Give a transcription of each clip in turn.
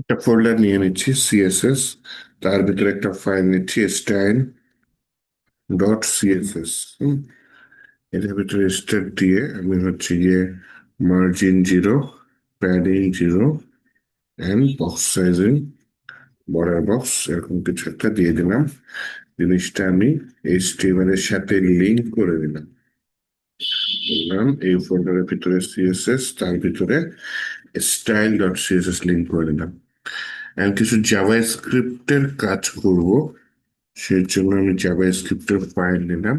একটা ফোল্ডার নিয়ে নিচ্ছি সিএসএস, তার ভিতরে একটা ফাইল নিচ্ছি স্টাইল ডট সিএসএস। এটার ভিতরে স্টেট দিয়ে আমি হচ্ছে গিয়ে margin 0, padding 0 and box sizing border box এরকম কিছু একটা দিয়ে দিলাম। জিনিসটা আমি এইচটিএমএল এর সাথে লিঙ্ক করে দিলাম। বললাম এই ফোল্ডারের ভিতরে সিএসএস, তার ভিতরে স্টাইল ডট সিএসএস লিঙ্ক করে দিলাম। আমি কিছু জাভা স্ক্রিপ্টের কাজ করব, সেই জন্য আমি জাভা স্ক্রিপ্টের ফাইল নিলাম,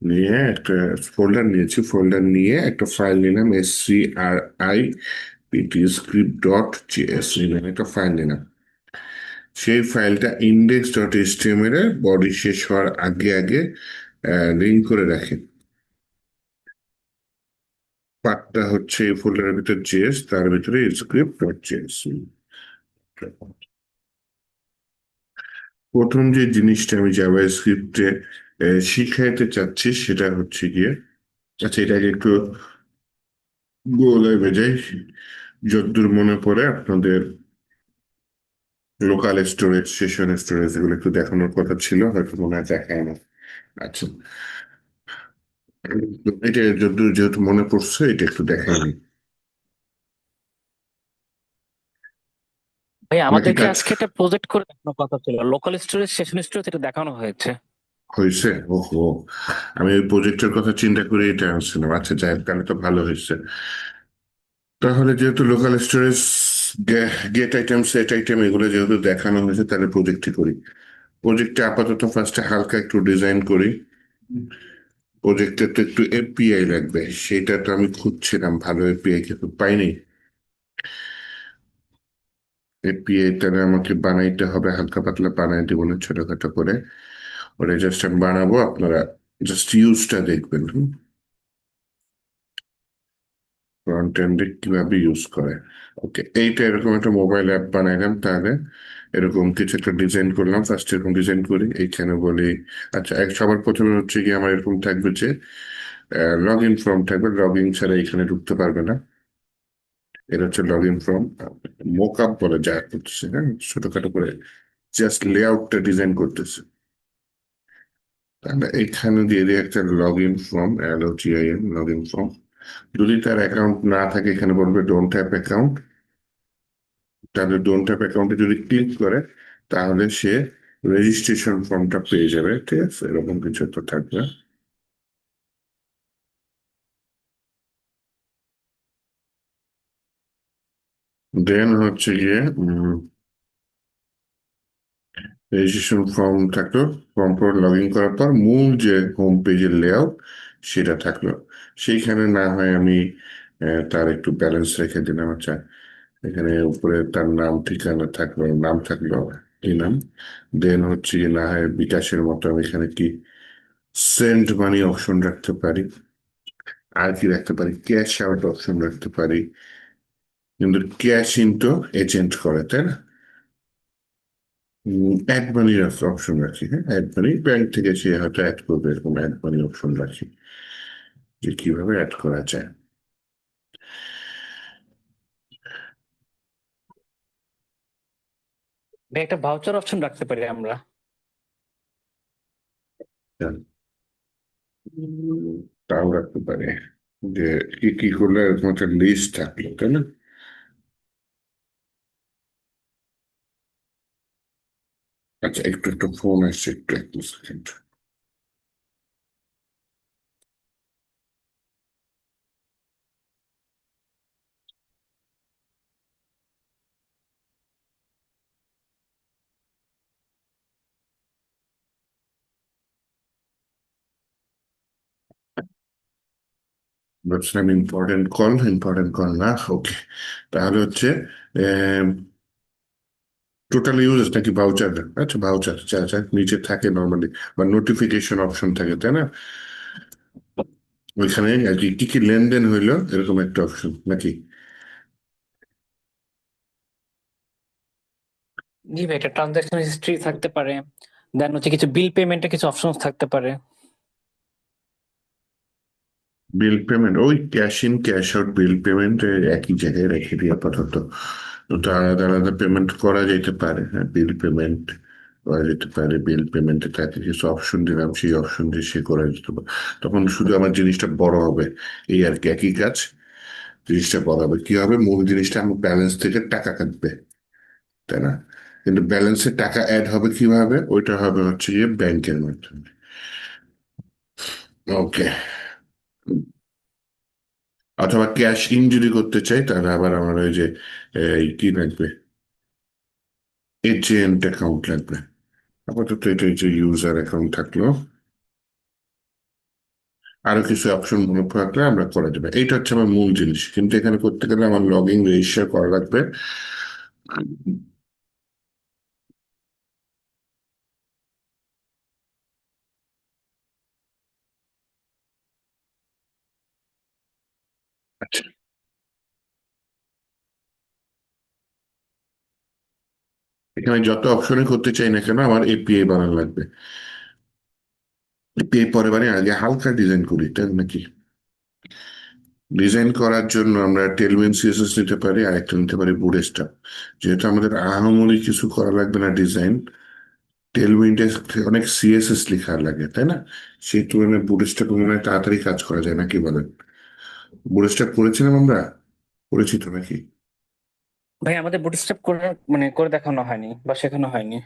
নিয়ে একটা ফোল্ডার নিয়েছি, ফোল্ডার নিয়ে একটা ফাইল নিলাম SCRI স্ক্রিপ্ট ডট জেএস নামে একটা ফাইল নিলাম। সেই ফাইলটা ইন্ডেক্স ডট এইচটিএমএল এর বডি শেষ হওয়ার আগে আগে লিঙ্ক করে রাখে। পার্টটা হচ্ছে এই ফোল্ডারের ভিতরে জেএস, তার ভিতরে স্ক্রিপ্ট ডট জেএস। প্রথম যে জিনিসটা আমি জাভা স্ক্রিপ্টে শিখাইতে চাচ্ছি সেটা হচ্ছে গিয়ে, আচ্ছা এটাকে একটু গোলায় ভেজাই। যতদূর মনে পড়ে আপনাদের লোকাল স্টোরেজ, সেশন স্টোরেজ এগুলো একটু দেখানোর কথা ছিল, হয়তো মনে হয় দেখায় না। আচ্ছা, এটা যতদূর যেহেতু মনে পড়ছে এটা একটু দেখায়নি ভাই, নাকি আমাদেরকে কাজ আজকে একটা প্রজেক্ট করে দেখানোর কথা ছিল। লোকাল স্টোরেজ, সেশন স্টোরেজ এটা দেখানো হয়েছে। হয়েছে? ওহো, আমি ওই প্রজেক্টের কথা চিন্তা করে এটা আনছিলাম। আচ্ছা যাই হোক, তাহলে তো ভালো হয়েছে। তাহলে যেহেতু local storage, gate item, set item এগুলো যেহেতু দেখানো হয়েছে, তাহলে প্রজেক্টই করি। প্রজেক্টে আপাতত ফার্স্টে হালকা একটু ডিজাইন করি। প্রজেক্টে তো একটু এপিআই লাগবে, সেটা তো আমি খুঁজছিলাম, ভালো এপিআই কিন্তু পাইনি। এপিআই তাহলে আমাকে বানাইতে হবে, হালকা পাতলা বানাই দিব না, ছোটখাটো করে। ওটা জাস্ট আমি বানাবো, আপনারা জাস্ট ইউজটা দেখবেন। ফ্রন্ট এন্ডে কিভাবে ইউজ করে। ওকে, এইটা এরকম একটা মোবাইল অ্যাপ বানাইলাম, তাহলে এরকম কিছু একটা ডিজাইন করলাম। ফার্স্ট এরকম ডিজাইন করি, এইখানে বলি আচ্ছা সবার প্রথমে হচ্ছে কি আমার এরকম থাকবে যে লগ ইন ফর্ম থাকবে, লগ ইন ছাড়া এখানে ঢুকতে পারবে না। এটা হচ্ছে লগ ইন ফর্ম, মোক আপ বলে যা করতেছে, হ্যাঁ ছোটখাটো করে জাস্ট লেআউটটা ডিজাইন করতেছে। তাহলে এখানে দিয়ে দিই একটা log in form, LOGIN log in form. যদি তার অ্যাকাউন্ট না থাকে এখানে বলবে ডোন্ট হ্যাভ অ্যাকাউন্ট, তাহলে ডোন্ট হ্যাভ অ্যাকাউন্টে যদি ক্লিক করে তাহলে সে রেজিস্ট্রেশন ফর্মটা পেয়ে যাবে। ঠিক আছে, এরকম কিছু তো থাকবে। দেন হচ্ছে গিয়ে রেজিস্ট্রেশন ফর্ম থাকলো, ফর্ম পর লগ ইন করার পর মূল যে হোম পেজের লেআউট সেটা থাকলো। সেইখানে না হয় আমি তার একটু ব্যালেন্স রেখে দিলাম। আচ্ছা, এখানে উপরে তার নাম ঠিকানা থাকলো, নাম থাকলো, দিলাম। দেন হচ্ছে গিয়ে না হয় বিকাশের মতো আমি এখানে কি সেন্ড মানি অপশন রাখতে পারি, আর কি রাখতে পারি, ক্যাশ আউট অপশন রাখতে পারি। কিন্তু ক্যাশ ইন তো এজেন্ট করে, তাই না? অ্যাড মানির অপশন রাখি, হ্যাঁ অ্যাড মানি ব্যাংক থেকে সে হয়তো অ্যাড করবে, এরকম অ্যাড মানি অপশন রাখি, যে কিভাবে অ্যাড করা যায়। ভাই, একটা ভাউচার অপশন রাখতে পারি আমরা। উম, তাও রাখতে পারে, যে কি কি করলে এরকম একটা লিস্ট থাকলো, তাই না? আচ্ছা, একটু একটু ফোন আসছে, একটু এক সেকেন্ড। ভাবছিলাম ইম্পর্টেন্ট কল না। ওকে, তাহলে হচ্ছে টোটাল ইউজ নাকি ভাউচার? আচ্ছা ভাউচার, যা যা নিচে থাকে নর্মালি, বা নোটিফিকেশন অপশন থাকে, তাই না? ওইখানে আর কি কি কি লেনদেন হইলো এরকম একটা অপশন নাকি? জি ভাই, একটা ট্রানজাকশন হিস্ট্রি থাকতে পারে। দেন হচ্ছে কিছু বিল পেমেন্টের কিছু অপশন থাকতে পারে। বিল পেমেন্ট, ওই cash in cash out bill payment একই জায়গায় রেখে দিই আপাতত। ওটা আলাদা আলাদা পেমেন্ট করা যেতে পারে, হ্যাঁ, বিল পেমেন্ট করা যেতে পারে। বিল পেমেন্টে তাকে কিছু অপশন দিলাম, সেই অপশন দিয়ে সে করে দিতে পারে। তখন শুধু আমার জিনিসটা বড় হবে, এই আর কি, একই কাজ। জিনিসটা বড় হবে কি হবে, মূল জিনিসটা আমার ব্যালেন্স থেকে টাকা কাটবে, তাই না? কিন্তু ব্যালেন্সে টাকা অ্যাড হবে কিভাবে, ওইটা হবে হচ্ছে গিয়ে ব্যাংকের মাধ্যমে। ওকে। অথবা ক্যাশ ইন যদি করতে চাই, তাহলে আবার আমার ওই যে এই কি লাগবে, এজেন্ট অ্যাকাউন্ট লাগবে। আপাতত এটা যে ইউজার অ্যাকাউন্ট থাকলো, আরো কিছু অপশন মনে থাকলে আমরা করে দেবো। এইটা হচ্ছে আমার মূল জিনিস, কিন্তু এখানে করতে গেলে আমার লগ ইন রেজিস্টার করা লাগবে। আচ্ছা, এখানে যত অপশনে করতে চাই না কেন, আমার এপিআই বানানো লাগবে। এপিআই পরে বারে আগে হালকা ডিজাইন করি, তাই নাকি? ডিজাইন করার জন্য আমরা টেলভিন সিএসএস নিতে পারি, আর একটা নিতে পারি বুটস্ট্র্যাপ। যেহেতু আমাদের আহামরি কিছু করা লাগবে না ডিজাইন, টেলউইন্ডে অনেক সিএসএস লেখা লাগে, তাই না? সেই তুলনায় বুটস্ট্র্যাপ মনে হয় তাড়াতাড়ি কাজ করা যায়, নাকি বলেন? বুটস্ট্র্যাপ করেছিলাম আমরা, করেছি তো নাকি? ভাই আমাদের বুটস্ট্র্যাপ করে মানে করে দেখানো হয়নি বা শেখানো হয়নি।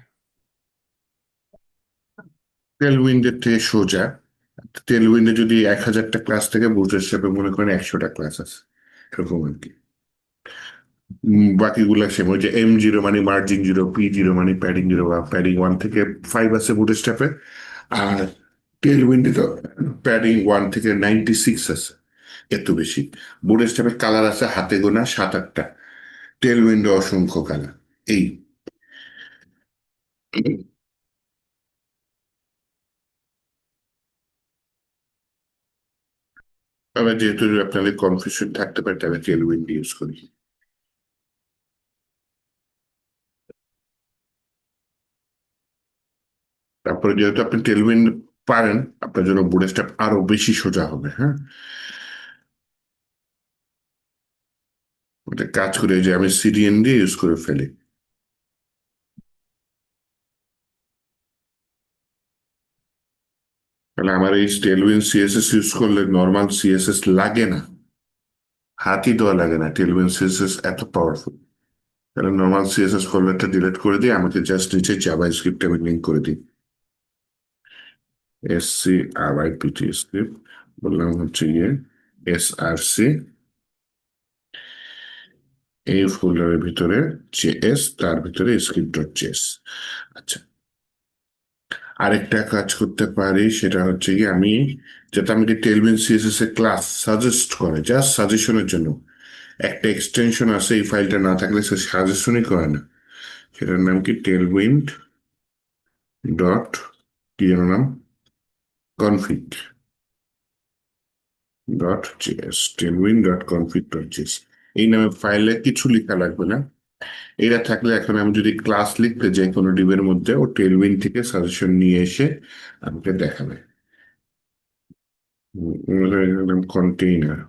টেলউইন্ডের থেকে সোজা। টেলউইন্ডে যদি 1,000টা ক্লাস থেকে, বুটস্ট্র্যাপে মনে করেন 100টা ক্লাস আছে, এরকম আর কি। বাকিগুলো সেম, ওই যে M0 মানে মার্জিন জিরো, P0 মানে প্যাডিং জিরো বা প্যাডিং 1 থেকে 5 আছে বুটস্ট্র্যাপে। আর টেলউইন্ডে তো প্যাডিং 1 থেকে 96 আছে, এত বেশি। বুটস্ট্র্যাপের কালার আছে হাতে গোনা 7-8টা, টেলউইন্ডে অসংখ্য কালার। এই আমরা যেহেতু আপনাদের কনফিউশন থাকতে পারে, তাহলে টেলউইন্ড ইউজ করি। তারপরে যেহেতু আপনি টেলউইন্ড পারেন, আপনার জন্য বুটস্ট্র্যাপ আরো বেশি সোজা হবে, হ্যাঁ। ওটা কাজ করে যে আমি সিডিএন দিয়ে ইউজ করে ফেলি। তাহলে আমার এই টেলউইন্ড সিএসএস ইউজ করলে নর্মাল সিএসএস লাগে না, হাতই দেওয়া লাগে না, টেলউইন্ড সিএসএস এত পাওয়ারফুল। তাহলে নর্মাল সিএসএস ফরম্যাটটা ডিলিট করে দিয়ে আমাকে জাস্ট নিচে জাভা স্ক্রিপ্ট আমি লিঙ্ক করে দিই। SCRIPT স্ক্রিপ্ট বললাম হচ্ছে গিয়ে SRC, এই ফোল্ডারের ভিতরে JS, তার ভিতরে script.js। আচ্ছা, আরেকটা কাজ করতে পারি, সেটা হচ্ছে কি, আমি যাতে আমাকে টেলভিন সিএসএস এর ক্লাস সাজেস্ট করে, জাস্ট সাজেশনের জন্য একটা এক্সটেনশন আছে, এই ফাইলটা না থাকলে সে সাজেশনই করে না। সেটার নাম কি, টেলউইন্ড ডট, কি যেন নাম, config dot JS, Tailwind dot config dot JS. এই নামে ফাইলে কিছু লেখা লাগবে না। এটা থাকলে এখন আমি যদি ক্লাস লিখতে যাই কোনো ডিবের মধ্যে, ও টেলউইন্ড থেকে সাজেশন নিয়ে এসে আমাকে দেখাবে। কন্টেইনার,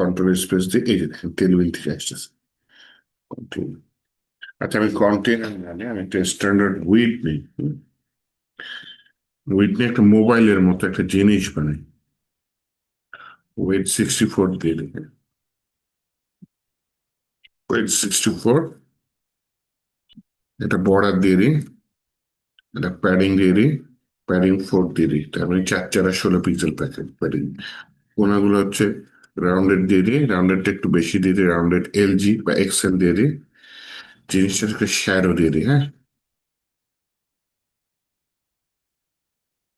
কন্ট্রোল স্পেস দিয়ে, এই যে দেখেন টেলউইন্ড থেকে আসতেছে container। আচ্ছা, আমি কন্টেইনার মানে আমি একটা স্ট্যান্ডার্ড উইড নেই, উইড নিয়ে একটা মোবাইলের মতো একটা জিনিস বানাই। ওয়েট 64 দিয়ে দিই, ওয়েট 64, এটা বর্ডার দিয়ে দিই, এটা প্যাডিং দিয়ে দিই, প্যাডিং 4 দিয়ে দিই, তার মানে 4 4 16 পিক্সেল প্যাকেট প্যাডিং। কোনাগুলো হচ্ছে রাউন্ডেড দিয়ে দিই, রাউন্ডেডটা একটু বেশি দিয়ে দিই, রাউন্ডেড LG বা XL দিয়ে দিই। জিনিসটাকে শ্যাডো দিয়ে দিই, হ্যাঁ,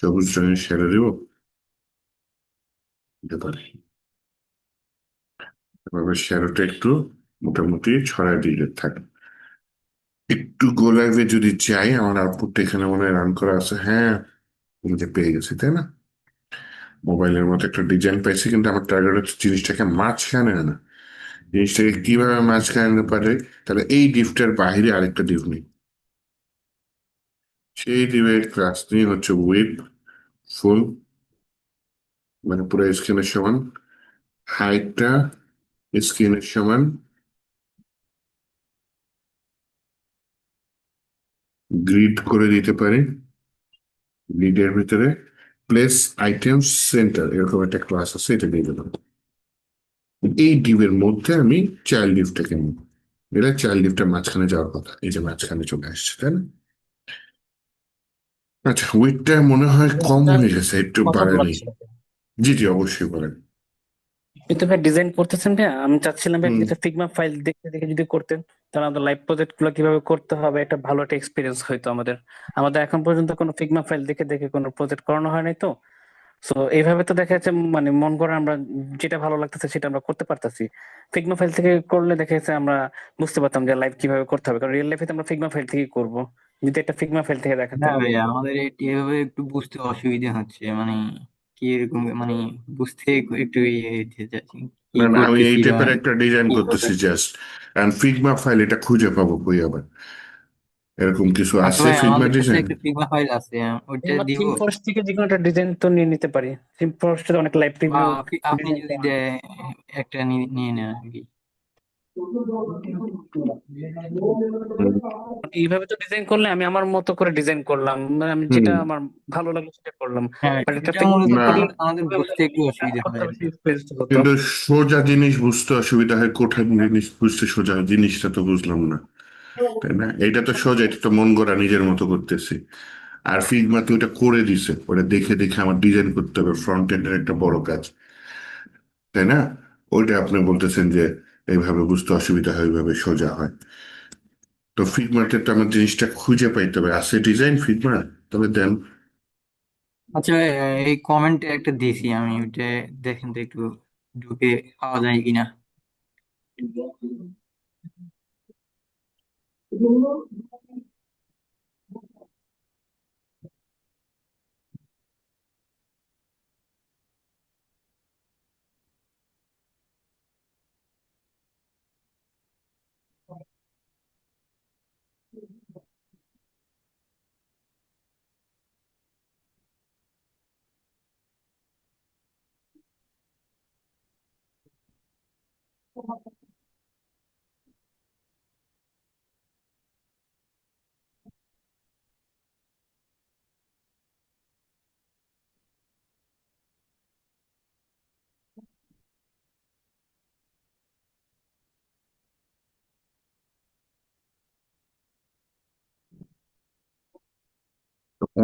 সবুজ রঙের শ্যাডো দিব, দিতে পারি। এভাবে শ্যাডোটা একটু মোটামুটি ছড়াই দিয়ে থাকে। একটু গো লাইভে যদি যাই, আমার আউটপুটটা এখানে মনে হয় রান করা আছে, হ্যাঁ, আমি যে পেয়ে গেছি, তাই না? মোবাইলের মতো একটা ডিজাইন পাইছি, কিন্তু আমার টার্গেট হচ্ছে জিনিসটাকে মাঝখানে আনা। জিনিসটাকে কিভাবে মাঝখানে আনতে পারে, তাহলে এই ডিফটার বাহিরে আরেকটা ডিভ নেই, সেই ডিভের ক্লাস নিয়ে হচ্ছে উইথ ফুল, মানে পুরো স্ক্রিনের সমান, হাইটটা স্ক্রিনের সমান, গ্রিড করে দিতে পারি। গ্রিডের ভিতরে প্লেস আইটেম সেন্টার এরকম একটা ক্লাস আছে, এটা দিয়ে দিলাম। এই ডিভের মধ্যে আমি চাইল্ড ডিভটাকে নিই। এটা চাইল্ড ডিভটার মাঝখানে যাওয়ার কথা, এই যে মাঝখানে চলে আসছে, তাই না? আচ্ছা, ওয়েটটা মনে হয় কম একটা হয়ে গেছে, একটু কথা বাড়ায় বলার নেই। ছিল। জি জি, অবশ্যই বলেন। আপনি তো ভাই ডিজাইন করতেছেন ভাই, আমি চাচ্ছিলাম ভাই হুম। একটা ফিগমা ফাইল দেখে দেখে যদি করতেন, তাহলে আমাদের লাইভ প্রজেক্ট গুলো কিভাবে করতে হবে একটা ভালো একটা এক্সপিরিয়েন্স হইতো আমাদের। আমাদের এখন পর্যন্ত কোনো ফিগমা ফাইল দেখে দেখে কোনো প্রজেক্ট করানো হয় নাই তো। সো এইভাবে তো দেখা যাচ্ছে মানে মন করে আমরা যেটা ভালো লাগতেছে সেটা আমরা করতে পারতাছি। ফিগমা ফাইল থেকে করলে দেখা যাচ্ছে আমরা বুঝতে পারতাম যে লাইভ কিভাবে করতে হবে, কারণ রিয়েল লাইফে তো আমরা ফিগমা ফাইল থেকে করবো, যদি একটা ফিগমা ফাইল থেকে দেখাতেন। হ্যাঁ ভাইয়া, আমাদের এভাবে একটু বুঝতে অসুবিধা হচ্ছে, মানে কি এরকম, মানে বুঝতে একটু ইয়ে হতে যাচ্ছে, কি না না, আমি এই করতেছি বা টাইপের একটা ডিজাইন কি হবে। করতেছি জাস্ট। এন্ড ফিগমা ফাইল এটা খুঁজে পাবো কই আবার? এরকম কিছু আচ্ছা আছে ভাই, ফিগমা আমাদের কাছে ডিজাইন? একটা ফিগমা ফাইল আছে, এই ওইটা আমরা দিব। থিম ফরেস্ট থেকে যে কোনো একটা ডিজাইন তো নিয়ে নিতে পারি। থিম ফরেস্টে অনেক লাইভ বা প্রিভিউ আপনি ডিজাইন যদি পাওয়া যায়। একটা নিয়ে নেন আর কি। এইভাবে তো ডিজাইন করলে আমি আমার মতো করে ডিজাইন করলাম, মানে আমি যেটা হুম। আমার ভালো লাগলো সেটা করলাম। হ্যাঁ, বাট একটা এটা ফিগমা মূলত না, করলে আমাদের বুঝতে একটু অসুবিধা করতে হয় আর বেশি কি। এক্সপেরিয়েন্স হতো। কিন্তু সোজা জিনিস বুঝতে অসুবিধা হয়, কঠিন জিনিস বুঝতে সোজা হয়, জিনিসটা তো বুঝলাম না, তাই না? এটা তো সোজা, এটা তো মন গড়া নিজের মতো করতেছি। আর ফিগমা তো ওটা করে দিছে, ওটা দেখে দেখে আমার ডিজাইন করতে হবে, ফ্রন্ট এন্ডের একটা বড় কাজ, তাই না? ওইটা আপনি বলতেছেন যে এইভাবে বুঝতে অসুবিধা হয়, এইভাবে সোজা হয়। তো ফিগমাতে তো আমার জিনিসটা খুঁজে পাইতে হবে, আছে ডিজাইন ফিগমা? তবে দেন। আচ্ছা ভাই, এই কমেন্টে একটা দিছি আমি, ওইটা দেখেন তো একটু, ঢুকে পাওয়া যায় কিনা।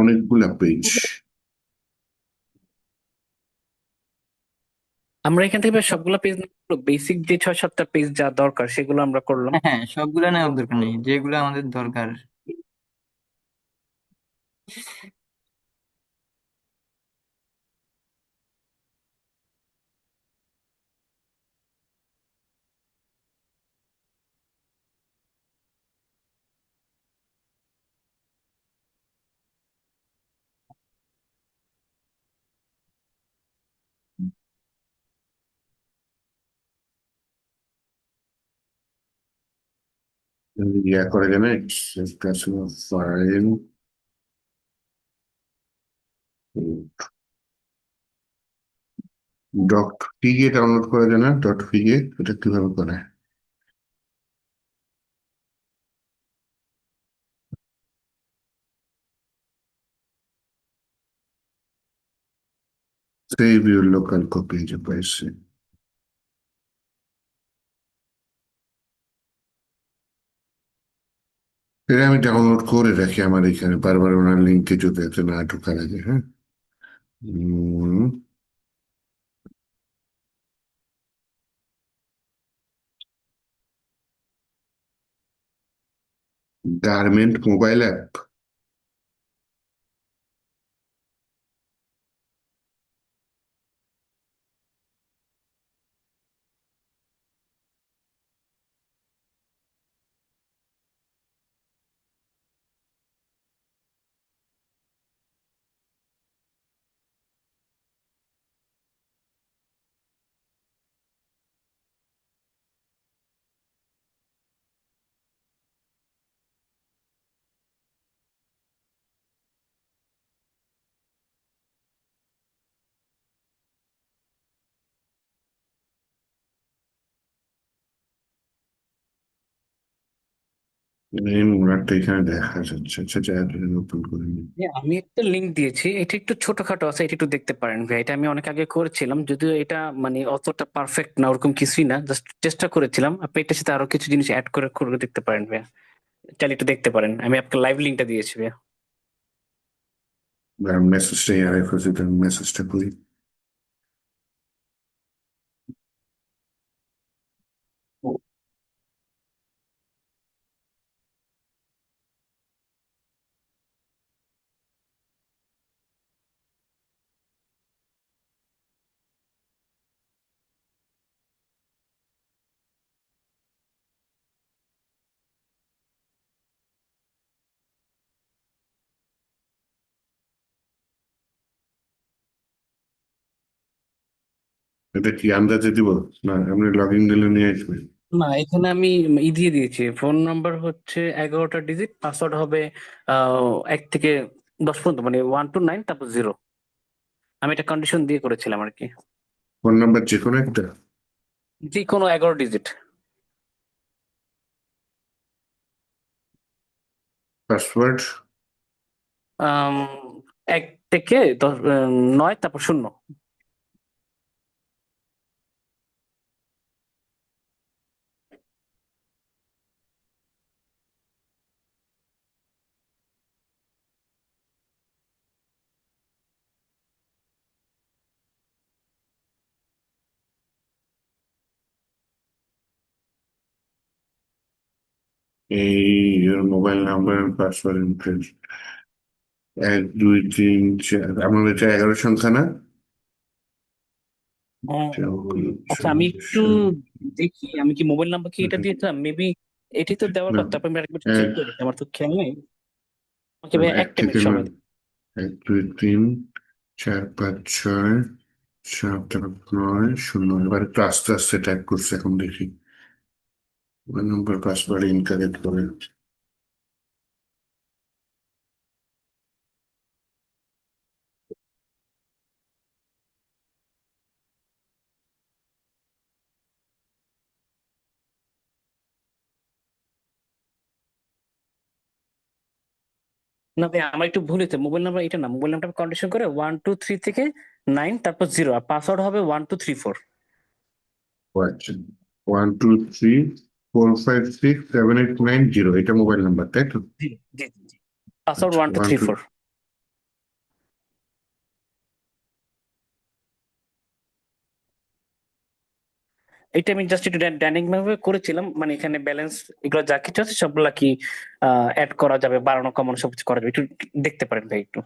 অনেকগুলা পেজ। আমরা এখান থেকে সবগুলো পেজ, বেসিক যে 6-7টা পেজ যা দরকার সেগুলো আমরা করলাম। হ্যাঁ হ্যাঁ, সবগুলা নেওয়ার দরকার নেই, যেগুলো আমাদের দরকার। ইয়া করে জানে, ফাইল ডট ফিগে ডাউনলোড করা যায় না? ডট ফিগে এটা কিভাবে করে? সেভ ইউর লোকাল কপি, যে পাইছি। এটা আমি ডাউনলোড করে রাখি আমার এখানে, বারবার ওনার লিঙ্কে যদি এত না ঢোকার আগে, হ্যাঁ। Garment mobile app. এই মুরাদটা এখানে দেখা যাচ্ছে। আচ্ছা যা ওপেন করে নিই। আমি একটা লিংক দিয়েছি, এটা একটু ছোটখাটো আছে, এটা একটু দেখতে পারেন ভাই। এটা আমি অনেক আগে করেছিলাম, যদিও এটা মানে অতটা পারফেক্ট না, ওরকম কিছুই না, জাস্ট চেষ্টা করেছিলাম। আপনি এটার সাথে আরো কিছু জিনিস অ্যাড করে করে দেখতে পারেন ভাই, চাইলে একটু দেখতে পারেন। আমি আপনাকে লাইভ লিংকটা দিয়েছি ভাই। মেসেজটা ইয়ারে খুঁজে মেসেজটা করি। এটা কি আন্দাজে দিব? না আপনি লগ ইন দিলে নিয়ে আসবে? না, এখানে আমি দিয়ে দিয়েছি। ফোন নাম্বার হচ্ছে 11টা ডিজিট, পাসওয়ার্ড হবে 1 থেকে 10 পর্যন্ত, মানে 1 to 9, তারপর 0। আমি এটা কন্ডিশন দিয়ে করেছিলাম আর কি। ফোন নাম্বার যে কোনো একটা? যে কোনো 11 ডিজিট। পাসওয়ার্ড? 1 থেকে 9, তারপর 0। এই মোবাইল নাম্বার পাসওয়ার্ড ইনক্রিজ 1 2 3 4, আমার এটা 11 সংখ্যা না? আচ্ছা, আমি একটু দেখি, আমি কি মোবাইল নাম্বার কি এটা দিয়েছিলাম মেবি। এটি তো দেওয়ার না, কথা, তারপর আমি আরেকবার চেক এক, করে দেখি, আমার তো খেয়াল নেই। আমাকে ভাই এক একটা থেকে মিনিট সময় নয়। দিন। 1 2 3 4 5 6 7 8 9 0। এবার একটু আস্তে আস্তে টাইপ করছে, এখন দেখি। মোবাইল নাম্বার পাসওয়ার্ড ইনকারেক্ট করে। না ভাই, আমার একটু ভুল হয়েছে, মোবাইল নাম্বার এটা না, মোবাইল নাম্বার কন্ডিশন করে 1 2 3 থেকে 9, তারপর 0, আর পাসওয়ার্ড হবে 1 2 3 4। ও আচ্ছা, 1 2 3 4 5 6 7 8 9 0, এটা মোবাইল নাম্বার তাই তো? জি জি জি। পাসওয়ার্ড আচ্ছা one two one three two four এটা আমি জাস্ট একটু ডাইনামিক ভাবে করেছিলাম, মানে এখানে ব্যালেন্স এগুলো যা কিছু আছে সবগুলা কি অ্যাড করা যাবে, বাড়ানো কমানো সবকিছু করা যাবে, একটু দেখতে পারেন ভাই একটু।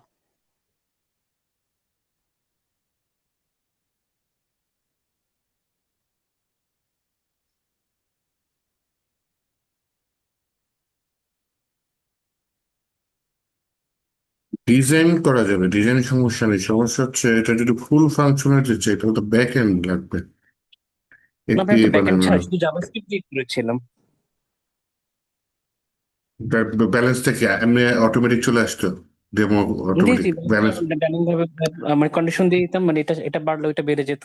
ডিজাইন করা যাবে, ডিজাইন সমস্যা নেই। সমস্যা হচ্ছে এটা যদি ফুল ফাংশনালিটি চাই তাহলে তো ব্যাক এন্ড লাগবে। না ভাই, এপি আমি তো ব্যাকএন্ড বানানো ছাড়া শুধু জাভাস্ক্রিপ্ট দিয়ে করেছিলাম। ব্যালেন্স থেকে এমনি অটোমেটিক চলে আসতো, ডেমো জি অটোমেটিক জি, ব্যালেন্স। ডাইনামিক ভাবে মানে কন্ডিশন দিয়ে দিতাম, মানে এটা এটা বাড়লে ওইটা বেড়ে যেত।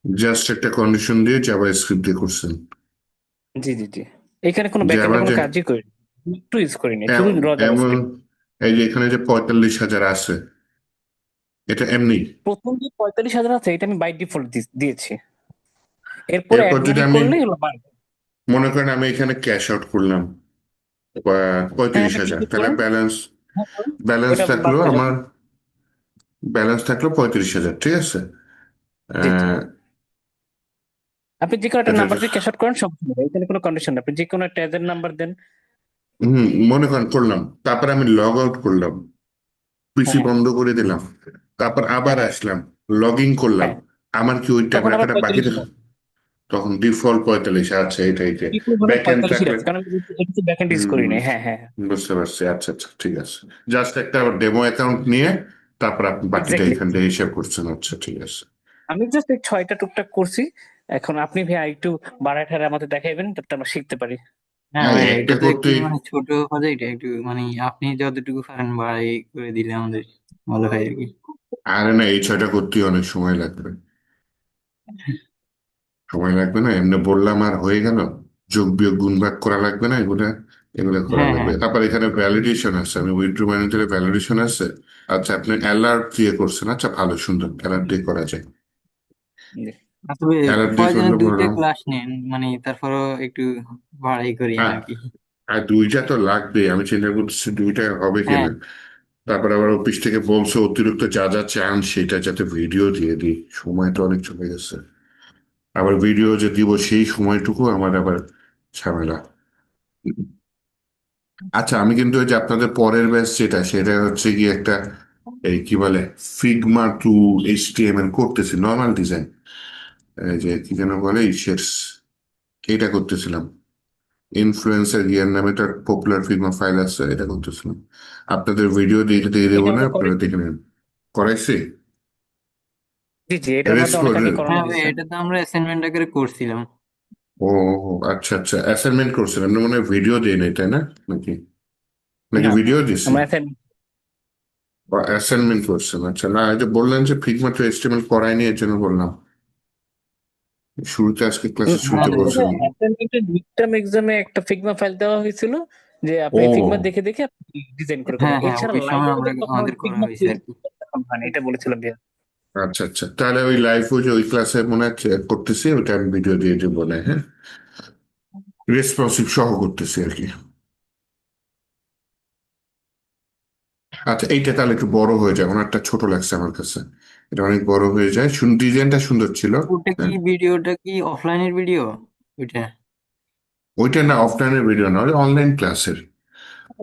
জাস্ট একটা কন্ডিশন দিয়ে জাভা স্ক্রিপ্ট দিয়ে করছেন? জি জি জি। এখানে কোনো জাভা ব্যাকএন্ডের কোনো যে কাজই করিনি, একটু ইউজ করিনি, শুধু র এমন, জাভাস্ক্রিপ্ট। এই যে এখানে যে 45,000 আছে, এটা এমনি? প্রথম যে 45,000 আছে, এটা আমি বাই ডিফল্ট দিয়েছি। এরপরে এরপর অ্যাড যদি মানি আমি করলে এগুলো বাড়বে। মনে করেন আমি এখানে ক্যাশ আউট করলাম হ্যাঁ, পঁয়ত্রিশ আপনি হাজার কিছু তাহলে করেন। ব্যালেন্স, হ্যাঁ, করেন। ব্যালেন্স ওইটা থাকলো বাড়তে যাবে। আমার, ব্যালেন্স থাকলো 35,000, ঠিক আছে। জি জি। আহ, আপনি যে কোনো একটা এটা নাম্বার দিয়ে ক্যাশ আউট করেন, সব হবে, এখানে কোনো কন্ডিশন নেই, আপনি যে কোনো একটা এজেন্ট নাম্বার দেন। হম, মনে করেন করলাম, তারপর আমি লগ আউট করলাম, পিসি হ্যাঁ হ্যাঁ বন্ধ করে দিলাম, তারপর আবার হ্যাঁ হ্যাঁ আসলাম, লগ ইন করলাম, হ্যাঁ। আমার কি ওই তখন আবার টাকাটা বাকি 45 থাকে? হবে। তখন ডিফল্ট 45, আচ্ছা এটা এটা ডিফল্ট ভাবে ব্যাক এন্ড 45 থাকলে। আছে, কারণ আমি এটা তো ব্যাকএন্ড ইউজ করি হম, নাই। হ্যাঁ হ্যাঁ হ্যাঁ। বুঝতে পারছি। আচ্ছা আচ্ছা ঠিক আছে। জাস্ট একটা ডেমো অ্যাকাউন্ট নিয়ে তারপর আপনি বাকিটা এক্স্যাক্টলি। এখান থেকে হিসাব করছেন। আচ্ছা ঠিক আছে। আমি জাস্ট এই 6টা টুকটাক করছি। এখন আপনি ভাই একটু বাড়ায় ঠাড়া আমাদের দেখাইবেন, যাতে আমরা শিখতে পারি। হ্যাঁ হ্যাঁ ভাই, একটা এটা তো একটু করতেই, মানে ছোট প্রজেক্ট, একটু মানে আপনি যতটুকু পারেন বাড়াই করে দিলে আমাদের ভালো হয় আর কি। আরে না, এই 6টা করতেই অনেক সময় লাগবে। সময় লাগবে না, এমনি বললাম আর হয়ে গেল। যোগ বিয়োগ গুণ ভাগ করা লাগবে না এগুলা। এগুলো করা হ্যাঁ লাগবে। হ্যাঁ। তারপর এখানে ভ্যালিডেশন আছে, আমি উইন্ডো ম্যানেজারে ভ্যালিডেশন আছে। আচ্ছা, আপনি অ্যালার্ট দিয়ে করছেন, আচ্ছা ভালো, সুন্দর, অ্যালার্ট দিয়ে করা যায়। আসলে অ্যালার্ট দিয়ে প্রয়োজনে করলে দুইটা ভালো। ক্লাস নেন, মানে তারপরও একটু বাড়াই করি হ্যাঁ, আর কি। আর দুইটা তো লাগবে, আমি চিন্তা করতেছি দুইটা হবে হ্যাঁ কিনা। তারপর আবার অফিস থেকে বলছে অতিরিক্ত যা যা চান সেটা যাতে ভিডিও দিয়ে দিই, সময় তো অনেক চলে গেছে। আবার ভিডিও যে দিব সেই সময়টুকু আমার আবার ঝামেলা। আচ্ছা, আমি কিন্তু ওই যে আপনাদের পরের ব্যাচ যেটা, সেটা হচ্ছে কি একটা, এই কি বলে, ফিগমা টু এইচটিএমএল করতেছি, নর্মাল ডিজাইন, এই যে কি যেন বলে ইসের, এইটা করতেছিলাম। ইনফ্লুয়েন্সার গিয়ার নামে একটা পপুলার ফিগমা ফাইল আছে, এটা করতেছিলাম। আপনাদের ভিডিও দেখে দিয়ে দেবো এটা না, আমরা আপনারা করেছি। দেখে নেন। করাইছি। জি জি, এটার মধ্যে রেসপন্স। অনেকাকে করানো হ্যাঁ ভাই, হয়েছে। এটা তো আমরা অ্যাসাইনমেন্ট আকারে করছিলাম। ও, আচ্ছা আচ্ছা, অ্যাসাইনমেন্ট করছেন আপনি, মনে হয় ভিডিও দিয়ে নেই তাই না, নাকি? নাকি না, ভিডিও দিছি? আমরা অ্যাসাইনমেন্ট। অ্যাসাইনমেন্ট করছেন, আচ্ছা। না, এই যে বললেন যে ফিগমা টু এইচটিএমএল করায়নি, এর জন্য বললাম। শুরুতে, আজকে ক্লাসের শুরুতে আমাদের বলছেন। অ্যাসাইনমেন্টের মিড টার্ম এক্সামে একটা ফিগমা ফাইল দেওয়া হয়েছিল, যে আপনি ফিগমা ও দেখে দেখে আপনি ডিজাইন করে হ্যাঁ করবেন। হ্যাঁ, এছাড়া ওই লাইভে সময় আমরা আমাদের তখন আমাদের করা ফিগমা হয়েছে আর ক্লাস কি। হয়নি, এটা বলেছিলাম ভাইয়া। আচ্ছা আচ্ছা, তাহলে ওই লাইভ ওই যে ওই ক্লাসে মনে হচ্ছে করতেছি, ওইটা আমি ভিডিও দিয়ে দেবো না, হ্যাঁ, রেসপন্সিভ সহ করতেছি আর কি। আচ্ছা, এইটা তাহলে একটু বড় হয়ে যায়, ওনারটা ছোট লাগছে আমার কাছে। এটা অনেক বড় হয়ে যায়, ডিজাইনটা সুন্দর ছিল। ওটা কি হ্যাঁ, ভিডিওটা কি অফলাইনের ভিডিও ওইটা? ওইটা না, অফলাইনের ভিডিও না, ওই অনলাইন ক্লাসের।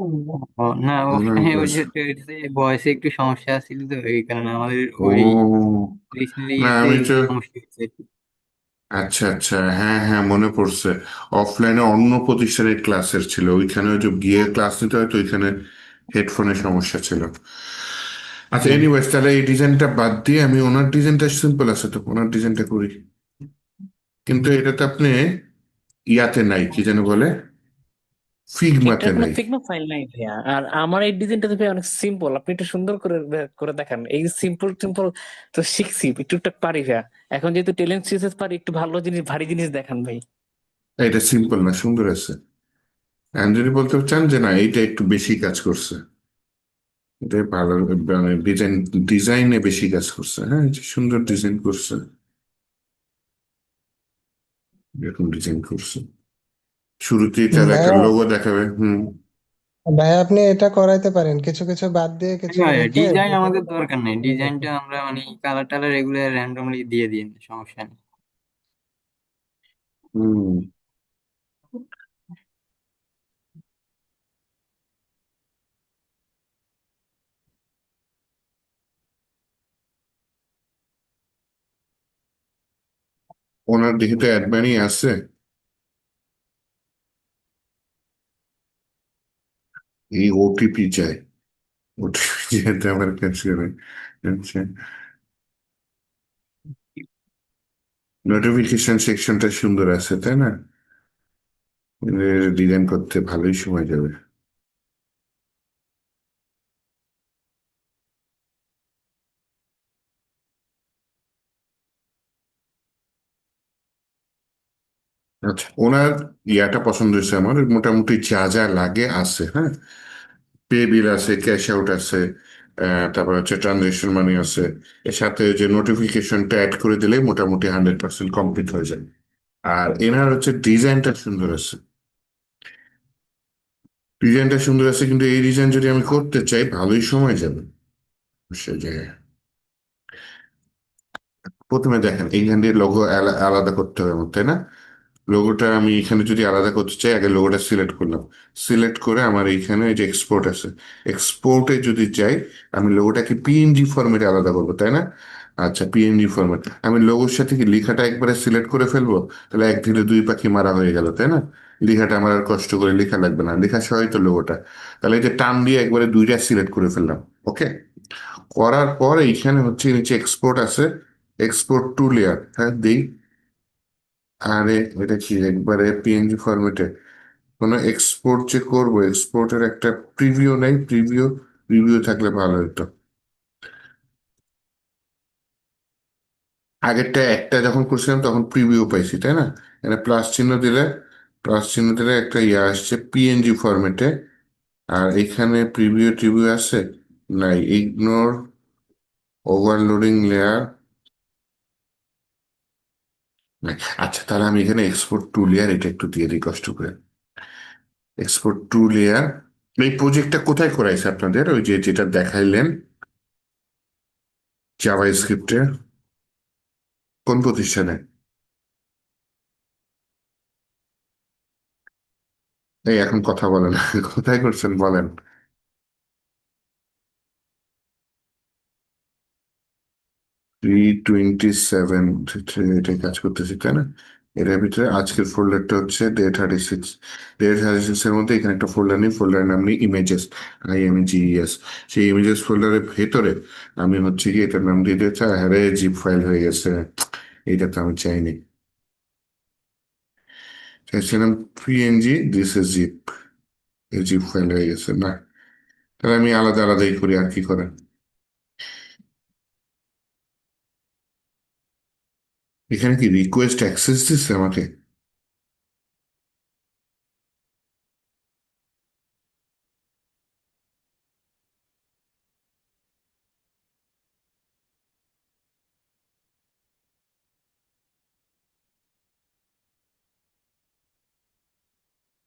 ও না, অনলাইন অফলাইনে ওই ক্লাস। যে ভয়েসে একটু সমস্যা ছিল, তো এই কারণে আমাদের ওই ও, না রিসেন্টলি আমি তো, সমস্যা হয়েছে আর কি। আচ্ছা আচ্ছা, হ্যাঁ হ্যাঁ, মনে পড়ছে। অফলাইনে অন্য প্রতিষ্ঠানের ক্লাসের ছিল, ওইখানে ওই যে গিয়ে ক্লাস নিতে হয় তো ওইখানে হেডফোনের সমস্যা ছিল। আচ্ছা, হুম। এনিওয়েজ, তাহলে এই ডিজাইনটা বাদ দিয়ে আমি ওনার ডিজাইনটা, সিম্পল আছে তো, ওনার ডিজাইনটা করি। কিন্তু এটাতে আপনি ইয়াতে নাই, কি যেন বলে, ফিগমাতে এটার কোনো নাই। ফিগমা ফাইল নাই ভাইয়া, আর আমার এই ডিজাইনটা তো ভাই অনেক সিম্পল, আপনি একটু সুন্দর করে করে দেখান। এই সিম্পল সিম্পল তো শিখছি, একটু টুকটাক পারি ভাইয়া। এখন যেহেতু টেলেন্ট সিএসএস পারি, একটু ভালো জিনিস, ভারী জিনিস দেখান ভাই। এটা সিম্পল না, সুন্দর আছে। আমি যদি বলতে চান যে না, এইটা একটু বেশি কাজ করছে, এটা ভালো, মানে ডিজাইনে বেশি কাজ করছে, হ্যাঁ, এই যে সুন্দর ডিজাইন করছে, এরকম ডিজাইন করছে। শুরুতেই তার একটা ভাইয়া লোগো দেখাবে। হুম। ভাইয়া আপনি এটা করাইতে পারেন, কিছু কিছু বাদ দিয়ে কিছু রেখে ডিজাইন আমাদের দরকার নেই, ডিজাইনটা আমরা মানে কালার টালার এগুলো র্যান্ডমলি দিয়ে দিন, সমস্যা নেই। হুম। ওনার দেখে তো অ্যাডমানি আছে। এই ওটিপি চাই, ওটিপি যেটা আমার কাছে নেই। আচ্ছা, নোটিফিকেশন সেকশনটা সুন্দর আছে তাই না? ডিজাইন করতে ভালোই সময় যাবে। আচ্ছা, ওনার ইয়াটা পছন্দ হয়েছে আমার, মোটামুটি যা যা লাগে আছে, হ্যাঁ। পে বিল আছে, ক্যাশ আউট আছে, তারপর হচ্ছে ট্রানজেকশন মানি আছে। এর সাথে যে নোটিফিকেশনটা অ্যাড করে দিলে মোটামুটি 100% কমপ্লিট হয়ে যায়। আর এনার হচ্ছে ডিজাইনটা সুন্দর আছে, ডিজাইনটা সুন্দর আছে, কিন্তু এই ডিজাইন যদি আমি করতে চাই ভালোই সময় যাবে সে জায়গায়। প্রথমে দেখেন, এইখান দিয়ে লোগো আলাদা করতে হবে আমার, তাই না? লোগোটা আমি এখানে যদি আলাদা করতে চাই, আগে লোগোটা সিলেক্ট করলাম। সিলেক্ট করে আমার এইখানে এই যে এক্সপোর্ট আছে, এক্সপোর্টে যদি যাই, আমি লোগোটাকে পিএনজি ফরম্যাটে আলাদা করবো, তাই না? আচ্ছা, পিএনজি ফরম্যাট, আমি লোগোর সাথে কি লেখাটা একবারে সিলেক্ট করে ফেলবো? তাহলে এক ঢিলে দুই পাখি মারা হয়ে গেল, তাই না? লেখাটা আমার আর কষ্ট করে লেখা লাগবে না, লেখা সহায়িত লোগোটা। তাহলে এই যে টান দিয়ে একবারে দুইটা সিলেক্ট করে ফেললাম। ওকে, করার পর এইখানে হচ্ছে নিচে এক্সপোর্ট আছে, এক্সপোর্ট টু লেয়ার, হ্যাঁ দিই। আরে, এটা কি একবারে পিএনজি ফরম্যাটে? কোনো এক্সপোর্ট যে করবো, এক্সপোর্টের একটা প্রিভিউ নেই, প্রিভিউ, প্রিভিউ থাকলে ভালো হতো। আগেরটা একটা যখন করছিলাম তখন প্রিভিউ পাইছি, তাই না? এটা প্লাস চিহ্ন দিলে প্লাস চিহ্নতে একটা ইয়ে আসছে পিএনজি ফরম্যাটে, আর এখানে প্রিভিউ টিভিউ আছে, নাই, ইগনোর ওভারলোডিং লেয়ার। আচ্ছা, তাহলে আমি এখানে এক্সপোর্ট টু লেয়ার এটা একটু দিয়ে দিই কষ্ট করে। Export two layer. এই প্রজেক্টটা কোথায় করাইছে আপনাদের, ওই যে যেটা দেখাইলেন জাভা স্ক্রিপ্টে, কোন প্রতিষ্ঠানে? এই এখন কথা বলেন কোথায় করছেন বলেন। 327 এটা কাজ করতেছি তাই না? এটার ভিতরে আজকের ফোল্ডারটা হচ্ছে ডে 36। ডে 36 এর মধ্যে এখানে একটা ফোল্ডার নেই, ফোল্ডারের নাম নেই ইমেজেস, IMGES। সেই ইমেজেস ফোল্ডারের ভেতরে আমি হচ্ছে কি এটার নাম দিয়ে দিয়েছি, হ্যাঁ জিপ ফাইল হয়ে গেছে। এইটা তো আমি চাইনি, চাইছিলাম PNG, দিস ইজ জিপ। এই জিপ ফাইল হয়ে গেছে না, তাহলে আমি আলাদা আলাদাই করি আর কি করেন। এখানে কি রিকোয়েস্ট অ্যাক্সেস দিচ্ছে আমাকে?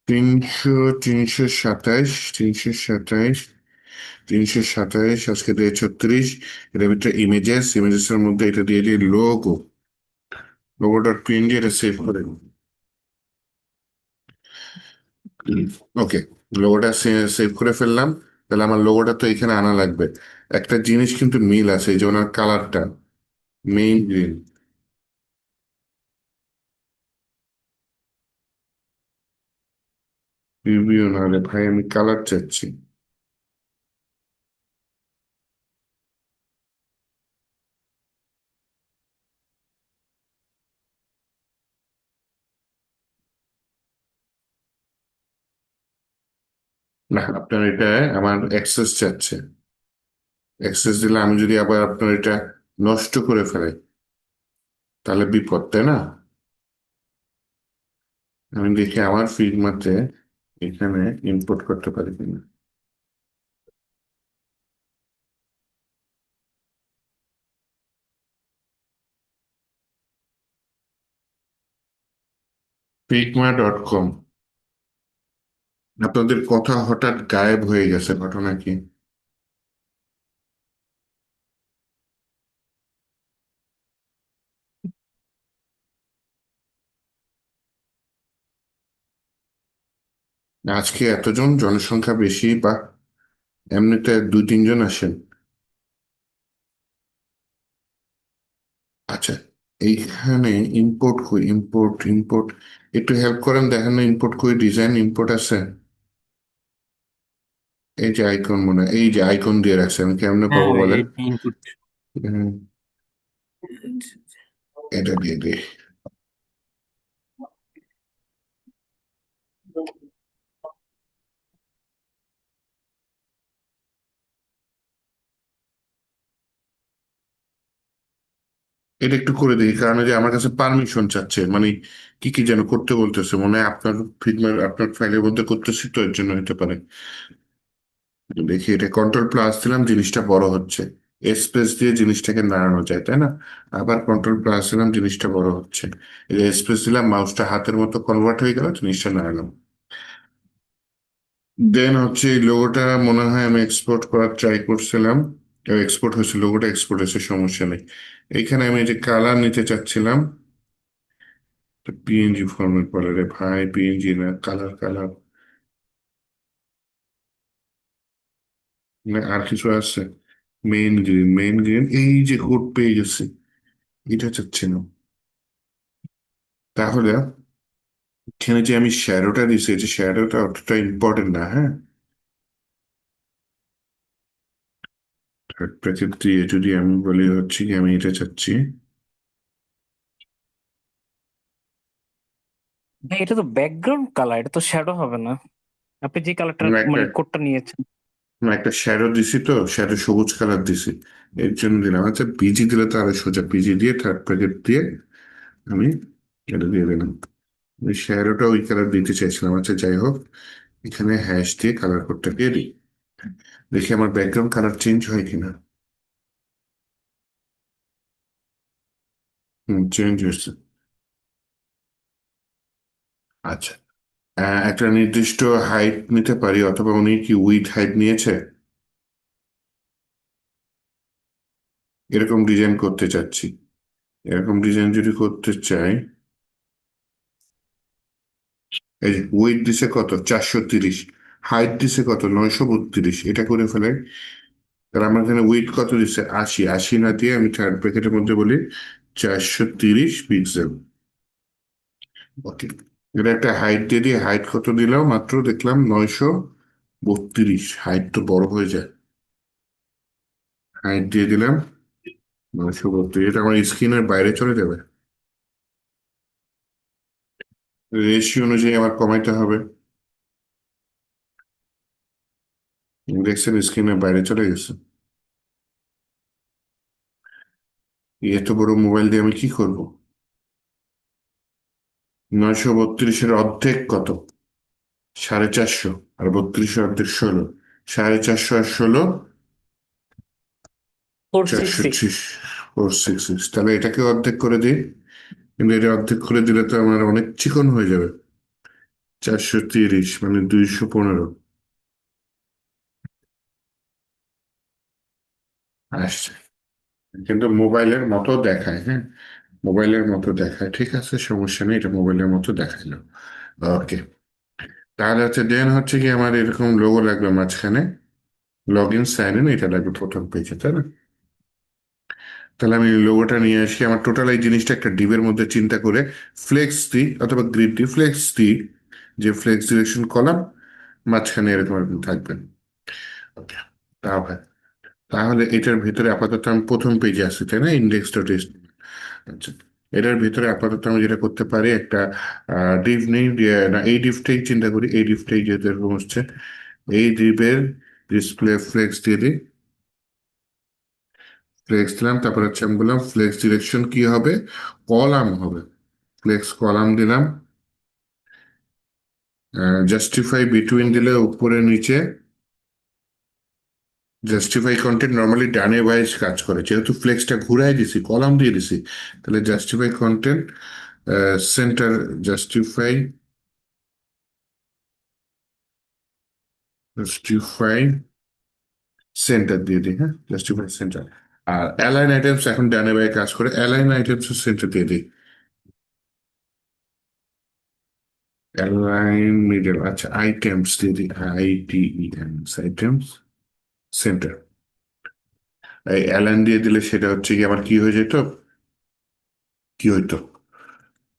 তিনশো, 327, 327, আজকে ডে 36। এটার ভিতরে ইমেজেস, ইমেজেস এর মধ্যে এটা দিয়ে দিই লোগো, লোগো ডট পিএনজি, এটা সেভ করে। ওকে, লোগোটা সেভ করে ফেললাম। তাহলে আমার লোগোটা তো এখানে আনা লাগবে। একটা জিনিস কিন্তু মিল আছে, এই যে ওনার কালারটা মেইন গ্রিন। রিভিউ না রে ভাই, আমি কালার চাচ্ছি। না, আপনার এটা আমার অ্যাক্সেস চাচ্ছে। অ্যাক্সেস দিলে আমি যদি আবার আপনার এটা নষ্ট করে ফেলাই তাহলে বিপদ, তাই না? আমি দেখি আমার ফিগমাতে এখানে ইম্পোর্ট করতে পারি কিনা। figma.com। আপনাদের কথা হঠাৎ গায়েব হয়ে গেছে, ঘটনা কি? আজকে এতজন, জনসংখ্যা বেশি বা এমনিতে 2-3 জন আসেন? আচ্ছা, এইখানে ইম্পোর্ট কই, ইম্পোর্ট ইম্পোর্ট একটু হেল্প করেন, দেখেন না ইম্পোর্ট কই, ডিজাইন ইম্পোর্ট আছে? এই যে আইকন, মনে হয় এই যে আইকন দিয়ে রাখছে, আমি কেমনে হ্যাঁ পাবো ভাই, বলেন? এটা ইনপুট। হুম, এটা দিয়ে দিই। এটা একটু করে দিই, কারণ এই যে আমার কাছে পারমিশন চাচ্ছে, মানে কি কি যেন করতে বলতেছে, মনে হয় আপনার ফিল্মের আপনার ফাইলের মধ্যে করতেছি তো এর জন্য হতে পারে। দেখি, এটা কন্ট্রোল প্লাস দিলাম, জিনিসটা বড় হচ্ছে। স্পেস দিয়ে জিনিসটাকে নাড়ানো যায় তাই না? আবার কন্ট্রোল প্লাস দিলাম, জিনিসটা বড় হচ্ছে। এই যে স্পেস দিলাম, মাউসটা হাতের মতো কনভার্ট হয়ে গেল, জিনিসটা নাড়ালাম। দেন হচ্ছে এই লোগোটা মনে হয় আমি এক্সপোর্ট করার ট্রাই করছিলাম, এক্সপোর্ট হয়েছে, লোগোটা এক্সপোর্ট হয়েছে, সমস্যা নেই। এখানে আমি এই যে কালার নিতে চাচ্ছিলাম, PNG ফরম্যাট বলে রে ভাই, PNG না, কালার কালার। না আর কিছু আছে? মেইন গ্রিন, মেইন গ্রিন, এই যে কোড পেয়ে গেছি, এটা চাচ্ছি না। তাহলে এখানে যে আমি শ্যাডোটা দিছি, এই যে শ্যাডোটা অতটা ইম্পর্টেন্ট না, হ্যাঁ। থার্ড ব্র্যাকেট দিয়ে যদি আমি বলি হচ্ছে কি আমি এটা চাচ্ছি। ভাই এটা তো ব্যাকগ্রাউন্ড কালার, এটা তো শ্যাডো হবে না। আপনি যে কালারটা না, একটা মানে কোডটা নিয়েছেন। না, একটা শ্যাডো দিছি, তো শ্যাডো সবুজ কালার দিছি, এর জন্য দিলাম। আচ্ছা, পিজি দিলে তো আরো সোজা, পিজি দিয়ে থার্ড ব্র্যাকেট দিয়ে আমি এটা দিয়ে দিলাম। ওই শ্যাডোটা ওই কালার দিতে চাইছিলাম। আচ্ছা যাই হোক, এখানে হ্যাশ দিয়ে কালার কোডটা দিয়ে দিই, দেখি আমার ব্যাকগ্রাউন্ড কালার চেঞ্জ হয় কিনা। চেঞ্জ হয়েছে। আচ্ছা, একটা নির্দিষ্ট হাইট নিতে পারি, অথবা উনি কি উইথ হাইট নিয়েছে, এরকম ডিজাইন করতে চাচ্ছি। এরকম ডিজাইন যদি করতে চাই, এই যে উইথ দিছে কত 430, হাইট দিছে কত 932, এটা করে ফেলে। তাহলে আমার এখানে উইথ কত দিচ্ছে 80, 80 না দিয়ে আমি থার্ড ব্র্যাকেটের মধ্যে বলি 430 পিক্সেল। ওকে, এটা একটা হাইট দিয়ে দিয়ে, হাইট কত দিলাম মাত্র দেখলাম 932, হাইট তো বড় হয়ে যায়। হাইট দিয়ে দিলাম 932, এটা আমার স্ক্রিনের বাইরে চলে যাবে। রেশিও অনুযায়ী আমার কমাইতে হবে। দেখছেন স্ক্রিনের বাইরে চলে গেছে। এত বড় মোবাইল দিয়ে আমি কি করব? 932-এর অর্ধেক কত? 450, আর 32-এর অর্ধেক 16, 450 আর 16, 466। 436, 466। তাহলে এটাকে অর্ধেক করে দিই, কিন্তু এটা অর্ধেক করে দিলে তো আমার অনেক চিকন হয়ে যাবে। 430 মানে 215 আসছে, কিন্তু মোবাইলের মতো দেখায়। হ্যাঁ, মোবাইলের মতো দেখায়, ঠিক আছে, সমস্যা নেই, এটা মোবাইলের মতো দেখাইলো। ওকে, তাহলে হচ্ছে দেন হচ্ছে কি আমার এরকম লোগো লাগবে মাঝখানে, লগ ইন সাইন ইন, এটা লাগবে প্রথম পেজে, তাই না? তাহলে আমি লোগোটা নিয়ে আসি, আমার টোটাল এই জিনিসটা একটা ডিবের মধ্যে চিন্তা করে ফ্লেক্স দিই অথবা গ্রিড দিই, ফ্লেক্স দিই, যে ফ্লেক্স ডিরেকশন কলাম মাঝখানে এরকম এরকম থাকবে। ওকে, তাহলে তাহলে এটার ভিতরে আপাতত আমি প্রথম পেজে আসি, তাই না, ইন্ডেক্স ডট। আচ্ছা, এটার ভিতরে আপাতত আমি যেটা করতে পারি, একটা ডিভ নেই না, এই ডিভটাই চিন্তা করি, এই ডিভটাই যেহেতু এরকম হচ্ছে, এই ডিভের ডিসপ্লে ফ্লেক্স দিয়ে দিই। ফ্লেক্স দিলাম, তারপর হচ্ছে আমি বললাম ফ্লেক্স ডিরেকশন কি হবে, কলাম হবে। ফ্লেক্স কলাম দিলাম। জাস্টিফাই বিটুইন দিলে উপরে নিচে। জাস্টিফাই কন্টেন্ট নর্মালি ডানে বাইজ কাজ করে, যেহেতু ফ্লেক্সটা ঘুরাই দিছি, কলাম দিয়ে দিছি, তাহলে justify content centre, justify, justify centre দিয়ে দিই। হ্যাঁ, জাস্টিফাই সেন্টার। আর অ্যালাইন আইটেমস এখন ডানে বায়ে কাজ করে, অ্যালাইন আইটেমস সেন্টার দিয়ে দিই। অ্যালাইন মিডল, আচ্ছা আইটেমস দিয়ে দিই, ITEMS, আইটেমস সেন্টার। এই অ্যালাইন দিয়ে দিলে সেটা হচ্ছে কি আমার কি হয়ে যেত, কি হইতো,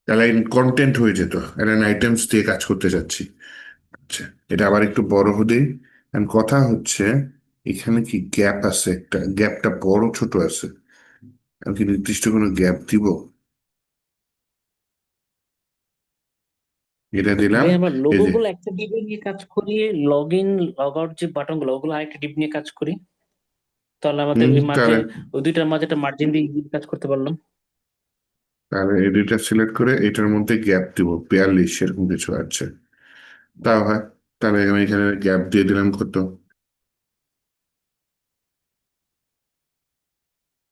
অ্যালাইন কন্টেন্ট হয়ে যেত, অ্যালাইন আইটেমস দিয়ে কাজ করতে যাচ্ছি। আচ্ছা, এটা আবার একটু বড় হতে। কথা হচ্ছে এখানে কি গ্যাপ আছে, একটা গ্যাপটা বড় ছোট আছে, আমি কি নির্দিষ্ট কোনো গ্যাপ দিব? এটা দিলাম। ভাই আমরা এই লোগো যে, গুলো একটা ডিপ নিয়ে কাজ করি, লগ ইন লগ আউট যে বাটন গুলো ওগুলো আরেকটা ডিপ নিয়ে কাজ করি, তাহলে আমাদের ওই মাঝে তাহলে ওই দুইটার মাঝে একটা মার্জিন দিয়ে easy কাজ করতে পারলাম। তাহলে এডিটর সিলেক্ট করে এটার মধ্যে গ্যাপ দিব 42, এরকম কিছু আছে, তাও হয়। তাহলে আমি এখানে গ্যাপ দিয়ে দিলাম কত,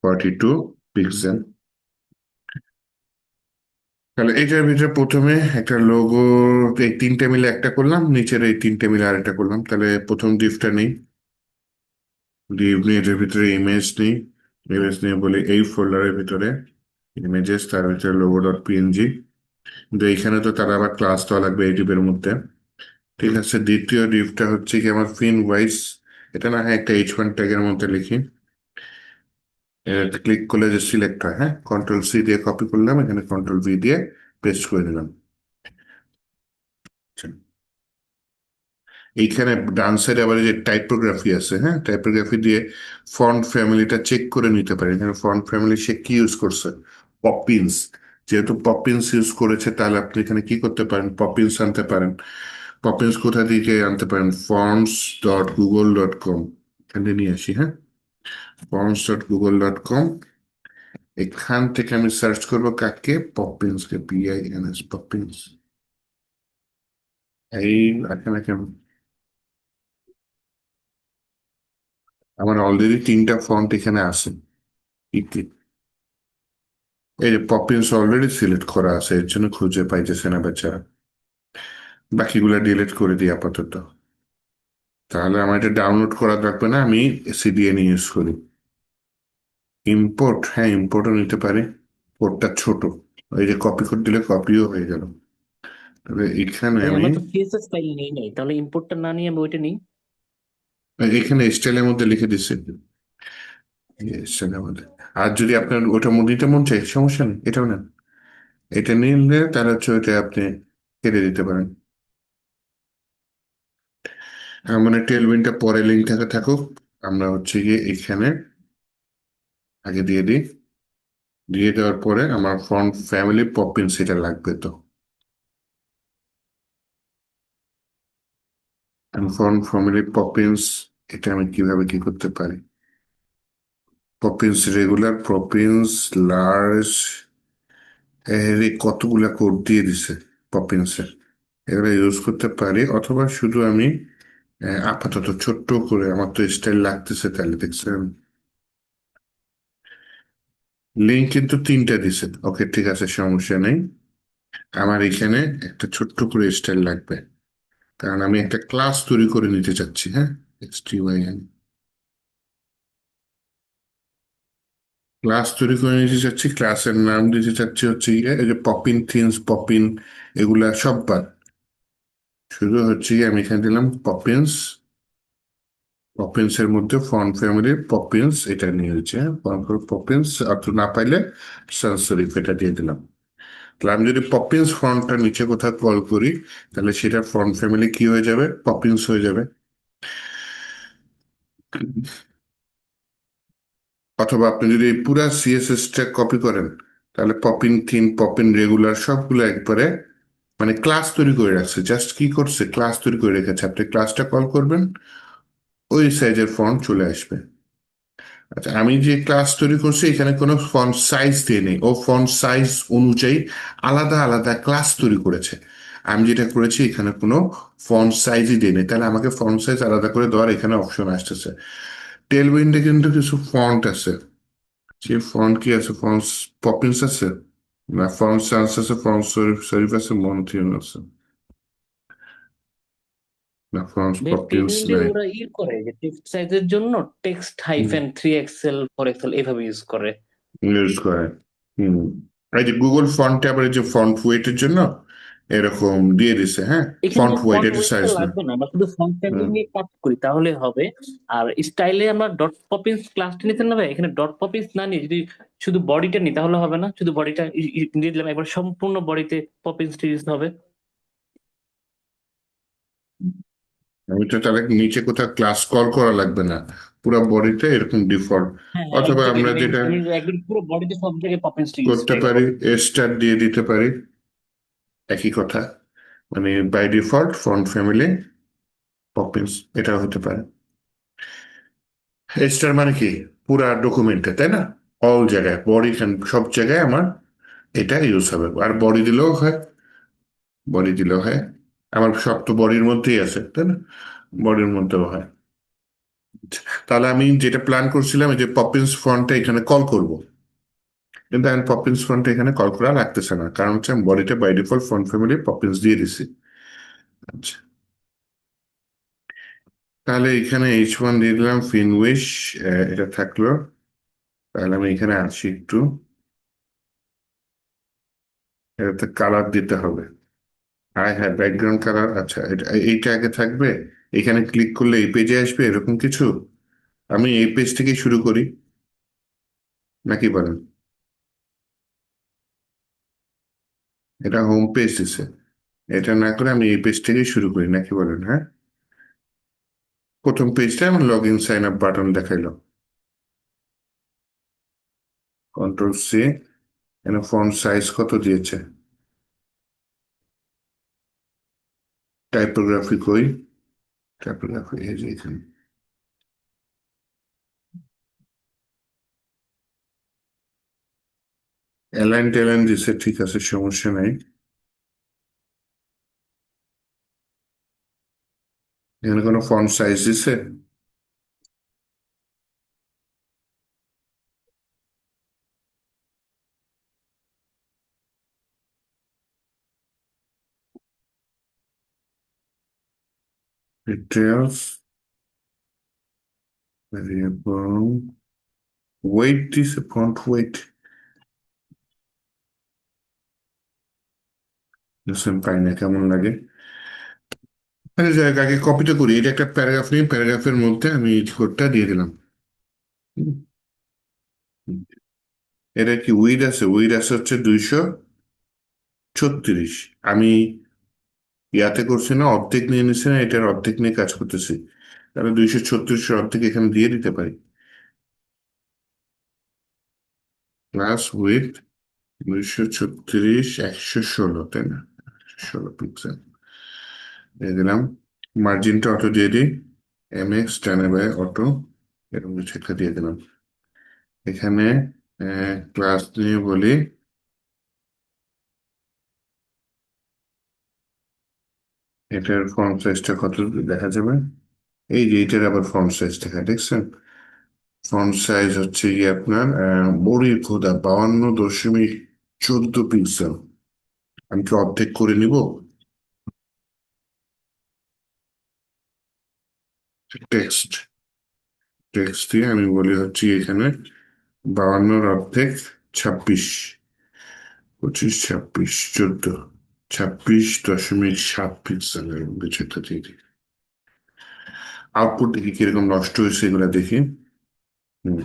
42 পিক্সেল। তাহলে এটার ভিতরে প্রথমে একটা লোগো, এই তিনটে মিলে একটা করলাম, নিচের এই তিনটে মিলে আরেকটা করলাম। তাহলে প্রথম ডিপটা নেই, ডিপ নিয়ে এটার ভিতরে ইমেজ নেই, ইমেজ নিয়ে বলি এই ফোল্ডারের ভিতরে ইমেজেস, তার ভিতরে লোগো ডট পিএনজি। কিন্তু এইখানে তো তারা আবার ক্লাস দেওয়া লাগবে এই ডিপের মধ্যে। ঠিক আছে, দ্বিতীয় ডিপটা হচ্ছে কি আমার ফিন ওয়াইজ, এটা না হয় একটা H1 ট্যাগের মধ্যে লিখি। ক্লিক করলে যে সিলেক্ট হয়, হ্যাঁ, কন্ট্রোল C দিয়ে কপি করলাম, এখানে কন্ট্রোল V দিয়ে পেস্ট করে দিলাম। আচ্ছা, এইখানে ডান সাইডে আবার এই যে টাইপোগ্রাফি আছে, হ্যাঁ, টাইপোগ্রাফি দিয়ে ফন্ট ফ্যামিলিটা চেক করে নিতে পারেন। এখানে ফন্ট ফ্যামিলি সে কি ইউজ করছে, পপিন্স। যেহেতু পপিন্স ইউজ করেছে, তাহলে আপনি এখানে কি করতে পারেন, পপিন্স আনতে পারেন। পপিন্স কোথা থেকে আনতে পারেন, fonts.google.com, এখানে নিয়ে আসি। হ্যাঁ, fonts.google.com, এখান থেকে আমি সার্চ করবো কাকে, পপিন্স কে, PINS, পপিন্স। এই এখানে কেন আমার অলরেডি 3টা ফন্ট এখানে আছে। কি এই যে পপিন্স অলরেডি সিলেক্ট করা আছে, এর জন্য খুঁজে পাইতেছে না বেচারা। বাকিগুলা ডিলিট করে দিই আপাতত। তাহলে আমার এটা ডাউনলোড করা লাগবে না, আমি সিডিএন ইউজ করি। ইম্পোর্ট, হ্যাঁ ইম্পোর্টও নিতে পারি। পোর্টটা ছোট, এই যে কপি করে দিলে কপিও হয়ে গেল। তবে এখানে ভাই আমি আমরা তো সিএসএস ফাইল নেই নাই, তাহলে ইম্পোর্টটা না নিয়ে আমি ওইটা নিই। এখানে স্টাইলের মধ্যে লিখে দিচ্ছি স্টাইলের মধ্যে। আর যদি আপনার ওটা নিতে মন চাই, সমস্যা নেই, এটাও নেন। এটা নিলে তাহলে হচ্ছে ওইটা আপনি কেটে দিতে পারেন। মানে টেলউইনটা পরে লিঙ্ক থাকে থাকুক, আমরা হচ্ছে গিয়ে এখানে আগে দিয়ে দিই। দিয়ে দেওয়ার পরে আমার ফ্রন্ট ফ্যামিলি পপিন্স এটা লাগবে তো। ফ্রন্ট ফ্যামিলি পপিন্স, এটা আমি কিভাবে কি করতে পারি? পপিন্স রেগুলার, পপিন্স লার্জ, এর এই কতগুলা কোড দিয়ে দিছে পপিন্সের। এগুলো ইউজ করতে পারি, অথবা শুধু আমি আপাতত ছোট্ট করে, আমার তো স্টাইল লাগতেছে তাহলে দেখছেন। লিঙ্ক কিন্তু 3টা দিছে, ওকে ঠিক আছে সমস্যা নেই। আমার এখানে একটা ছোট্ট করে স্টাইল লাগবে, কারণ আমি একটা ক্লাস তৈরি করে নিতে চাচ্ছি। হ্যাঁ, HTYL ক্লাস তৈরি করে নিতে চাচ্ছি, ক্লাসের নাম দিতে চাচ্ছি হচ্ছে গিয়ে এই যে পপিন থিমস, পপিন এগুলা সব বাদ। শুধু হচ্ছে গিয়ে আমি এখানে দিলাম পপিন্স। পপিন্স এর মধ্যে ফন্ট ফ্যামিলি পপিন্স এটা নিয়েছে, পপিন্স অত না পাইলে সানস সেরিফ এটা দিয়ে দিলাম। তাহলে আমি যদি পপিন্স ফন্টটা নিচে কোথাও কল করি, তাহলে সেটা ফন্ট ফ্যামিলি কি হয়ে যাবে? পপিন্স হয়ে যাবে। অথবা আপনি যদি এই পুরা সিএসএস টা কপি করেন, তাহলে পপিন থিম, পপিন রেগুলার সবগুলো একবারে মানে ক্লাস তৈরি করে রাখছে। জাস্ট কি করছে, ক্লাস তৈরি করে রেখেছে, আপনি ক্লাসটা কল করবেন, ওই সাইজের ফন্ট চলে আসবে। আচ্ছা, আমি যে ক্লাস তৈরি করছি এখানে কোনো ফন্ট সাইজ দিয়ে নেই, ও ফন্ট সাইজ অনুযায়ী আলাদা আলাদা ক্লাস তৈরি করেছে। আমি যেটা করেছি এখানে কোনো ফন্ট সাইজই দিয়ে নেই, তাহলে আমাকে ফন্ট সাইজ আলাদা করে দেওয়ার এখানে অপশন আসতেছে। টেলউইন্ডে কিন্তু কিছু ফন্ট আছে, যে ফন্ট কি আছে, ফন্ট পপিন্স আছে না, ফন্ট সান্স আছে, ফন্ট শরীফ আছে, মন্থিয়ন আছে, না ফন্ট ভাই পপিন্স টেলউইন্ডে নাই। ওরা করে যে টেক্সট সাইজের জন্য টেক্সট হাইফেন 3 এক্সেল 4 এক্সেল এভাবে ইউজ করে। ইউজ করে। হম, এই যে গুগল ফন্টে আবার এই যে ফন্ট ওয়েটের জন্য এরকম দিয়ে দিছে, হ্যাঁ। এখানে ফন্ট আমার ওয়েট, ফন্ট এটা ওয়েটটা সাইজ না। লাগবে না, আমরা শুধু ফন্ট ফ্যামিলি হুম। নিয়ে কাজ করি তাহলে হবে। আর স্টাইলে আমরা ডট পপিন্স ক্লাসটা নিতে না ভাই, এখানে ডট পপিন্স না নিয়ে যদি শুধু বডিটা নিই তাহলে হবে না, শুধু বডিটা দিয়ে দিলাম, একবার সম্পূর্ণ বডিতে পপিন্সটা ইউজ হবে। আমি তো তাহলে নিচে কোথাও ক্লাস কল করা লাগবে না, পুরো বডিতে এরকম ডিফল্ট। হ্যাঁ হ্যাঁ, অথবা একজ্যাক্টলি আমরা ভাই, যেটা আমি একদম পুরো বডিতে সব জায়গায় পপিন্সটা ইউজ করতে করে দেবো। পারি, স্টার দিয়ে দিতে পারি, একই কথা। মানে by default font family Poppins এটা হতে পারে। স্টার মানে কি, পুরা ডকুমেন্টে, তাই না? অল জায়গায় বডি, সব জায়গায় আমার এটা ইউজ হবে। আর বডি দিলেও হয়, বডি দিলেও হয়। আমার সব তো বডির মধ্যেই আছে, তাই না? বডির মধ্যেও হয়। তাহলে আমি যেটা প্ল্যান করছিলাম, এই যে পপিন্স ফন্টটা এখানে কল করব, কিন্তু আমি পপিন্স ফন্টটা এখানে কল করা লাগতেছে না, কারণ হচ্ছে আমি বডিতে by default font family Poppins দিয়ে দিছি। আচ্ছা, তাহলে এখানে H1 দিয়ে দিলাম, ফিনউইশ এটা থাকলো। তাহলে আমি এখানে আসি একটু, এটাতে কালার দিতে হবে। হ্যাঁ হ্যাঁ, ব্যাকগ্রাউন্ড কালার, আচ্ছা এটা এইটা আগে থাকবে। এখানে ক্লিক করলে এই পেজে আসবে এরকম কিছু। আমি এই পেজ থেকে শুরু করি, নাকি বলেন? এটা হোম পেজ দিছে, এটা না করে আমি এই পেজ থেকেই শুরু করি, নাকি বলেন? হ্যাঁ, প্রথম পেজটা আমার log in sign up button দেখাইলো। Ctrl+C, এখানে ফন্ট সাইজ কত দিয়েছে, টাইপোগ্রাফি কই, টাইপোগ্রাফি এই যে এখানে অ্যালাইন টেলাইন দিছে, ঠিক আছে সমস্যা নাই। এখানে কোনো ফন্ট সাইজ দিছে? ডিটেলস, ভেরিয়েবল, ওয়েট দিছে, ফন্ট ওয়েট পাই না, কেমন লাগে? আচ্ছা যাই হোক, আগে কপিটা করি। এটা একটা প্যারাগ্রাফ নিয়ে প্যারাগ্রাফের মধ্যে আমি কোডটা দিয়ে দিলাম। হুম, হুম। এটা কি উইড আছে? উইড আছে হচ্ছে 236। আমি ইয়াতে করছি না, অর্ধেক নিয়ে নিছি না, এটার অর্ধেক নিয়ে কাজ করতেছি। তাহলে 236 অর্ধেক এখানে দিয়ে দিতে পারি, প্লাস উইথ 236 116, তাই না? 16 পিক্সেল দিয়ে দিলাম। মার্জিনটা অটো দিয়ে দিই, MX টানে বাই অটো, এরকম কিছু একটা দিয়ে দিলাম। এখানে ক্লাস নিয়ে বলি এটার ফন্ট সাইজটা কত দেখা যাবে। এই যে এটার আবার ফন্ট সাইজ দেখা, দেখছেন? ফন্ট সাইজ হচ্ছে গিয়ে আপনার বড়ি খোদা 52.14 পিক্সেল। আমি কি অর্ধেক করে নিব? টেক্সট, টেক্সট দিয়ে আমি বলি হচ্ছে এখানে 52-র অর্ধেক 26, 25, 26, 14, 26.7 পিক্সেলের কিছু একটা দিয়ে দিই। আউটপুট দেখি কিরকম নষ্ট হয়েছে, এগুলো দেখি। হুম।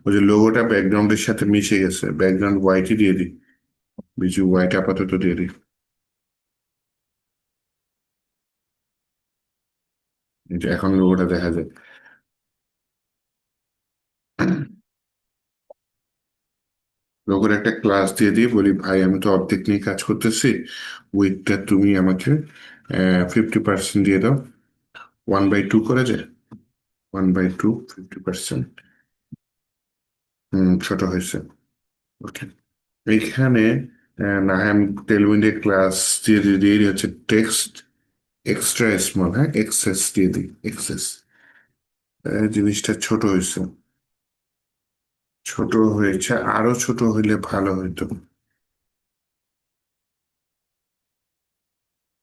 ওই যে লোগোটা ব্যাকগ্রাউন্ডের সাথে মিশে গেছে, ব্যাকগ্রাউন্ড হোয়াইটই দিয়ে দিই, বিজু হোয়াইট আপাতত দিয়ে দিই। এই যে এখন লোগোটা দেখা যায়। লোগোর একটা ক্লাস দিয়ে দিই, বলি ভাই আমি তো অর্ধেক নিয়ে কাজ করতেছি, উইথটা তুমি আমাকে 50% দিয়ে দাও। 1/2 করে যায়, 1/2, 50%। ছোট হয়েছে। ওকে, এইখানে না হয় আমি টেলউইন্ডের ক্লাস দিয়ে দিয়ে দিয়ে হচ্ছে টেক্সট এক্সট্রা স্মল, হ্যাঁ এক্সেস দিয়ে দিই, এক্সেস। জিনিসটা ছোট হয়েছে, ছোট হয়েছে, আরো ছোট হইলে ভালো হইতো।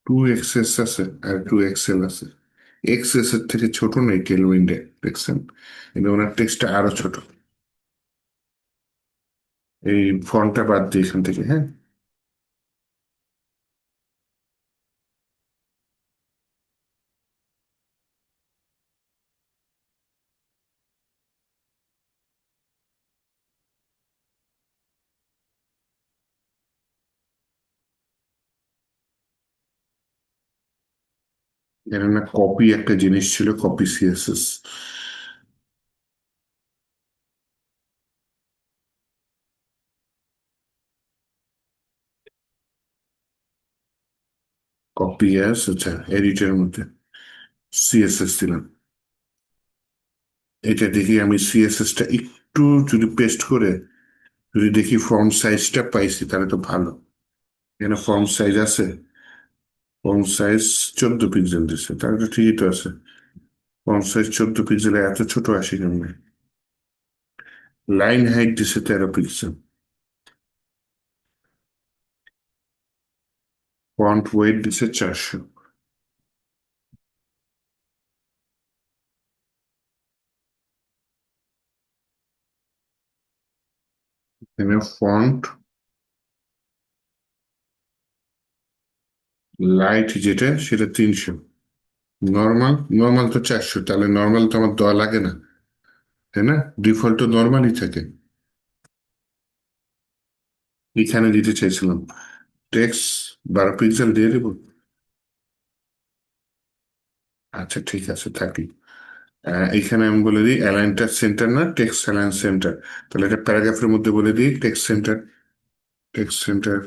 2 এক্সেস আছে আর 2 এক্সেল আছে। এক্সেস এর থেকে ছোট নেই টেলউইন্ডে, দেখছেন? কিন্তু ওনার টেক্সটটা আরো ছোট। এই ফন্টটা বাদ দিই এখান থেকে, হ্যাঁ। এর না কপি একটা জিনিস ছিল, কপি সিএসএস। কপি অ্যাস, আচ্ছা এডিটের মধ্যে সিএসএস দিলাম। এটা দেখি আমি সিএসএসটা একটু যদি পেস্ট করে যদি দেখি ফন্ট সাইজটা পাইছি, তাহলে তো ভালো। এখানে ফন্ট সাইজ আছে, ফন্ট সাইজ 14 পিক্সেল দিচ্ছে, তাহলে তো ঠিকই তো আছে। ফন্ট সাইজ 14 পিক্সেলে এত ছোট আসে কেমনে? লাইন হাইট দিছে 13 পিক্সেল, ফন্ট ওয়েট দিছে 400। এখানে ফন্ট লাইট যেটা সেটা 300, নর্মাল, নর্মাল তো 400, তাহলে নর্মাল তো আমার দেওয়া লাগে না, তাই না? ডিফল্ট তো নর্মালই থাকে। এখানে দিতে চাইছিলাম টেক্সট 12 পিক্সেল দিয়ে দেবো। আচ্ছা ঠিক আছে, থাকি। এইখানে আমি বলে দিই অ্যালাইনটা সেন্টার না, টেক্সট অ্যালাইন সেন্টার। তাহলে এটা প্যারাগ্রাফের মধ্যে বলে দিই টেক্সট সেন্টার, টেক্সট সেন্টার।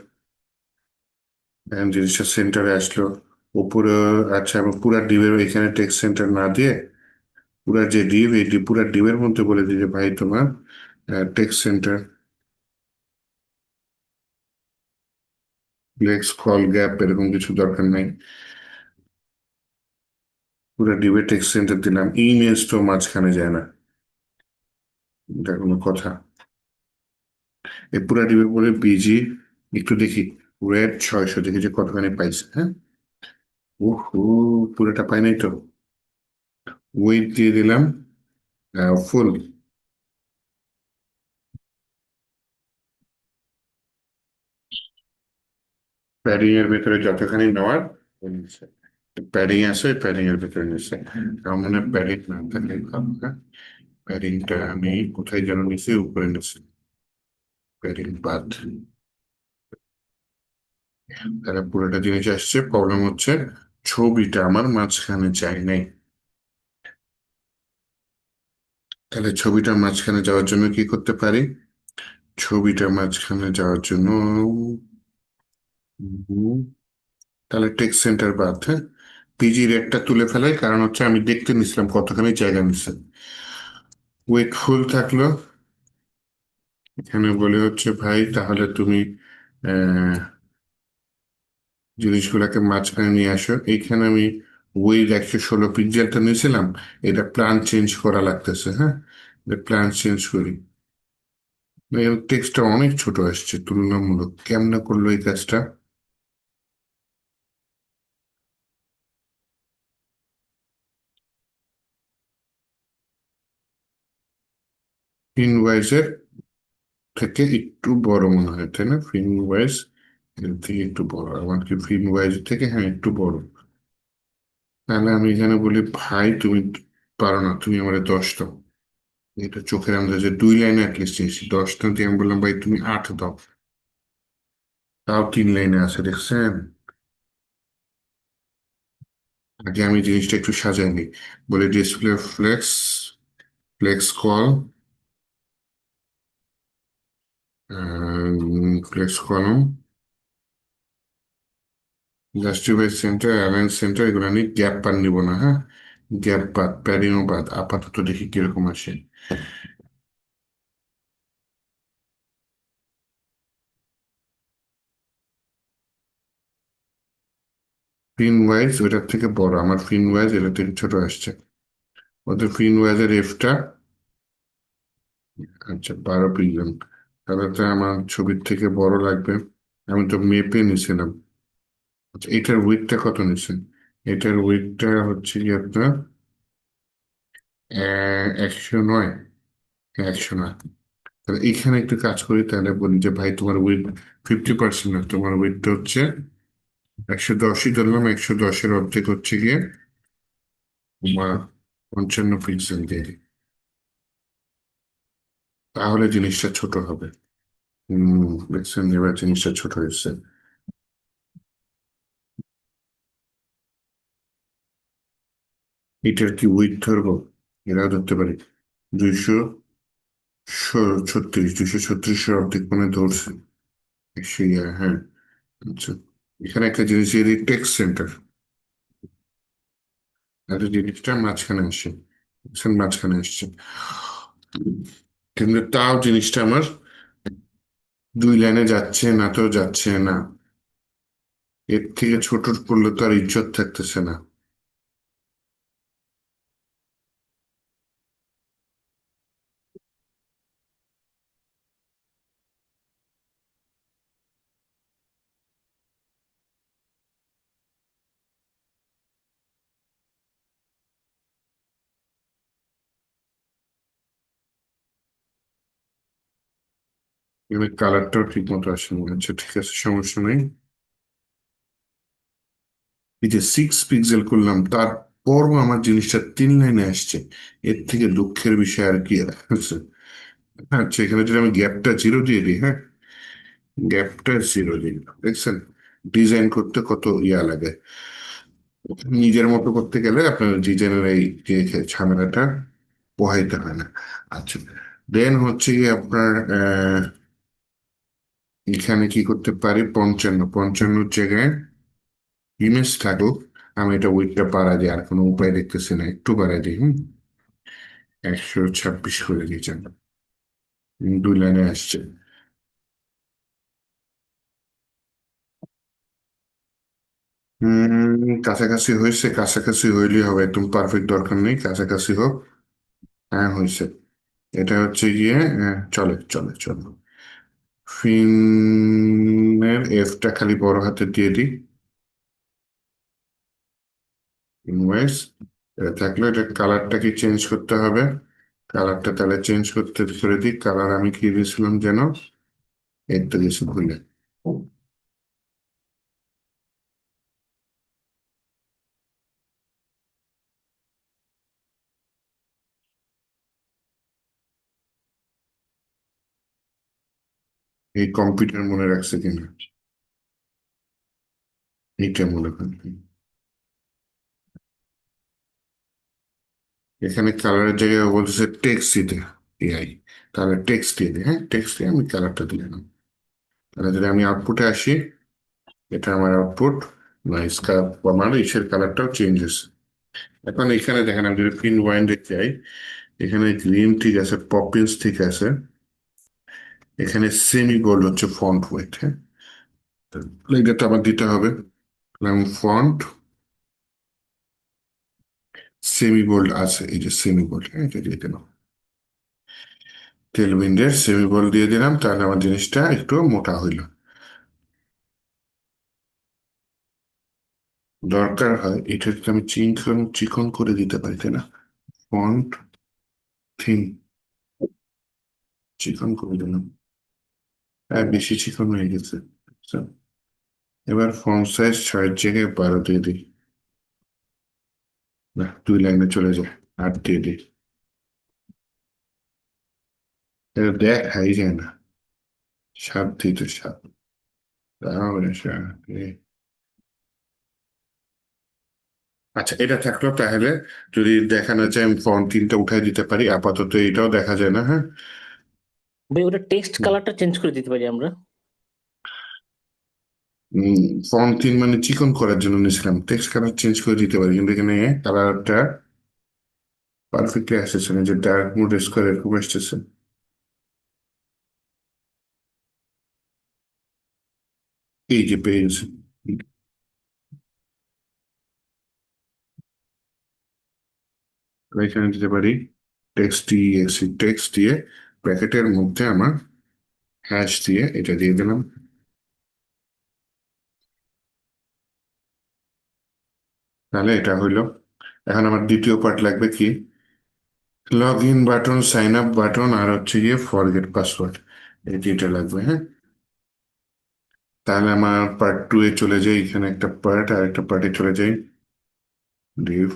জিনিসটা সেন্টারে আসলো উপরে। আচ্ছা আমি পুরা ডিবের এখানে টেক্সট সেন্টার না দিয়ে পুরা যে ডিভ, এই পুরা ডিবের মধ্যে বলে দিই যে ভাই তোমার text center, flex col gap এরকম কিছু দরকার নাই। পুরো ডিবেট এক্সটেন্ডার দিলাম, ইমেজ তো মাঝখানে যায় না, এটা কোনো কথা? এই পুরা ডিবেট পরে বিজি, একটু দেখি রেড 600, দেখি যে কতখানি পাইছে। হ্যাঁ, ওহো, পুরোটা পাই নাই তো। ওয়েট দিয়ে দিলাম ফুল। প্যাডিং এর ভেতরে যতখানি নেওয়ার প্যাডিং আছে, প্যাডিং এর ভেতরে নিচ্ছে। আমার মনে হয় প্যাডিং না থাকলে ভালো, হ্যাঁ। প্যাডিংটা আমি কোথায় যেন নিছি, উপরে নিছি। প্যাডিং বাদ, তাহলে পুরোটা জিনিস আসছে। প্রবলেম হচ্ছে ছবিটা আমার মাঝখানে চাই নাই। তাহলে ছবিটা মাঝখানে যাওয়ার জন্য কি করতে পারি? ছবিটা মাঝখানে যাওয়ার জন্য উম, তাহলে টেক্সট সেন্টার বাদ, হ্যাঁ। পিজি রেটটা তুলে ফেলাই, কারণ হচ্ছে আমি দেখতে নিছিলাম কতখানি জায়গা নিচ্ছে। ওয়েট ফুল থাকলো। এখানে বলে হচ্ছে ভাই তাহলে তুমি আহ জিনিসগুলোকে মাঝখানে নিয়ে আসো। এইখানে আমি ওই 116 পিক্সেলটা নিয়েছিলাম, এটা প্ল্যান চেঞ্জ করা লাগতেছে। হ্যাঁ, প্ল্যান চেঞ্জ করি। টেক্সটটা অনেক ছোট আসছে তুলনামূলক, কেমনে করলো এই কাজটা? ফিনওয়াইজের থেকে একটু বড় মনে হয়, তাই না? ফিনওয়াইজ এর থেকে একটু বড়, আমার কি ফিনওয়াইজ থেকে, হ্যাঁ একটু বড়। তাহলে আমি এখানে বলি ভাই তুমি পারো না, তুমি আমার 10 দাও। এটা চোখের আন্দাজে 2 লাইনে অ্যাটলিস্ট চেয়েছি, 10 দিয়ে আমি বললাম ভাই তুমি 8 দাও। তাও 3 লাইনে আছে, দেখছেন? আগে আমি জিনিসটা একটু সাজাই নিই। বলে display flex, flex col, flex column, justify center, align center, এগুলো নিয়ে গ্যাপ পান নিব না, হ্যাঁ। গ্যাপ বাদ, প্যাডিংও বাদ, আপাতত দেখি কিরকম আসে। ফিন ওয়াইজ ওটার থেকে বড়, আমার ফিন ওয়াইজ এটা থেকে ছোট আসছে। ওদের ফিন ওয়াইজের এফটা, আচ্ছা 12 পিক্সেল, তাহলে তো আমার ছবির থেকে বড় লাগবে। আমি তো মেপে নিছিলাম। আচ্ছা, এটার উইডথটা কত নিছেন? এটার উইডথটা হচ্ছে কি আপনার 109, 109। তাহলে এখানে একটু কাজ করি, তাহলে বলি যে ভাই তোমার উইথ 50% না, তোমার উইথটা হচ্ছে 110ই ধরলাম, 110-এর অর্ধেক হচ্ছে গিয়ে তোমার 55 পিক্সেল দিয়ে দিই। তাহলে জিনিসটা ছোট হবে। দেখছেন এবার জিনিসটা ছোট হয়েছে। এটার কি উইথ ধরবো? এরাও ধরতে পারি 236, 236-এর অর্ধেক মানে ধরছে 100, হ্যাঁ। আচ্ছা, এখানে একটা জিনিস টেক্সট সেন্টার, একটা জিনিসটা মাঝখানে আসে, বুঝছেন? মাঝখানে আসছে, কিন্তু তাও জিনিসটা আমার 2 লাইনে যাচ্ছে না, তো যাচ্ছে না। এর থেকে ছোট করলে তো আর ইজ্জত থাকতেছে না। এখানে কালারটাও ঠিক মতো আসেনি। আচ্ছা ঠিক আছে, সমস্যা নেই। এই যে 6 পিক্সেল করলাম, তারপরও আমার জিনিসটা 3 লাইনে আসছে। এর থেকে দুঃখের বিষয় আর কি আছে? আচ্ছা, এখানে যদি আমি গ্যাপটা 0 দিয়ে দিই, হ্যাঁ, গ্যাপটা 0 দিই, দেখছেন ডিজাইন করতে কত লাগে। নিজের মতো করতে গেলে আপনার ডিজাইনের এই যে ঝামেলাটা পোহাইতে হয় না। আচ্ছা, দেন হচ্ছে কি আপনার এখানে কি করতে পারি? 55 জায়গায় ইমেজ থাকুক। আমি এটা উইডথটা বাড়াই দিই, আর কোনো উপায় দেখতেছি না, একটু বাড়াই দিই। 126 করে দিয়েছেন, 2 লাইনে আসছে। কাছাকাছি হয়েছে, কাছাকাছি হইলেই হবে, একদম পারফেক্ট দরকার নেই, কাছাকাছি হোক। হ্যাঁ হয়েছে। এটা হচ্ছে গিয়ে চলে চলে চলো, ফিনের এফটা খালি বড় হাতে দিয়ে দিই। ইনভয়েস এটা থাকলে এটা কালারটা কি চেঞ্জ করতে হবে? কালারটা তাহলে চেঞ্জ করতে করে দিই। কালার আমি কি দিয়েছিলাম যেন, এই তো দিয়েছি ভুলে। এই কম্পিউটার মনে রাখছে কিনা, এইটা মনে করি। এখানে কালারের জায়গায় ও বলতেছে টেক্সট দিতে, এআই। তাহলে টেক্সট দিয়ে দিই, হ্যাঁ টেক্সট দিয়ে আমি কালারটা দিয়ে দিলাম। তাহলে যদি আমি আউটপুটে আসি, এটা আমার আউটপুট, নয়েজ আমার ইসের কালারটাও চেঞ্জ হয়েছে। এখন এখানে দেখেন আমি যদি পিন ওয়াইন্ডে যাই, এখানে গ্রিন ঠিক আছে, পপিন্স ঠিক আছে, এখানে সেমি বোল্ড হচ্ছে ফন্ট ওয়েট, হ্যাঁ এটা তো আবার দিতে হবে। ফন্ট সেমি বোল্ড আছে, এই যে সেমি বোল্ড, হ্যাঁ এটা দিয়ে দিলাম। টেলউইন্ডের সেমি বোল্ড দিয়ে দিলাম, তাহলে আমার জিনিসটা একটু মোটা হইলো। দরকার হয় এটা যদি আমি চিকন চিকন করে দিতে পারি, তাই না? ফন্ট থিন চিকন করে দিলাম, হ্যাঁ বেশি চিকন হয়ে গেছে। আচ্ছা, এবার ফন্ট সাইজ 6 জায়গায় 12 দিয়ে দিই। না, 2 লাইনে চলে যায়, 8 দিয়ে দিই। এটা দেখাই যায় না, 7 দিই তো 7, তাহলে 7 আচ্ছা এটা থাকলো। তাহলে যদি দেখানো যায় আমি ফন্ট 3টা উঠাই দিতে পারি, আপাতত এটাও দেখা যায় না, হ্যাঁ। ভাই ওটা টেক্সট কালারটা চেঞ্জ করে দিতে পারি আমরা। ফন্ট 3 মানে চিকন করার জন্য নিয়েছিলাম, টেক্সট কালার চেঞ্জ করে দিতে পারি, কিন্তু এখানে কালারটা পারফেক্টলি আসতেছে না, যে ডার্ক মোড স্কোয়ার এরকম আসতেছে। এই যে পেয়ে গেছে। এখানে দিতে পারি টেক্সট দিয়ে, টেক্সট দিয়ে ব্র্যাকেটের মধ্যে আমার হ্যাশ দিয়ে এটা দিয়ে দিলাম। তাহলে এটা হইলো। এখন আমার দ্বিতীয় পার্ট লাগবে কি, log in button, sign up button, আর হচ্ছে গিয়ে ফরগেট পাসওয়ার্ড, এই তিনটা লাগবে, হ্যাঁ। তাহলে আমার পার্ট 2 এ চলে যাই, এখানে একটা পার্ট আর একটা পার্টে চলে যাই। ডিভ,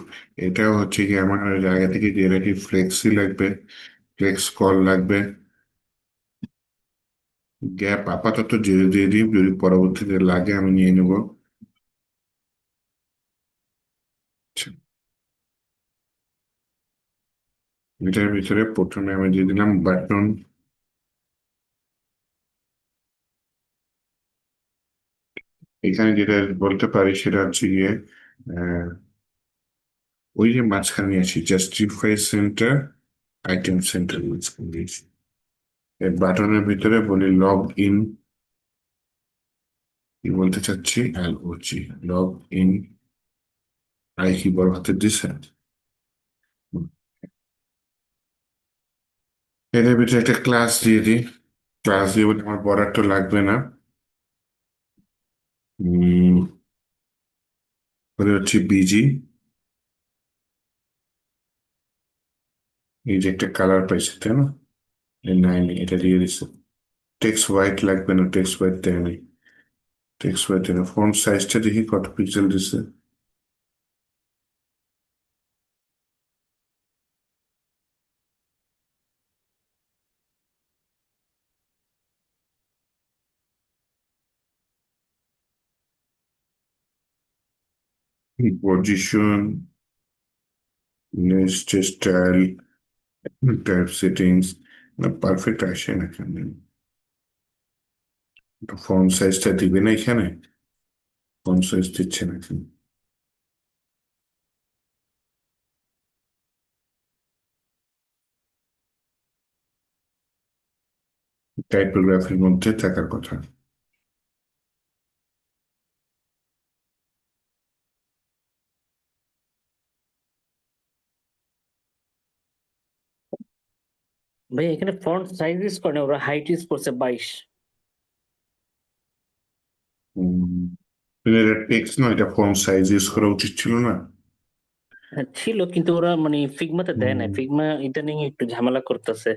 এটাও হচ্ছে কি আমার জায়গা থেকে দিয়ে রাখি, ফ্লেক্সি লাগবে, ফ্লেক্স কল লাগবে, গ্যাপ আপাতত জেরে দিয়ে দিই, যদি পরবর্তীতে লাগে আমি নিয়ে নেব। আচ্ছা, এটার ভিতরে প্রথমে আমি দিয়ে দিলাম বাটন। এখানে যেটা বলতে পারি সেটা হচ্ছে গিয়ে আহ, ওই যে মাঝখানে আছি, জাস্টিফাই সেন্টার, আইটেম সেন্টার মাঝখানে দিয়েছি। এই বাটনের ভিতরে বলি লগ ইন, কি বলতে চাচ্ছি, LOG, লগ ইন, আই কি বড় হাতে দিছে। এটার ভিতরে একটা ক্লাস দিয়ে দিই, ক্লাস দিয়ে বলি আমার বড় একটা লাগবে না। উম বলে হচ্ছে বিজি, এই যে একটা কালার পাইছে তাই না, এই 9 এটা দিয়ে দিচ্ছে। টেক্সট হোয়াইট লাগবে না, টেক্সট হোয়াইট দেয় নাই, টেক্সট হোয়াইট দেয় না। ফন্ট সাইজটা দেখি কত পিক্সেল দিচ্ছে। Position, next style, type settings, না পারফেক্ট আসে না এখানে। ফন্ট সাইজটা দিবে না এখানে, ফন্ট সাইজ দিচ্ছে না এখানে। টাইপোগ্রাফির মধ্যে থাকার কথা। ভাই এখানে ফন্ট সাইজ ইউজ করে না, ওরা হাইট ইউজ করছে 22। এটা টেক্সট না, এটা ফন্ট সাইজ ইউজ করা উচিত ছিল না। হ্যাঁ ছিল, কিন্তু ওরা মানে ফিগমাতে দেয় না, হুম, ফিগমা ইদানিং একটু ঝামেলা করতেছে।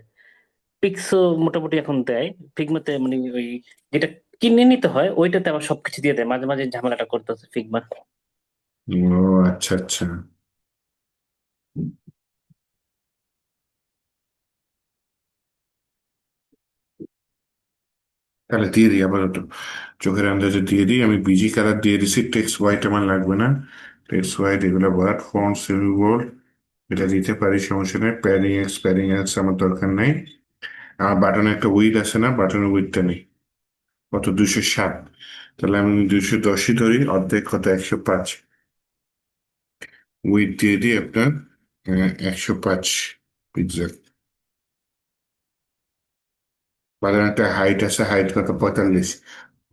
পিক্সো মোটামুটি এখন দেয়, ফিগমাতে মানে ওই যেটা কিনে নিতে হয় ওইটাতে আবার সবকিছু দিয়ে দেয়, মাঝে মাঝে ঝামেলাটা করতেছে ফিগমা। ও আচ্ছা আচ্ছা। তাহলে দিয়ে দিই আপাতত, চোখের আন্দাজে দিয়ে দিই। আমি বিজি কালার দিয়ে দিছি, টেক্সট হোয়াইট আমার লাগবে না। টেক্সট হোয়াইট এগুলো বাদ, ফন্ট সিলভার এটা দিতে পারি, সমস্যা নেই। প্যারিং এক্স আমার দরকার নাই। আমার বাটনে একটা উইড আছে না, বাটনের উইডটা নেই। কত, 207। তাহলে আমি 210ই ধরি, অর্ধেক কত, 105। উইড দিয়ে দিই আপনার 105 পিক্সেল। বাটনে একটা হাইট আছে, হাইট কত, 45।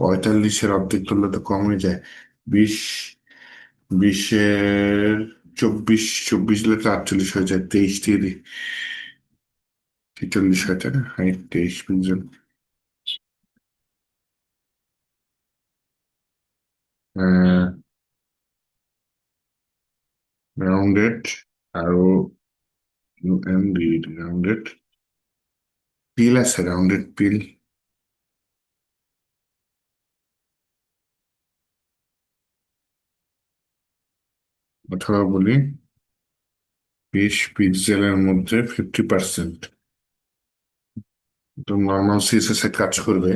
45-এর অর্ধেক করলে তো কম হয়ে যায়। 20, 20-এর 24, 24 দিলে তো 48 হয়ে যায়। 23 দিয়ে দিই, 43 হয় তাই না, হাইট 23 পিক্সেল। রাউন্ডেড, আরো রাউন্ডেড পিল আছে, রাউন্ডেড পিল অথবা বলি 20 পিক্সেলের মধ্যে 50%। তো নর্মাল সিএসএস এ কাজ করবে,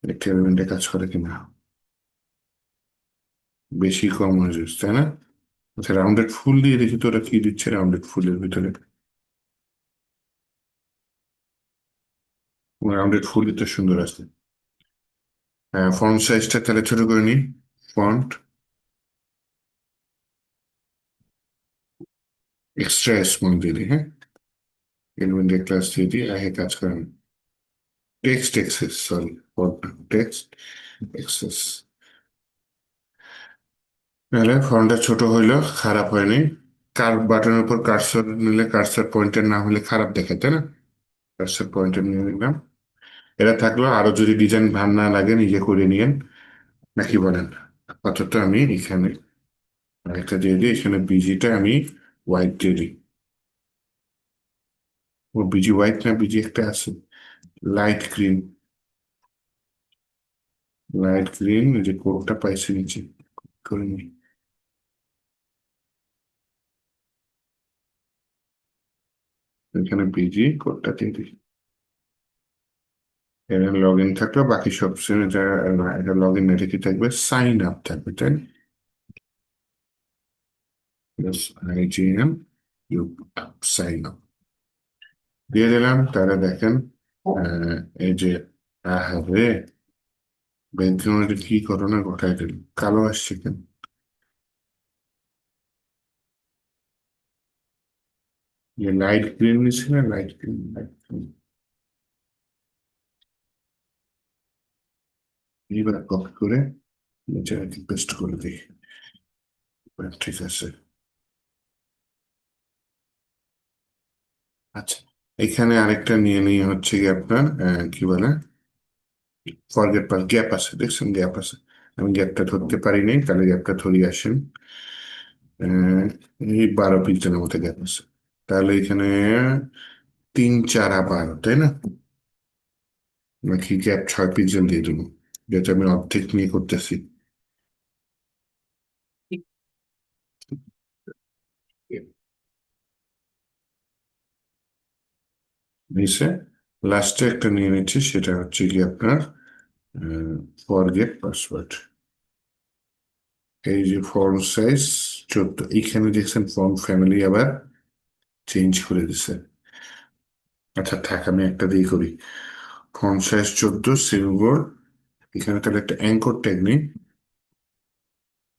এক্সপেরিমেন্টে কাজ করে কিনা, বেশি কম হয়ে যাচ্ছে তাই না? আচ্ছা, রাউন্ডেড ফুল দিয়ে দেখি তো ওরা কি দিচ্ছে রাউন্ডেড ফুলের ভিতরে। রাউন্ডেড ফুলই তো সুন্দর আছে। হ্যাঁ, ফন্ট সাইজটা তাহলে ছোট করে নিই। ফন্ট এক্সট্রা স্মল দিয়ে দিই, হ্যাঁ। এলিমেন্টের ক্লাস দিয়ে দিই, আগে কাজ করেন। Text XS, sorry, text XS. নাহলে ফন্টটা ছোট হইলো, খারাপ হয়নি। কার বাটনের উপর কার্সর নিলে, কার্সর পয়েন্টার না হলে খারাপ দেখে তাই না? কার্সর পয়েন্টার নিয়ে নিলাম। এটা থাকলো, আরো যদি ডিজাইন ভাল না লাগে নিজে করে নিয়েন, নাকি বলেন? আপাতত আমি এখানে আরেকটা দিয়ে দিই, এখানে বিজিটা আমি হোয়াইট দিয়ে দিই। ও বিজি হোয়াইট না, বিজি একটা আছে লাইট গ্রিন। লাইট গ্রিন, এই যে কোডটা পাইছি নিচে, করে নিই। এখানে বিজি কোডটা দিয়ে দিই। এখানে লগ ইন থাকলো, বাকি সব যারা এটা লগ ইন এটা কি থাকবে, সাইন আপ থাকবে তাই না? IGM ইউ সাইন আপ দিয়ে দিলাম। তাহলে দেখেন এই যে, আরে ব্যাকগ্রাউন্ডে কি ঘটনা ঘটায় দিল, কালো আসছে কেন? যে লাইট গ্রিন নিচ্ছে না, লাইট গ্রিন, লাইট গ্রিন। এইবার কপি করে নিচে পেস্ট করে দিই। ঠিক আছে। আচ্ছা, এখানে আরেকটা নিয়ে নিয়ে হচ্ছে কি আপনার কি বলে, ফরগেট পাস, গ্যাপ আছে, দেখছেন গ্যাপ আছে। আমি গ্যাপটা ধরতে পারিনি, তাহলে গ্যাপটা ধরিয়ে আসেন। আহ, এই 12 পিক্সেলের মতো গ্যাপ আছে। তাহলে এখানে 3, 4, 12 তাই না? নাকি গ্যাপ 6 পিক্সেল দিয়ে দেবো, যেটা আমি অর্ধেক নিয়ে করতেছি। নিচে লাস্টে একটা নিয়ে নিচ্ছি, সেটা হচ্ছে কি আপনার ফরগেট পাসওয়ার্ড। এই যে ফন্ট সাইজ 14, এইখানে দেখছেন ফন্ট ফ্যামিলি আবার চেঞ্জ করে দিছে। আচ্ছা থাক, আমি একটা দিয়ে করি। Font size 14, silver. এখানে তাহলে একটা অ্যাঙ্কর ট্যাগ নিই।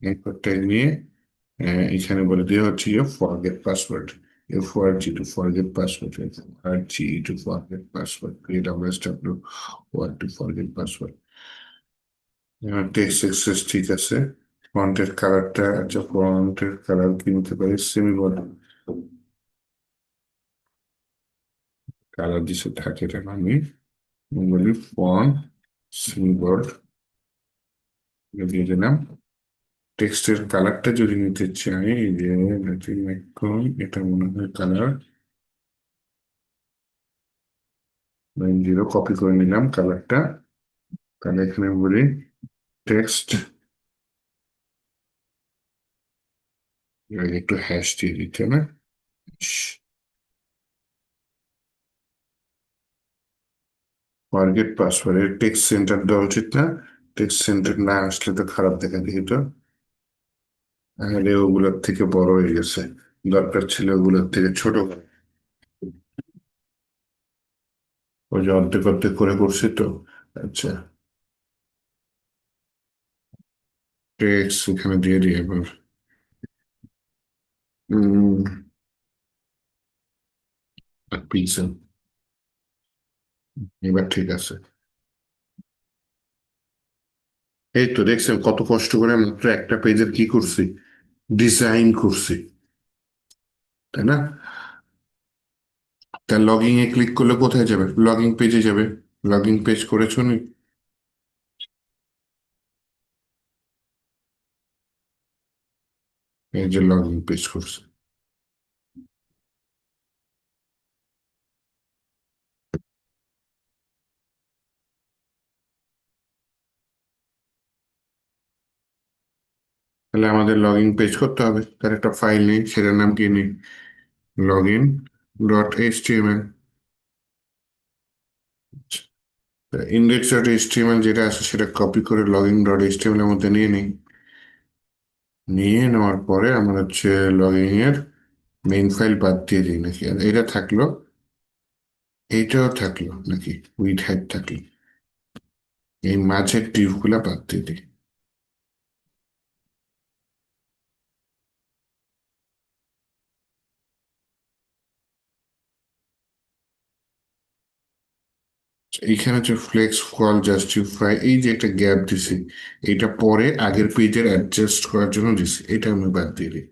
অ্যাঙ্কর ট্যাগ নিয়ে এখানে বলে দেওয়া হচ্ছে forget password. FORG to forget password, FORG to forget password, AWSW what to forget password। Text XS ঠিক আছে। ফন্টের কালারটা, আচ্ছা ফন্টের কালার কি নিতে পারি, সেমি বল্ড। কালার দিছে থাকে এটা আমি বলি ফন্ট সিম্বল দিয়ে দিলাম। টেক্সটের কালারটা যদি নিতে চাই, এই যে ল্যাটিন আইকন, এটা মনে হয় কালার 90, কপি করে নিলাম কালারটা। তাহলে এখানে বলি টেক্সট, একটু হ্যাশ দিয়ে দিতে না, ফরগেট পাসওয়ার্ড, টেক্সট সেন্টার দেওয়া উচিত না? টেক্সট সেন্টার না আসলে তো খারাপ দেখা দেখি তো। আরে ওগুলোর থেকে বড় হয়ে গেছে, দরকার ছিল ওগুলোর থেকে ছোট। ওই যে অর্ধেক অর্ধেক করে করছি তো। আচ্ছা, টেক্সট এখানে দিয়ে দিই এবার। পিক্সেল, এবার ঠিক আছে। এই তো দেখছেন কত কষ্ট করে মাত্র একটা পেজের কি করছি, ডিজাইন করছি, তাই না? তা লগইং এ ক্লিক করলে কোথায় যাবে? লগইং পেজে যাবে। লগইং পেজ করেছো নি? এই যে লগইং পেজ করছে। তাহলে আমাদের লগইন পেজ করতে হবে, তার একটা ফাইল নেই, সেটার নাম কি নেই? login.html। index.html যেটা আছে সেটা কপি করে login.html এর মধ্যে নিয়ে নিই। নিয়ে নেওয়ার পরে আমার হচ্ছে লগইন এর মেইন ফাইল বাদ দিয়ে দিই নাকি? আর এটা থাকলো, এইটাও থাকলো নাকি? উইড হাইড থাকলো, এই মাঝের টিউব গুলা বাদ দিয়ে দিই। এইখানে যে ফ্লেক্স কল জাস্টিফাই, এই যে একটা গ্যাপ দিছি, এটা পরে আগের পেজের অ্যাডজাস্ট করার জন্য দিছি, এটা আমি বাদ দিয়ে দিই।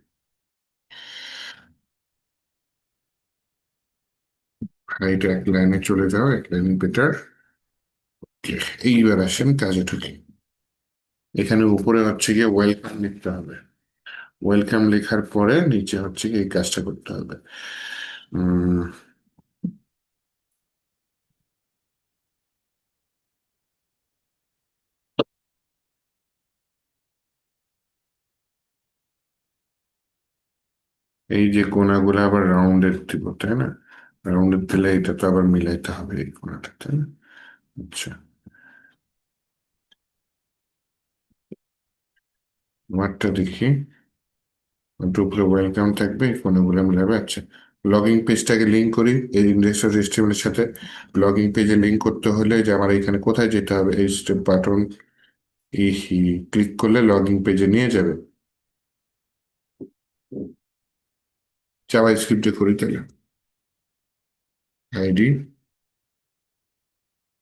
এটা এক লাইনে চলে যাও, এক লাইনে বেটার। এইবার আসেন কাজে ঢুকি। এখানে উপরে হচ্ছে গিয়ে ওয়েলকাম লিখতে হবে। ওয়েলকাম লেখার পরে নিচে হচ্ছে গিয়ে এই কাজটা করতে হবে। উম, এই যে কোনাগুলো আবার রাউন্ডের দিব, তাই না? রাউন্ডের দিলে এটা তো আবার মিলাইতে হবে এই কোনাটা, তাই না? আচ্ছা, আমারটা দেখি। উপরে ওয়েলকাম থাকবে, এই কোনাগুলো মিলাবে। আচ্ছা, লগইন পেজটাকে লিঙ্ক করি এই ইন্ডেক্স.html এর সাথে। লগইন পেজে লিঙ্ক করতে হলে যে আমার এখানে কোথায় যেতে হবে, এই স্টেপ বাটন এই ক্লিক করলে লগইন পেজে নিয়ে যাবে। জাভা স্ক্রিপ্টে করি তাহলে, ID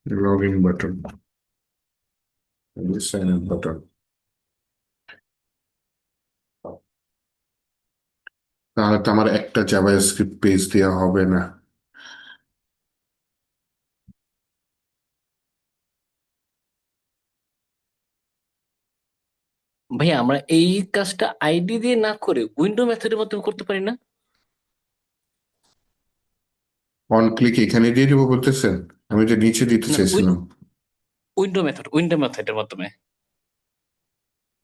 login button, sign up button. তাহলে তো আমার একটা জাভা স্ক্রিপ্ট পেজ দেওয়া হবে না। ভাইয়া আমরা এই কাজটা আইডি দিয়ে না করে উইন্ডো মেথডের মাধ্যমে করতে পারি না? অন ক্লিক এখানে দিয়ে দিব বলতেছেন? আমি যে নিচে দিতে না, চাইছিলাম। উইন্ডো মেথডের মাধ্যমে।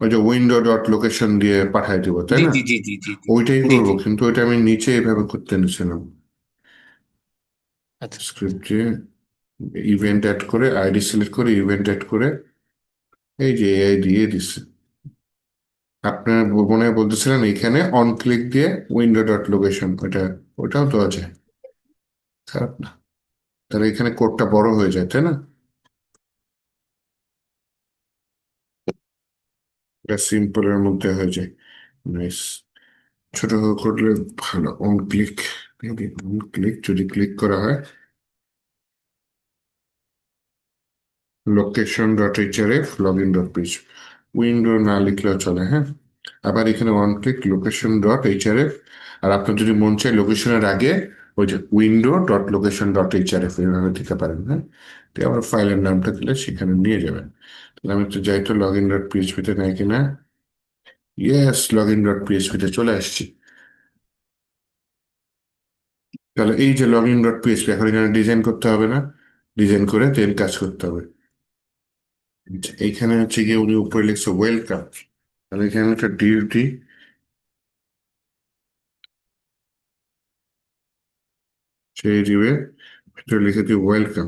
ওই যে উইন্ডো ডট লোকেশন দিয়ে পাঠাই দিব, তাই জি না? জি জি জি জি জি। ওইটাই জি করবো, জি। কিন্তু ওইটা আমি নিচে এভাবে করতে নিছিলাম। আচ্ছা। স্ক্রিপ্টে ইভেন্ট অ্যাড করে, আইডি সিলেক্ট করে ইভেন্ট অ্যাড করে এই যে এআই দিয়ে দিচ্ছে। আপনার মনে হয় বলতেছিলেন এখানে অন ক্লিক দিয়ে উইন্ডো ডট লোকেশন, ওইটা ওটাও তো আছে, খারাপ না। তাহলে এখানে কোডটা বড় হয়ে যায়, তাই না? এটা সিম্পলের মধ্যে হয়ে যায়। নাইস। ছোট করলে ভালো। অন ক্লিক, অন ক্লিক যদি ক্লিক করা হয় location dot HRF log in dot page, window না লিখলেও চলে, হ্যাঁ। আবার এখানে one click location dot HRF. আর আপনার যদি মন চায় লোকেশনের আগে ওই যে window dot location dot HRF এইভাবে দিতে পারেন, হ্যাঁ। তো আবার ফাইলের নামটা দিলে সেখানে নিয়ে যাবেন। তাহলে আমি একটু যাই তো লগ ইন ডট পিএইচপিতে নাই কিনা। ইয়েস, লগ ইন ডট পিএইচপিতে চলে আসছি। তাহলে এই যে লগ ইন ডট পিএইচপি, এখন এখানে ডিজাইন করতে হবে না, ডিজাইন করে দেন কাজ করতে হবে। আচ্ছা, এইখানে হচ্ছে গিয়ে উনি উপরে লিখছে ওয়েলকাম, তাহলে এখানে একটা ডিউটি, সেই দিবে ভিতরে লিখে দিই ওয়েলকাম।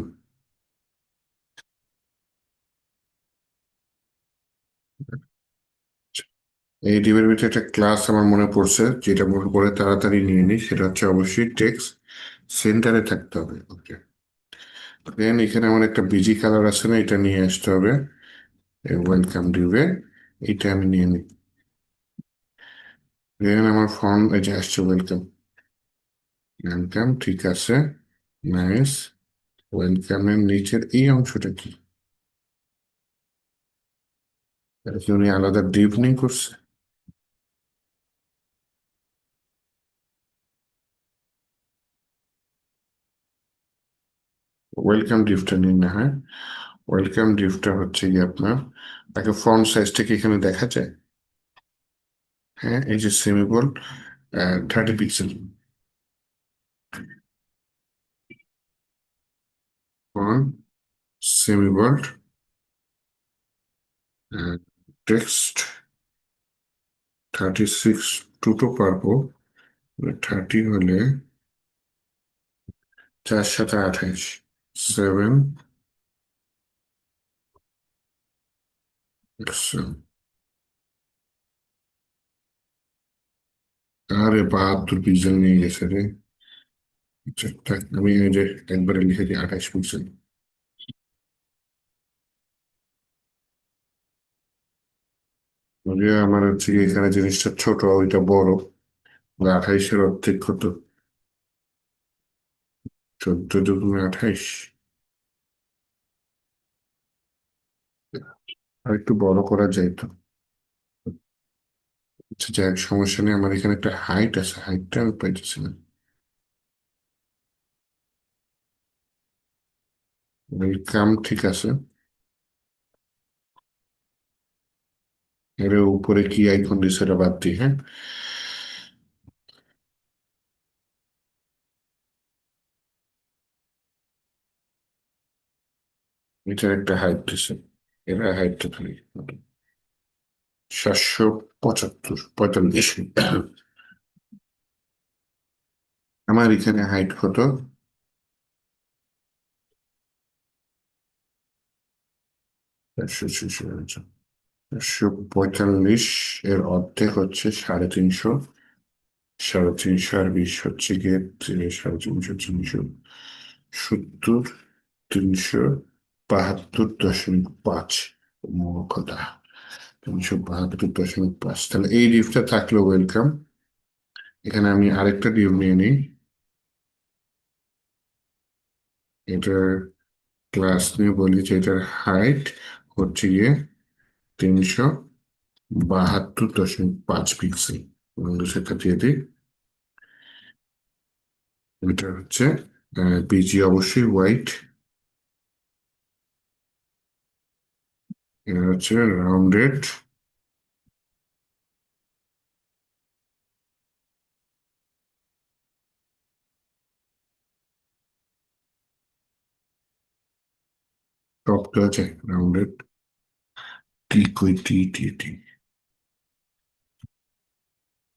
এই ডিবের ভিতরে একটা ক্লাস আমার মনে পড়ছে, যেটা মনে করে তাড়াতাড়ি নিয়ে নিই, সেটা হচ্ছে অবশ্যই টেক্সট সেন্টারে থাকতে হবে। ওকে, দেন এখানে আমার একটা বিজি কালার আছে না, এটা নিয়ে আসতে হবে ওয়েলকাম ডিবে, এটা আমি নিয়ে নিই। দেন আমার ফর্ম এই যে আসছে ওয়েলকাম, ওয়েলকাম ঠিক আছে, নাইস। ওয়েলকামের নিচের এই অংশটা কি? এটা কি উনি আলাদা ডিপ নেই করছে? ওয়েলকাম ডিপটা নিন না, হ্যাঁ। ওয়েলকাম ডিপটা হচ্ছে কি আপনার, তাকে ফন্ট সাইজটা কি এখানে দেখা যায়? হ্যাঁ, এই যে সেমিবোল্ড 30 পিক্সেল ফন্ট, সেমিবোল্ড, টেক্সট 36, দুটো পারবো, 30 হলে 4 7 28, 7 আরে 72 পিক্সেল নিয়ে গেছে রে। আচ্ছা, থাক, আমি এই যে একবারে লিখে দিই 28 পিক্সেল। আমার হচ্ছে কি এখানে জিনিসটা ছোট, ওইটা বড়, 28-এর অর্ধেক কত? 14 × 28, আর একটু বড় করা যায় তো। আচ্ছা, যাই হোক, সমস্যা নেই, আমার এখানে একটা হাইট আছে, হাইটটা আমি পাইতেছি না। ওয়েলকাম ঠিক আছে, এর উপরে কি আইকন দিছে সেটা বাদ দিই, হ্যাঁ। এটার একটা হাইট দিছে, এরা হাইটটা খালি 775, 45। আমার এখানে হাইট কত? 445, এর অর্ধেক হচ্ছে 350, 350 আর 20 হচ্ছে গিয়ে 350, 370, 372.5 কথা, 372.5। তাহলে এই ডিপটা থাকলো ওয়েলকাম। এখানে আমি আরেকটা ডিপ নিয়ে নিই, এটার ক্লাস নিয়ে বলি যে এটার হাইট হচ্ছে গিয়ে 372.5 পিক্সেল, সেটা দিয়ে দিই। এটা হচ্ছে পিজি অবশ্যই হোয়াইট, এটা হচ্ছে রাউন্ডেড, টপটা আছে রাউন্ডেড, টি কই টি টি টি,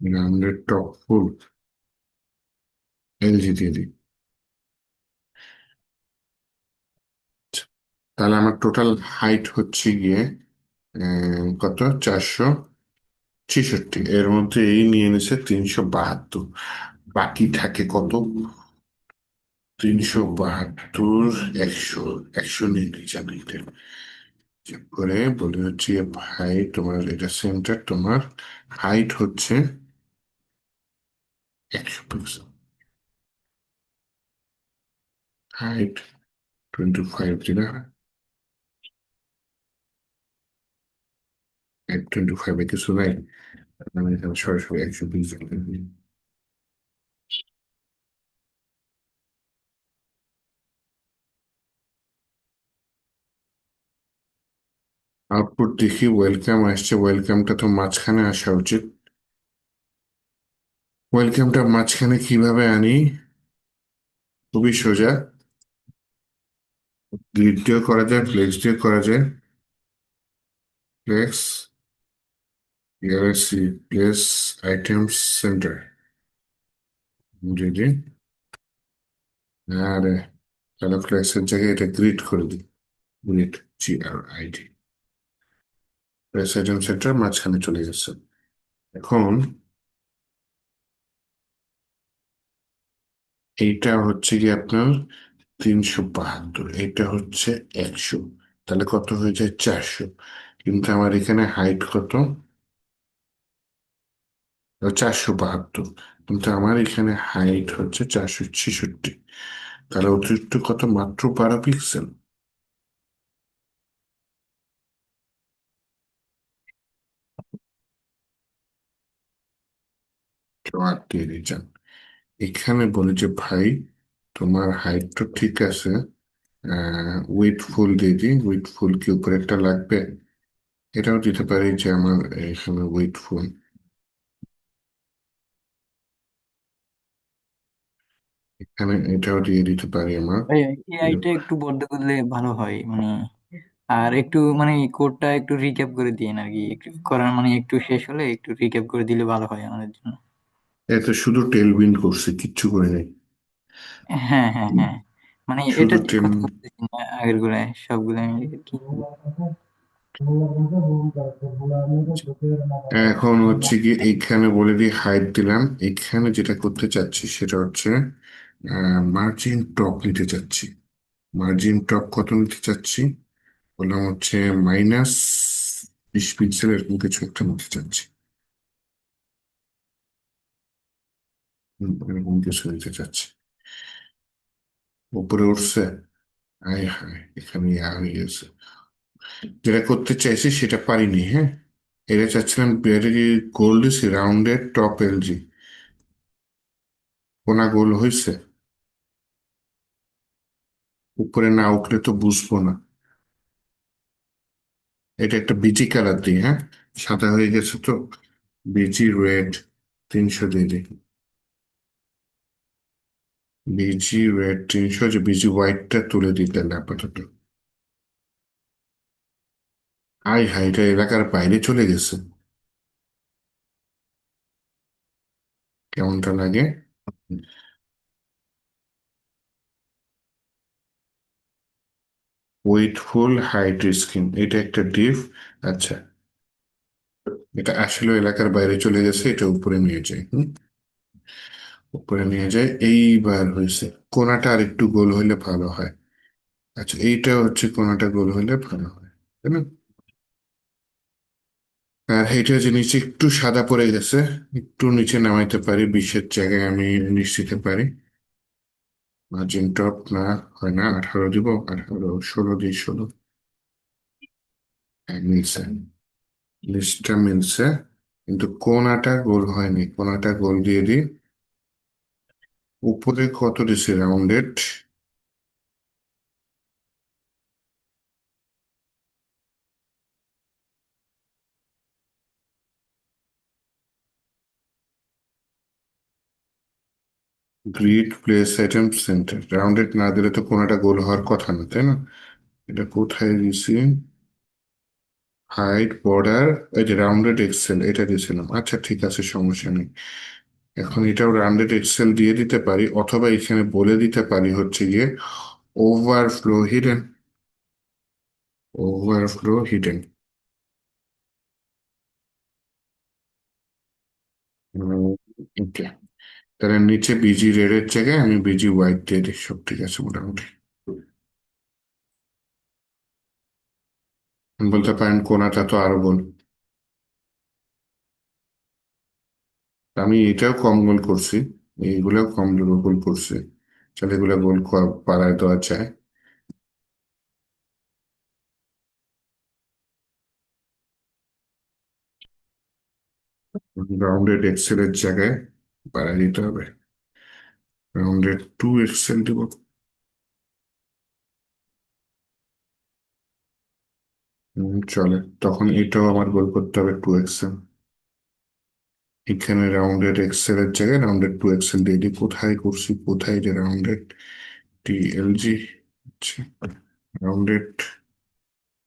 রাউন্ডেড টপ ফুল, এলজি দিয়ে দিই। তাহলে আমার টোটাল হাইট হচ্ছে গিয়ে কত, 466, এর মধ্যে এই নিয়ে নিছে 372, বাকি থাকে কত? 372, 100, 100 নিয়ে নিই জানি এটা। চেক করে বলি হচ্ছে ভাই, তোমার এটা সেন্টার, তোমার হাইট হচ্ছে 100 পিক্সেল, হাইট 25 দিনা, 25-এ কিছু নাই, আমি এখানে সরাসরি 100 পিক্সেল। আউটপুট দেখি, ওয়েলকাম আসছে, ওয়েলকামটা তো মাঝখানে আসা উচিত। ওয়েলকামটা মাঝখানে কিভাবে আনি? খুবই সোজা, গ্রিড দিয়ে করা যায়, ফ্লেক্স দিয়ে করা যায়। Flex, C, place items centre, G G. আরে, তাহলে ফ্লেক্সের জায়গায় এটা গ্রিড করে দিই। Grid, GRID, place item centre মাঝখানে চলে গেছে। এখন এইটা হচ্ছে কি আপনার 372, এটা হচ্ছে 100, তাহলে কত হয়ে যায়? 400। কিন্তু আমার এখানে হাইট কত? 472, কিন্তু আমার এখানে হাইট হচ্ছে 466, তাহলে অতিরিক্ত কত? মাত্র 12 পিক্সেল। তো আর দিয়ে যান, এখানে বলে যে ভাই তোমার হাইট তো ঠিক আছে, উইথ ফুল দিয়ে দিই। উইথ ফুল কি উপরে একটা লাগবে? এটাও দিতে পারি যে আমার এখানে উইথ ফুল, এখানে এটাও দিয়ে দিতে পারি আমার। এআইটা একটু বদ্ধ করলে ভালো হয় মানে, আর একটু মানে কোডটা একটু রিক্যাপ করে দিন আর কি, একটু করার মানে একটু শেষ হলে একটু রিক্যাপ করে দিলে ভালো হয় আমাদের জন্য। এত শুধু টেলউইন্ড করছে, কিচ্ছু করে নাই। হ্যাঁ হ্যাঁ হ্যাঁ, মানে শুধু এটার টেল, কথা বলতেছি না, আগের গুলায় সবগুলো মিলে আর কি। এখন হচ্ছে কি এইখানে বলে দিয়ে হাইট দিলাম। এখানে যেটা করতে চাচ্ছি সেটা হচ্ছে মার্জিন টপ নিতে চাচ্ছি। মার্জিন টপ কত নিতে চাচ্ছি? বললাম হচ্ছে -20 পিক্সেল, এরকম কিছু একটা নিতে চাচ্ছি। এরকম কিছু নিতে চাচ্ছি। উপরে উঠছে, আয় হায়, এখানে হয়ে গেছে। যেটা করতে চাইছি সেটা পারিনি, হ্যাঁ। এটা চাচ্ছিলাম গোল্ড রাউন্ডেড টপ এলজি, কোনা গোল হয়েছে। উপরে না উঠলে তো বুঝবো না। এটা একটা বিচি কালার দিই, হ্যাঁ, সাদা হয়ে গেছে তো। বিচি রেড 300 দিয়ে দিই। বিচি রেড 300, যে বিচি হোয়াইটটা তুলে দিই তাহলে আপাতত। আই হাই, এটা এলাকার বাইরে চলে গেছে, কেমনটা লাগে? উইথফুল হাইট স্কিন, এটা একটা ডিফ। আচ্ছা, এটা আসলে এলাকার বাইরে চলে গেছে, এটা উপরে নিয়ে যাই। উপরে নিয়ে যাই, এইবার হয়েছে। কোনাটা আর একটু গোল হইলে ভালো হয়। আচ্ছা, এইটা হচ্ছে কোনাটা গোল হইলে ভালো হয়, তাই না? আর এইটা যে নিচে একটু সাদা পড়ে গেছে, একটু নিচে নামাইতে পারি, 20-এর জায়গায় আমি 19 দিতে পারি। মার্জিন টপ না, হয় না, 18 দিব, 18, 16 দিই, 16। হ্যাঁ, মিলছে, লিস্টটা মিলছে। কিন্তু কোনাটা গোল হয়নি, কোনাটা গোল দিয়ে দিই। উপরে কত দিছে? Rounded, grid place item centre. Rounded না দিলে তো কোনাটা গোল হওয়ার কথা না, তাই না? এটা কোথায় দিছি? হাইট বর্ডার, এই যে রাউন্ডেড এক্সেল, এটা দিয়েছিলাম। আচ্ছা ঠিক আছে, সমস্যা নেই। এখন এটাও রাউন্ডেড এক্সেল দিয়ে দিতে পারি, অথবা এখানে বলে দিতে পারি হচ্ছে গিয়ে ওভারফ্লো হিডেন। ওভারফ্লো হিডেন, ওকে। তাহলে নিচে বিজি রেড এর জায়গায় আমি বিজি হোয়াইট দিয়ে দিই, সব ঠিক আছে মোটামুটি। বলতে পারেন কোনাটা তো আরো গোল। আমি এটাও কম গোল করছি, এইগুলাও কম গোল করছি, তাহলে এগুলা গোল পাড়ায় দেওয়া যায়। রাউন্ডেড এক্সেল এর জায়গায় বাড়ায় দিতে হবে, রাউন্ডেড 2 এক্সেল দিব। চলে, তখন এটাও আমার গোল করতে হবে 2 এক্সেল। এখানে রাউন্ডেড এক্সেল এর জায়গায় রাউন্ডেড 2 এক্সেল দিয়ে দিই। কোথায় করছি, কোথায় যে রাউন্ডেড TLG, আচ্ছা, রাউন্ডেড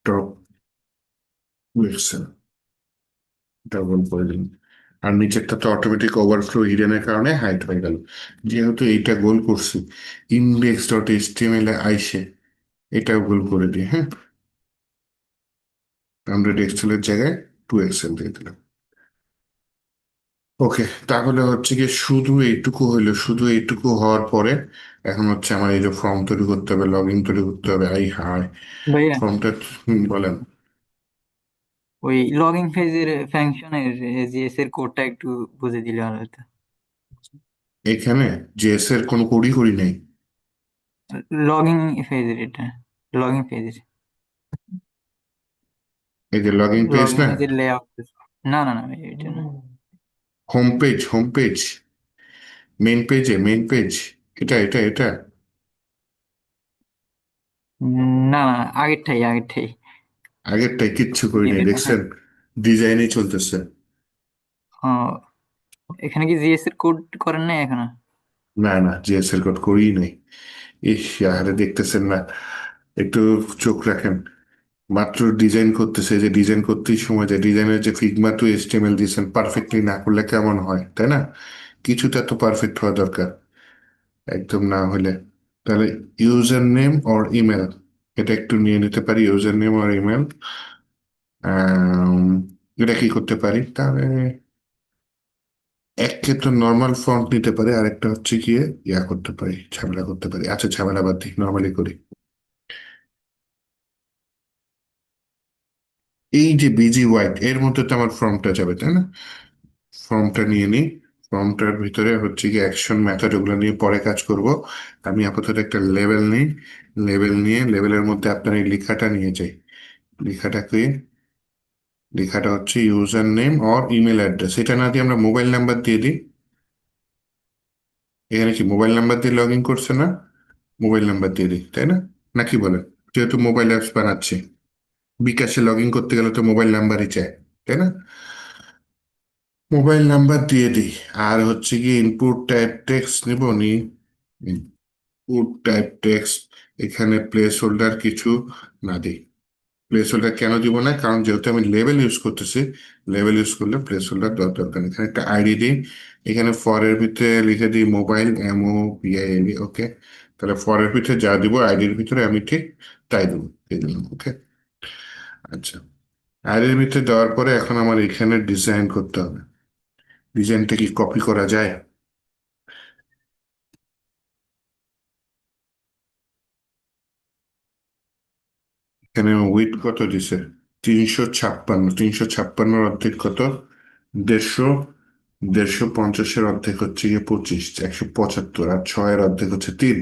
টপ 2 এক্সেল, ডাবল করে দিন। আর নিচেরটা তো অটোমেটিক ওভারফ্লো হিডেনের কারণে হাইড হয়ে গেল। যেহেতু এইটা গোল করছি, index.html এ আইসে এটাও গোল করে দিই। হ্যাঁ, 100 এক্সেল এর জায়গায় 2 এক্সেল দিয়ে দিলাম। ওকে, তাহলে হচ্ছে গিয়ে শুধু এইটুকু হইলো। শুধু এইটুকু হওয়ার পরে এখন হচ্ছে আমার এই যে ফর্ম তৈরি করতে হবে, লগ ইন তৈরি করতে হবে। আই হাই ভাইয়া, ফর্মটা বলেন। ওই লগইন পেজের ফাংশনের জিএস এর কোডটা একটু বুঝে দিলে ভালো হতো। এখানে জেএস এর কোনো কড়ি করি নেই। লগইন পেজের, এটা লগইন পেজের, এই যে লগ ইন পেজ না, লগইনের যে লেআউট। না না না ভাই, এটা না। Home page, home page, main পেজে, মেন পেজ, এটা না না, আগেরটাই আগেরটাই। আগেরটাই কিচ্ছু করি নাই, হ্যাঁ। দেখছেন? ডিজাইনই চলতেছে। ও, এখানে কি জিএস এর কোড করেন না এখনো? না না, জেএস এর কোড করিই নাই। ইস, আরে দেখতেছেন না, একটু চোখ রাখেন। মাত্র ডিজাইন করতেছে, যে ডিজাইন করতেই সময় যায়। ডিজাইনের যে ফিগমা টু এইচটিএমএল দিয়েছেন, পারফেক্টলি না করলে কেমন হয়, তাই না? কিছুটা তো পারফেক্ট হওয়া দরকার, একদম না হলে। তাহলে ইউজার নেম অর ইমেল, এটা একটু নিয়ে নিতে পারি, ইউজার নেম আর ইমেল। এটা কি করতে পারি তাহলে? একে তো নর্মাল ফন্ট নিতে পারি, আরেকটা হচ্ছে গিয়ে ইয়া করতে পারি, ঝামেলা করতে পারি। আচ্ছা, ঝামেলা বাদ দিই, নর্মালি করি। এই যে বিজি হোয়াইট এর মধ্যে তো আমার ফর্মটা যাবে, তাই না? ফর্মটা নিয়ে নিই। ফর্মটার ভিতরে হচ্ছে কি অ্যাকশন মেথড, ওগুলো নিয়ে পরে কাজ করব। আমি আপাতত একটা লেভেল নিই। লেভেল নিয়ে লেভেলের মধ্যে আপনার এই লেখাটা নিয়ে যাই। লেখাটাকে, লেখাটা হচ্ছে user name or email address. এটা না দিয়ে আমরা মোবাইল নাম্বার দিয়ে দিই। এখানে কি মোবাইল নাম্বার দিয়ে লগ ইন করছে না? মোবাইল নাম্বার দিয়ে দিই, তাই না? নাকি বলেন? যেহেতু মোবাইল অ্যাপস বানাচ্ছি, বিকাশে লগ ইন করতে গেলে তো মোবাইল নাম্বারই চাই, তাই না? মোবাইল নাম্বার দিয়ে দিই। আর হচ্ছে কি ইনপুট টাইপ টেক্সট নিব নি। ইনপুট টাইপ টেক্সট, এখানে প্লেস হোল্ডার কিছু না দিই। প্লেস হোল্ডার কেন দিব না? কারণ যেহেতু আমি লেভেল ইউজ করতেছি, লেভেল ইউজ করলে প্লেস হোল্ডার দরকার নেই। এখানে একটা আইডি দিই। এখানে ফরের ভিতরে লিখে দিই মোবাইল, MOBILE। ওকে, তাহলে ফরের ভিতরে যা দিব আইডির ভিতরে আমি ঠিক তাই দেবো, দিয়ে দিলাম। ওকে, আচ্ছা। আইডির ভিতরে দেওয়ার পরে এখন আমার এখানে ডিজাইন করতে হবে। ডিজাইনটা কি কপি করা যায়? এখানে উইথ কত দিছে? 356। 356 অর্ধেক কত? 150। 150 অর্ধেক হচ্ছে গিয়ে 25, 175। আর 6 অর্ধেক হচ্ছে 3,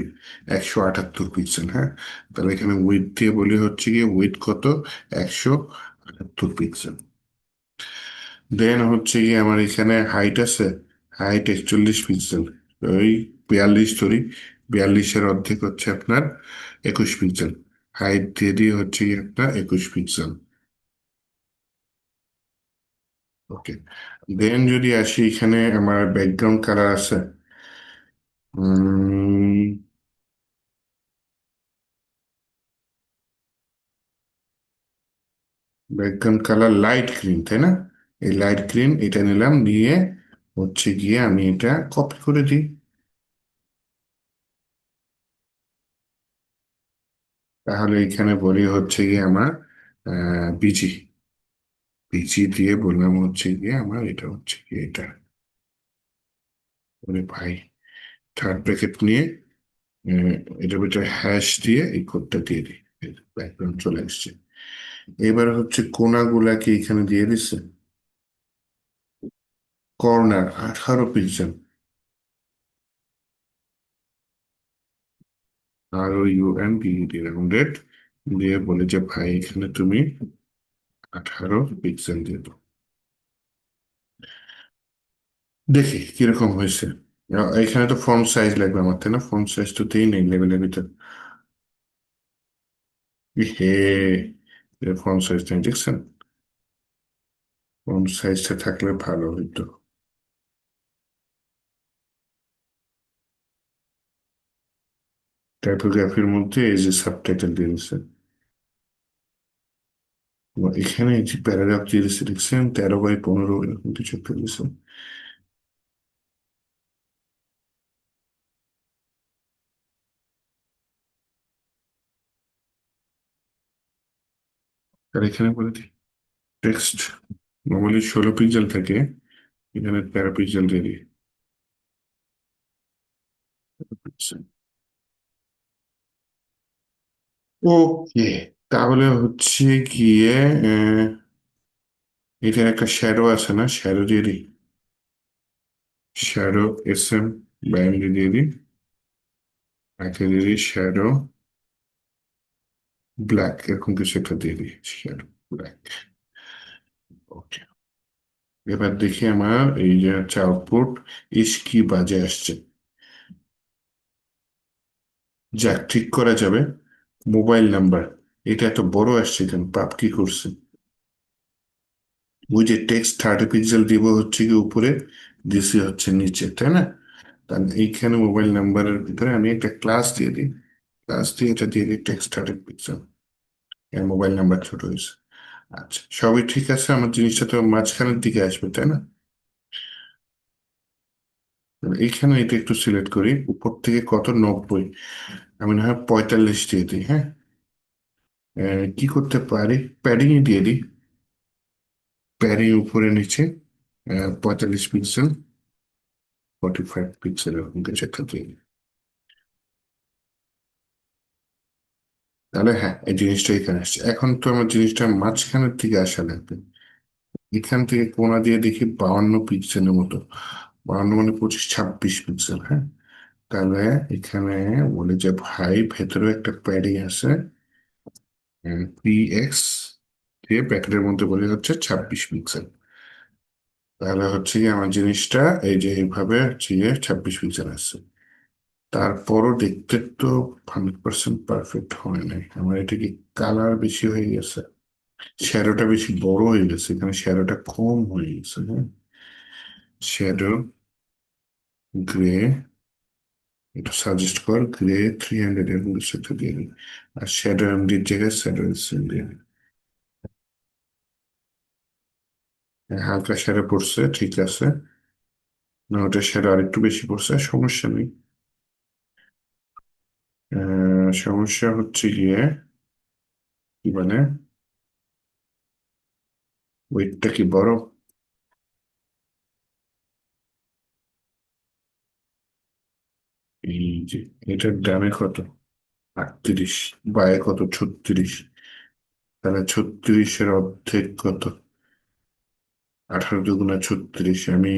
178 পিক্সেল। হ্যাঁ, তাহলে এখানে উইথ দিয়ে বলি হচ্ছে গিয়ে উইথ কত? 178 পিক্সেল। দেন হচ্ছে গিয়ে আমার এখানে হাইট আছে। Height 41 pixel. ওই 42 ধরি, 42-এর অর্ধেক হচ্ছে আপনার 21 পিক্সেল। হাইট দিয়ে দিয়ে হচ্ছে গিয়ে আপনার 21 পিক্সেল। ওকে, দেন যদি আসি, এখানে আমার ব্যাকগ্রাউন্ড কালার আছে। ব্যাকগ্রাউন্ড কালার লাইট গ্রিন, তাই না? এই লাইট গ্রিন এটা নিলাম, নিয়ে হচ্ছে গিয়ে আমি এটা কপি করে দিই। তাহলে এখানে বলি হচ্ছে গিয়ে আমার বিজি, বিজি দিয়ে বললাম হচ্ছে গিয়ে আমার এটা হচ্ছে গিয়ে এটা। ওরে ভাই, থার্ড ব্র্যাকেট নিয়ে আহ, এটার ভিতরে হ্যাশ দিয়ে এই কোডটা দিয়ে দিই। ব্যাকগ্রাউন্ড চলে আসছে। এবার হচ্ছে কোনাগুলাকে এখানে দিয়ে দিচ্ছে। Corner 18 pixel. ROUNDED রাউন্ডেড দিয়ে বলে যে ভাই এখানে তুমি 18 পিক্সেল দিয়ে দাও। দেখি কিরকম হয়েছে। এখানে তো ফন্ট সাইজ লাগবে আমার, তাই না? ফন্ট সাইজ তো দিই নেই লেভেলের ভিতর। হে, ফন্ট সাইজ নেই, দেখছেন? ফন্ট সাইজটা থাকলে ভালো হইতো। টাইপোগ্রাফির মধ্যে এই যে সাবটাইটেল দিয়ে দিচ্ছে, এখানে এই যে প্যারাগ্রাফ দিয়ে দিচ্ছে, দেখছেন 13x15 এরকম কিছু একটা দিচ্ছে। আর এখানে বলে দিই টেক্সট নর্মালি 16 পিক্সেল থাকে, এখানে 13 পিক্সেল দিয়ে দিই। ওকে, তাহলে হচ্ছে গিয়ে এখানে একটা শ্যাডো আছে না, শ্যাডো দিয়ে দিই। শ্যাডো SM ব্যান্ড দিয়ে দিই, একে দিয়ে দিই শ্যাডো ব্ল্যাক, এরকম কিছু একটা দিয়ে দিই, শ্যাডো ব্ল্যাক। ওকে, এবার দেখি আমার এই যে হচ্ছে আউটপুট ইস কি বাজে আসছে। যাক, ঠিক করা যাবে। মোবাইল নাম্বার, এটা এত বড় আসছে কেন? পাপ কি করছে? ওই যে টেক্সট 30 পিক্সেল দিব হচ্ছে কি উপরে, ডিসি হচ্ছে নিচে, তাই না? তাহলে এইখানে মোবাইল নাম্বারের ভিতরে আমি একটা ক্লাস দিয়ে দিই, ক্লাস দিয়ে এটা দিয়ে দিই টেক্সট 30 পিক্সেল, এর মোবাইল নাম্বার ছোট হয়েছে। আচ্ছা, সবই ঠিক আছে, আমার জিনিসটা তো মাঝখানের দিকে আসবে, তাই না? তাহলে এইখানে এটা একটু সিলেক্ট করি, উপর থেকে কত, 90, আমি না হয় 45 দিয়ে দিই, হ্যাঁ। কি করতে পারি, প্যাডিং দিয়ে দিই, প্যাডিং উপরে নিচে 45 পিক্সেল, 45 পিক্সেল এরকম কিছু একটা দিয়ে দিই। তাহলে হ্যাঁ, এই জিনিসটা এখানে আসছে। এখন তো আমার জিনিসটা মাঝখানের দিকে আসা লাগবে, এখান থেকে কোণা দিয়ে দেখি 52 পিক্সেলের মতো, 52 মানে 25, 26 পিক্সেল, হ্যাঁ। তাহলে এখানে বলে যে ভাই ভেতরে একটা প্যাডিং আছে, PX দিয়ে প্যাকেটের মধ্যে বলে হচ্ছে 26 পিক্সেল। তাহলে হচ্ছে কি আমার জিনিসটা এই যে এইভাবে হচ্ছে গিয়ে 26 পিক্সেল আছে। তারপরও দেখতে তো 100% পারফেক্ট হয় নাই, আমার এটা কি কালার বেশি হয়ে গেছে, শ্যাডোটা বেশি বড় হয়ে গেছে, এখানে শ্যাডোটা কম হয়ে গেছে, হ্যাঁ। শ্যাডো গ্রে, এটা সাজেস্ট কর গ্রে 300 এর মধ্যে সেটা দিয়ে দিই। আর শ্যাডো এমডির জায়গায় শ্যাডো এসএম দিয়ে দিই। হ্যাঁ, হালকা শ্যাডো পড়ছে, ঠিক আছে। না, ওটা শ্যাডো আরেকটু বেশি পড়ছে, সমস্যা নেই। সমস্যা হচ্ছে গিয়ে কি মানে, ওয়েটটা কি বড়? এই যে এটার দামে কত, 38, বায়ে কত, 36, তাহলে 36-এর অর্ধেক কত, 18 × 36। আমি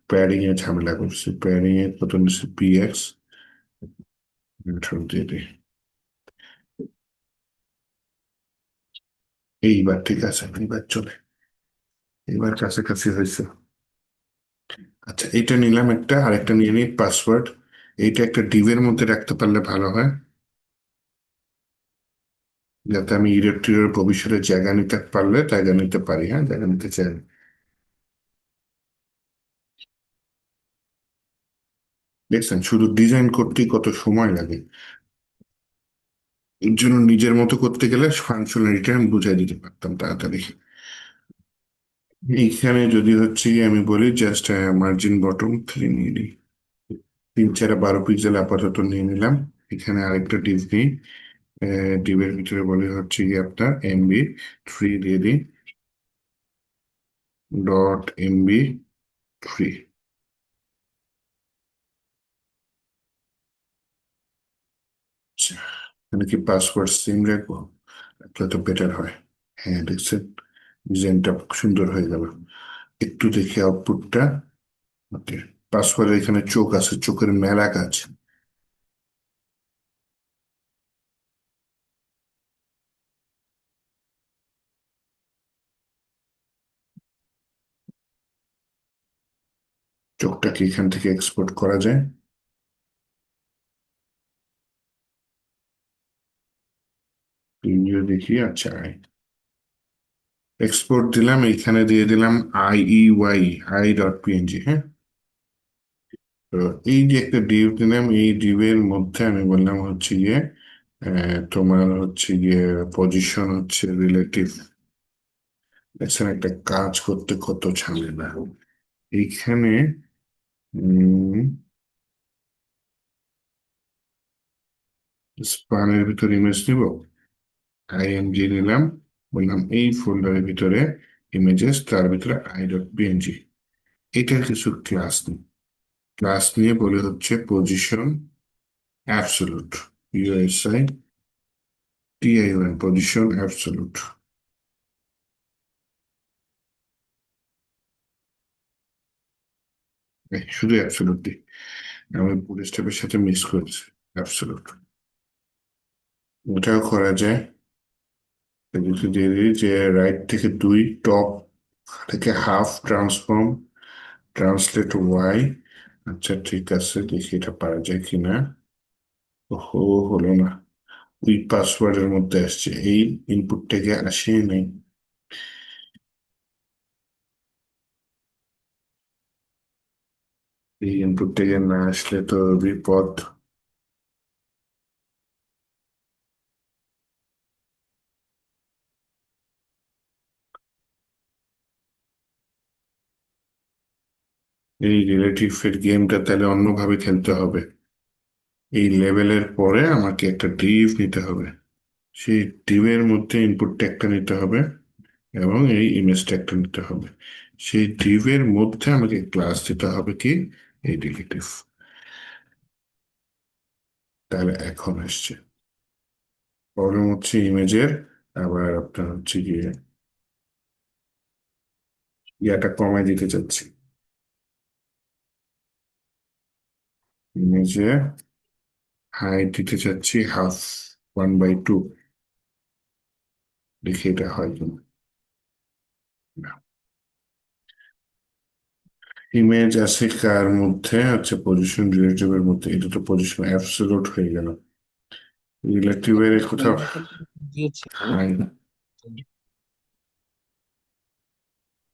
প্যাডিং এ ঝামেলা করছি, প্যাডিং এ কত নিচ্ছে, PX 18 দিয়ে দিই। এইবার ঠিক আছে, এইবার চলে, এবার কাছাকাছি হয়েছে। আচ্ছা, এটা নিলাম একটা, আরেকটা নিয়ে নিই পাসওয়ার্ড। এইটা একটা ডিবের মধ্যে রাখতে পারলে ভালো হয়, যাতে আমি ইলেকট্রিকের ভবিষ্যতে জায়গা নিতে পারলে জায়গা নিতে পারি, হ্যাঁ, জায়গা নিতে চাই। দেখছেন, শুধু ডিজাইন করতেই কত সময় লাগে, এর জন্য নিজের মতো করতে গেলে ফাংশনালিটি আমি বুঝাই দিতে পারতাম তাড়াতাড়ি। এইখানে যদি হচ্ছে গিয়ে আমি বলি জাস্ট মার্জিন বটম 3 নিয়ে নিই, 3, 4, 12 পিক্সেল আপাতত নিয়ে নিলাম। এখানে আরেকটা ডিভ নিই, ডিবের ভিতরে বলে হচ্ছে গিয়ে আপনার MB3 দিয়ে দিই, .MB3। আচ্ছা, এখানে কি পাসওয়ার্ড সেম রাখবো? রাখলে তো বেটার হয়। হ্যাঁ, দেখছেন ডিজাইনটা সুন্দর হয়ে গেল। একটু দেখি আউটপুটটা। ওকে, পাসওয়ার্ডের এখানে চোখ আছে, চোখের মেলা কাজ। চোখটা কি এখান থেকে এক্সপোর্ট করা যায়? প্রিভিউ দেখি, আচ্ছা। এক্সপোর্ট দিলাম, এইখানে দিয়ে দিলাম IEY, i.png। হ্যাঁ, তো এই যে একটা ডিভ দিলাম, এই ডিভের মধ্যে আমি বললাম হচ্ছে গিয়ে তোমার হচ্ছে গিয়ে পজিশন হচ্ছে রিলেটিভ। দেখছেন একটা কাজ করতে কত ঝামেলা এইখানে। স্পানের ভিতর ইমেজ নিব, IMG নিলাম, বললাম এই ফোল্ডারের ভিতরে ইমেজেস, তার ভিতরে i.png। এটার কিছু ক্লাস নিই, ক্লাস নিয়ে বলে হচ্ছে position absolute, USITION, position absolute. শুধু অ্যাবসোলুট দিই, আমি পুরো স্টেপের সাথে মিক্স করেছি অ্যাবসোলুট। ওটাও করা যায়। যদি দিয়ে দিই যে রাইট থেকে 2, টপ থেকে হাফ, ট্রান্সফর্ম, ট্রান্সলেট ওয়াই। আচ্ছা ঠিক আছে, দেখি এটা পারা যায় কিনা। ওহো, হলো না, ওই পাসওয়ার্ডের মধ্যে আসছে, এই ইনপুট থেকে আসেই নাই। এই ইনপুট থেকে না আসলে তো বিপদ। এই রিলেটিভ এর গেমটা তাহলে অন্যভাবে খেলতে হবে। এই লেভেলের পরে আমাকে একটা ডিভ নিতে হবে, সেই ডিভের মধ্যে ইনপুট ট্যাগটা নিতে হবে এবং এই ইমেজ ট্যাগটা নিতে হবে। সেই ডিভের মধ্যে আমাকে ক্লাস দিতে হবে কি, এই রিলেটিভ। তাহলে এখন আসছে। প্রবলেম হচ্ছে ইমেজের, আবার আপনার হচ্ছে গিয়ে ইয়াটা কমায় দিতে চাচ্ছি, ইমেজে হাইট দিতে চাচ্ছি হাফ, 1/2। দেখি এটা হয় কিনা। ইমেজ আছে কার মধ্যে, হচ্ছে পজিশন রিলেটিভের মধ্যে, এটা তো পজিশন অ্যাবসলিউট হয়ে গেল। রিলেটিভের কোথাও দিয়েছিলেন। হাইট,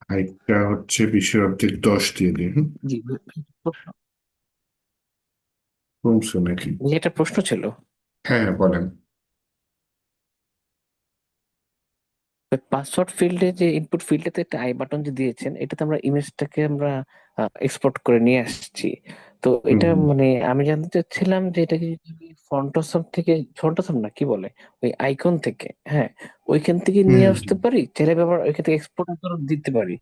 হাইটটা হচ্ছে 20/10 দিয়ে দিই। জি, কমছে নাকি? এটা প্রশ্ন ছিল। হ্যাঁ হ্যাঁ, বলেন। পাসওয়ার্ড ফিল্ডে যে ইনপুট ফিল্ডেতে একটা আই বাটন যে দিয়েছেন, এটাতে আমরা ইমেজটাকে আমরা এক্সপোর্ট করে নিয়ে আসছি। তো হুম এটা হুম মানে আমি জানতে চাচ্ছিলাম যে এটা কি ফন্টোসম থেকে, ফন্টোসম না কি বলে, ওই আইকন থেকে, হ্যাঁ, ওইখান থেকে নিয়ে হুম। আসতে পারি, চাইলে আবার ওইখান থেকে এক্সপোর্ট করে দিতে পারি।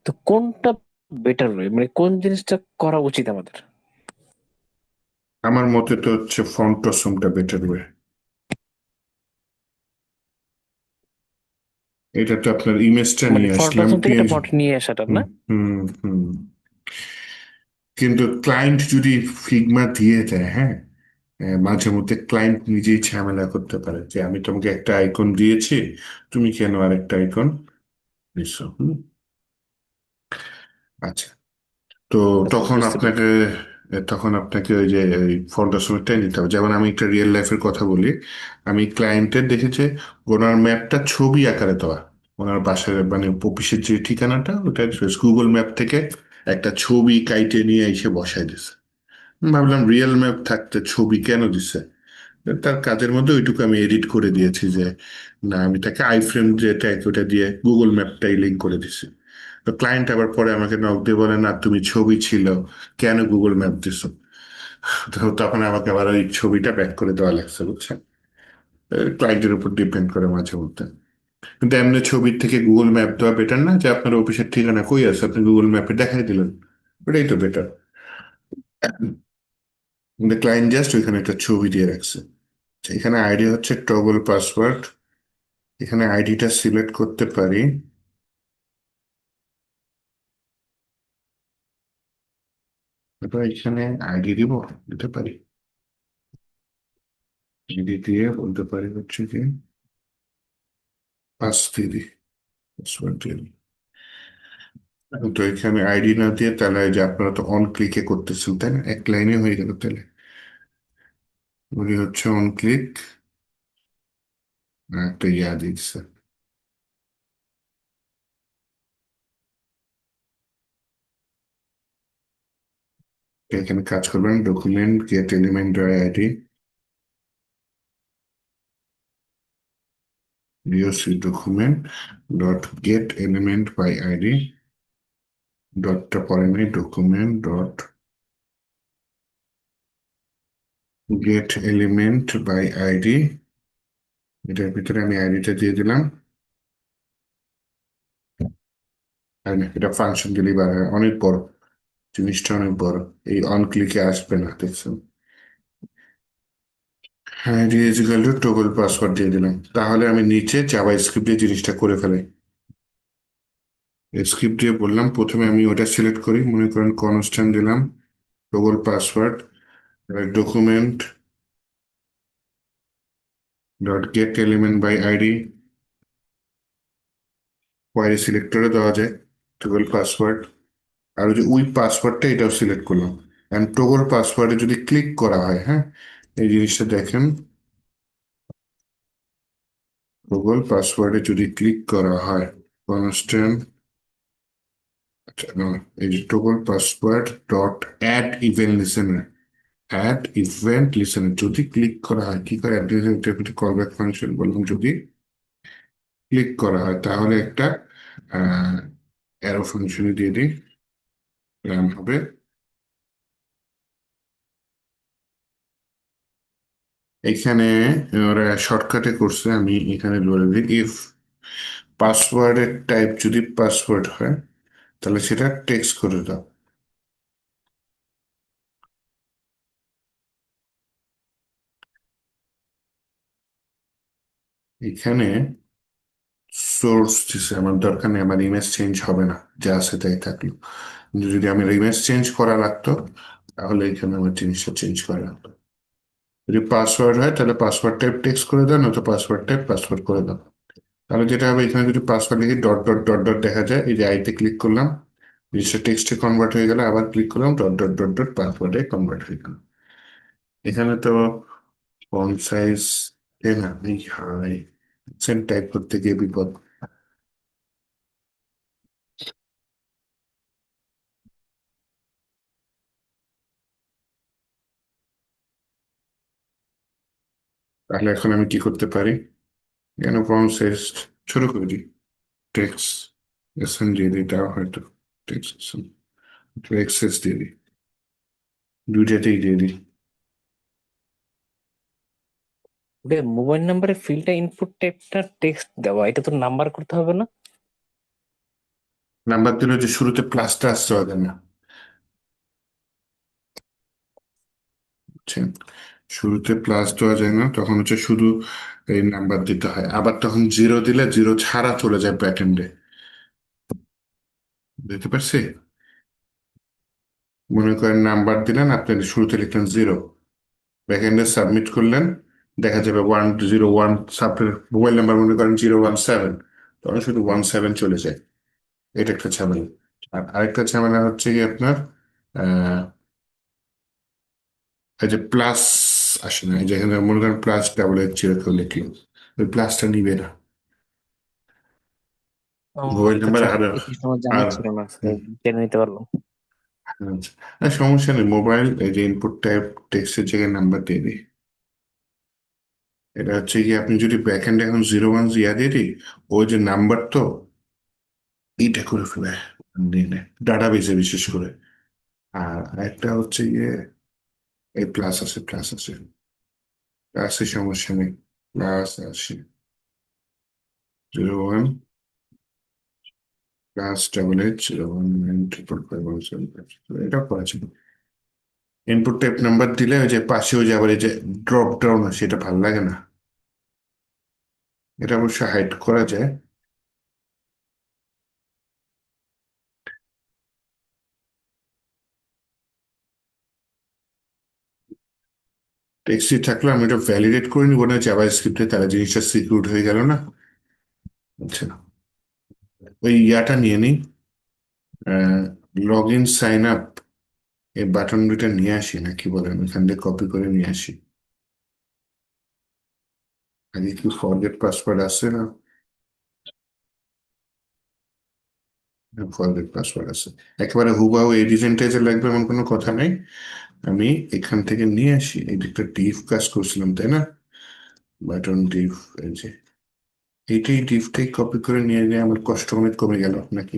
তো কোনটা বেটার হয়, মানে কোন জিনিসটা করা উচিত আমাদের? আমার মতে তো হচ্ছে ফন্ট অসমটা বেটার ওয়ে। এটা তো আপনার ইমেজটা মানে নিয়ে আসলাম ফন্টোসম থেকে একটা পিএনজি। ফন্ট নিয়ে আসাটা হুম না? হুম হুম। কিন্তু ক্লায়েন্ট যদি ফিগমা দিয়ে দেয়, হ্যাঁ, মাঝে মধ্যে ক্লায়েন্ট নিজেই ঝামেলা করতে পারে যে আমি তোমাকে একটা আইকন দিয়েছি, তুমি কেন আরেকটা আইকন দিচ্ছ। আচ্ছা, তো আচ্ছা, তখন বুঝতে আপনাকে, পেরেছি। ওই যে ফন্টের সময়টাই নিতে হবে। যেমন আমি একটা রিয়েল লাইফের কথা বলি, আমি ক্লায়েন্টের দেখেছে ওনার ম্যাপটা ছবি আকারে দেওয়া, ওনার বাসার মানে অফিসের যে ঠিকানাটা ওটা গুগল ম্যাপ থেকে একটা ছবি কাইটে নিয়ে এসে বসাই দিছে। আমি ভাবলাম রিয়েল ম্যাপ থাকতে ছবি কেন দিছে। তার কাজের মধ্যে ওইটুকু আমি এডিট করে দিয়েছি যে না, আমি তাকে আইফ্রেম যেটা ওটা দিয়ে গুগল ম্যাপটাই লিঙ্ক করে দিছি। তো ক্লায়েন্ট আবার পরে আমাকে নক দিয়ে বলে না, তুমি ছবি ছিল, কেন গুগল ম্যাপ দিছো। তো তখন আমাকে আবার ওই ছবিটা ব্যাক করে দেওয়া লাগছে, বুঝছেন। ক্লায়েন্টের উপর ডিপেন্ড করে মাঝে মধ্যে। কিন্তু এমনি ছবির থেকে গুগল ম্যাপ দেওয়া বেটার না, যে আপনার অফিসের ঠিকানা কই আছে আপনি গুগল ম্যাপে দেখাই দিলেন, ওটাই তো বেটার। কিন্তু ক্লায়েন্ট জাস্ট ওইখানে একটা ছবি দিয়ে রাখছে। আচ্ছা, এখানে আইডি হচ্ছে টগল পাসওয়ার্ড, এখানে আইডিটা সিলেক্ট করতে পারি। তারপর এখানে আইডি দিব, দিতে পারি, আইডি দিয়ে বলতে পারি হচ্ছে কি পাস দিয়ে দিই, পাসওয়ার্ড দিয়ে দিই। তো এখানে আইডি না দিয়ে তাহলে এই যে আপনারা তো অন ক্লিকে করতেছেন তাই না, এক লাইনে হয়ে গেল তাহলে। উনি হচ্ছে অন ক্লিক, একটা ইয়া দিচ্ছে, এখানে কাজ করবেন document get element by ID DOC document dot get element by ID ডটটা পরে নেই document dot get element by ID এটার ভিতরে আমি আইডিটা দিয়ে দিলাম আর না, এটা ফাংশন দিলেই বার হয় অনেক বড় জিনিসটা অনেক বড় এই অন ক্লিকে আসবে না দেখছেন হ্যাঁ ইকুয়াল টু টগল পাসওয়ার্ড দিয়ে দিলাম তাহলে আমি নিচে জাভা স্ক্রিপ্ট দিয়ে জিনিসটা করে ফেলাই স্ক্রিপ্ট দিয়ে বললাম প্রথমে আমি ওটা সিলেক্ট করি মনে করেন কনস্ট্যান্ট দিলাম toggle password document dot get element by ID query সিলেক্টরে দেওয়া যায় টগল পাসওয়ার্ড আর ওই যে ওই পাসওয়ার্ডটা এটাও সিলেক্ট করলাম এন্ড টগল পাসওয়ার্ডে যদি ক্লিক করা হয় হ্যাঁ এই জিনিসটা দেখেন টগল পাসওয়ার্ডে যদি ক্লিক করা হয় কনস্ট্যান্ট আচ্ছা না এই যে toggle password dot add event listener add event listener যদি ক্লিক করা হয় কি করে কল ব্যাক ফাংশন বললাম যদি ক্লিক করা হয় তাহলে একটা অ্যারো ফাংশনে দিয়ে দিই রান হবে এখানে ওরা শর্টকাটে করছে আমি এখানে বলে দিই ইফ পাসওয়ার্ডের টাইপ যদি পাসওয়ার্ড হয় তাহলে সেটা টেক্সট করে দাও এখানে সোর্স দিছে আমার দরকার নেই আমার ইমেজ চেঞ্জ হবে না যা আছে তাই থাকলো কিন্তু যদি আমি ইমেজ চেঞ্জ করা লাগতো তাহলে এখানে আমার জিনিসটা চেঞ্জ করা লাগতো যদি পাসওয়ার্ড হয় তাহলে পাসওয়ার্ড টাইপ টেক্সট করে দাও নয়তো পাসওয়ার্ড টাইপ পাসওয়ার্ড করে দাও তাহলে যেটা হবে এখানে যদি পাসওয়ার্ড লিখি ডট ডট ডট ডট দেখা যায় এই যে আইতে ক্লিক করলাম জিনিসটা টেক্সটে কনভার্ট হয়ে গেল আবার ক্লিক করলাম ডট ডট ডট ডট পাসওয়ার্ডে কনভার্ট হয়ে গেল এখানে তো ফন্ট সাইজ না এই হাই সেন্ট টাইপ করতে গিয়ে বিপদ তাহলে এখন আমি কি করতে পারি কেন ফন্ট সাইজ ছোট করে দিই টেক্সট এসএন দিয়ে দিই তাও হয়তো টেক্সট এক্সেস দিয়ে দিই দুইটাতেই দিয়ে দিই মোবাইল নাম্বারে ফিল্ডটা ইনপুট টাইপটা টেক্সট দেওয়া এটা তো নাম্বার করতে হবে না নাম্বার দিলে যে শুরুতে প্লাসটা আসতে হবে না বুঝছেন শুরুতে প্লাস দেওয়া যায় না তখন হচ্ছে শুধু এই নাম্বার দিতে হয় আবার তখন জিরো দিলে জিরো ছাড়া চলে যায় ব্যাকএন্ডে বুঝতে পারছি মনে করেন নাম্বার দিলেন আপনি শুরুতে লিখলেন জিরো ব্যাকএন্ডে সাবমিট করলেন দেখা যাবে 101 মোবাইল নাম্বার মনে করেন 017 তখন শুধু 17 চলে যায় এটা একটা ঝামেলা আর আরেকটা ঝামেলা হচ্ছে কি আপনার আহ এই যে প্লাস আসে না এই যে এখানে মনে করেন প্লাস ডাবল এইচ জিরো কেউ লিখলো ওই প্লাসটা নিবে না ও মোবাইল আচ্ছা নাম্বার আচ্ছা আর এই জিনিসটা আমার জানা আর ছিল না হুম, জেনে নিতে পারলাম আচ্ছা আর সমস্যা নেই মোবাইল এই যে ইনপুট টাইপ টেক্সটের জায়গায় নাম্বার দিয়ে দিই এটা হচ্ছে কি আপনি যদি ব্যাকএন্ডে এখন 01 ইয়া দিয়ে দিই ওই যে নাম্বার তো এইটা করে ফেলে ডাটাবেসে বিশেষ করে আর একটা হচ্ছে গিয়ে এই প্লাস আছে প্লাসের সমস্যা নেই প্লাস আছে 01 প্লাস ডাবল এইট 0195517 এটা করা ছিল ইনপুট টাইপ নাম্বার দিলে ওই যে পাশেও যে আবার এই যে ড্রপ ডাউন আছে এটা ভালো লাগে না এটা অবশ্য হাইড করা যায় টেক্সটি থাকলে আমি এটা ভ্যালিডেট করে নিব না জাভা স্ক্রিপ্টে তাহলে জিনিসটা সিকিউর হয়ে গেল না আচ্ছা ওই ইয়াটা নিয়ে নিই লগ ইন সাইন আপ এই বাটন দুইটা নিয়ে আসি না কি বলেন ওখান থেকে কপি করে নিয়ে আসি আগে কি ফরগেট পাসওয়ার্ড আছে না ফরগেট পাসওয়ার্ড আছে, একেবারে হুবাহু এই ডিজাইনটাই যে লাগবে এমন কোনো কথা নেই। আমি এখান থেকে নিয়ে আসি, এই যে একটা ডিভ কাজ করছিলাম তাই না, বাটন ডিভ, এই যে এইটাই ডিভটাই কপি করে নিয়ে গিয়ে আমার কষ্ট অনেক কমে গেল নাকি?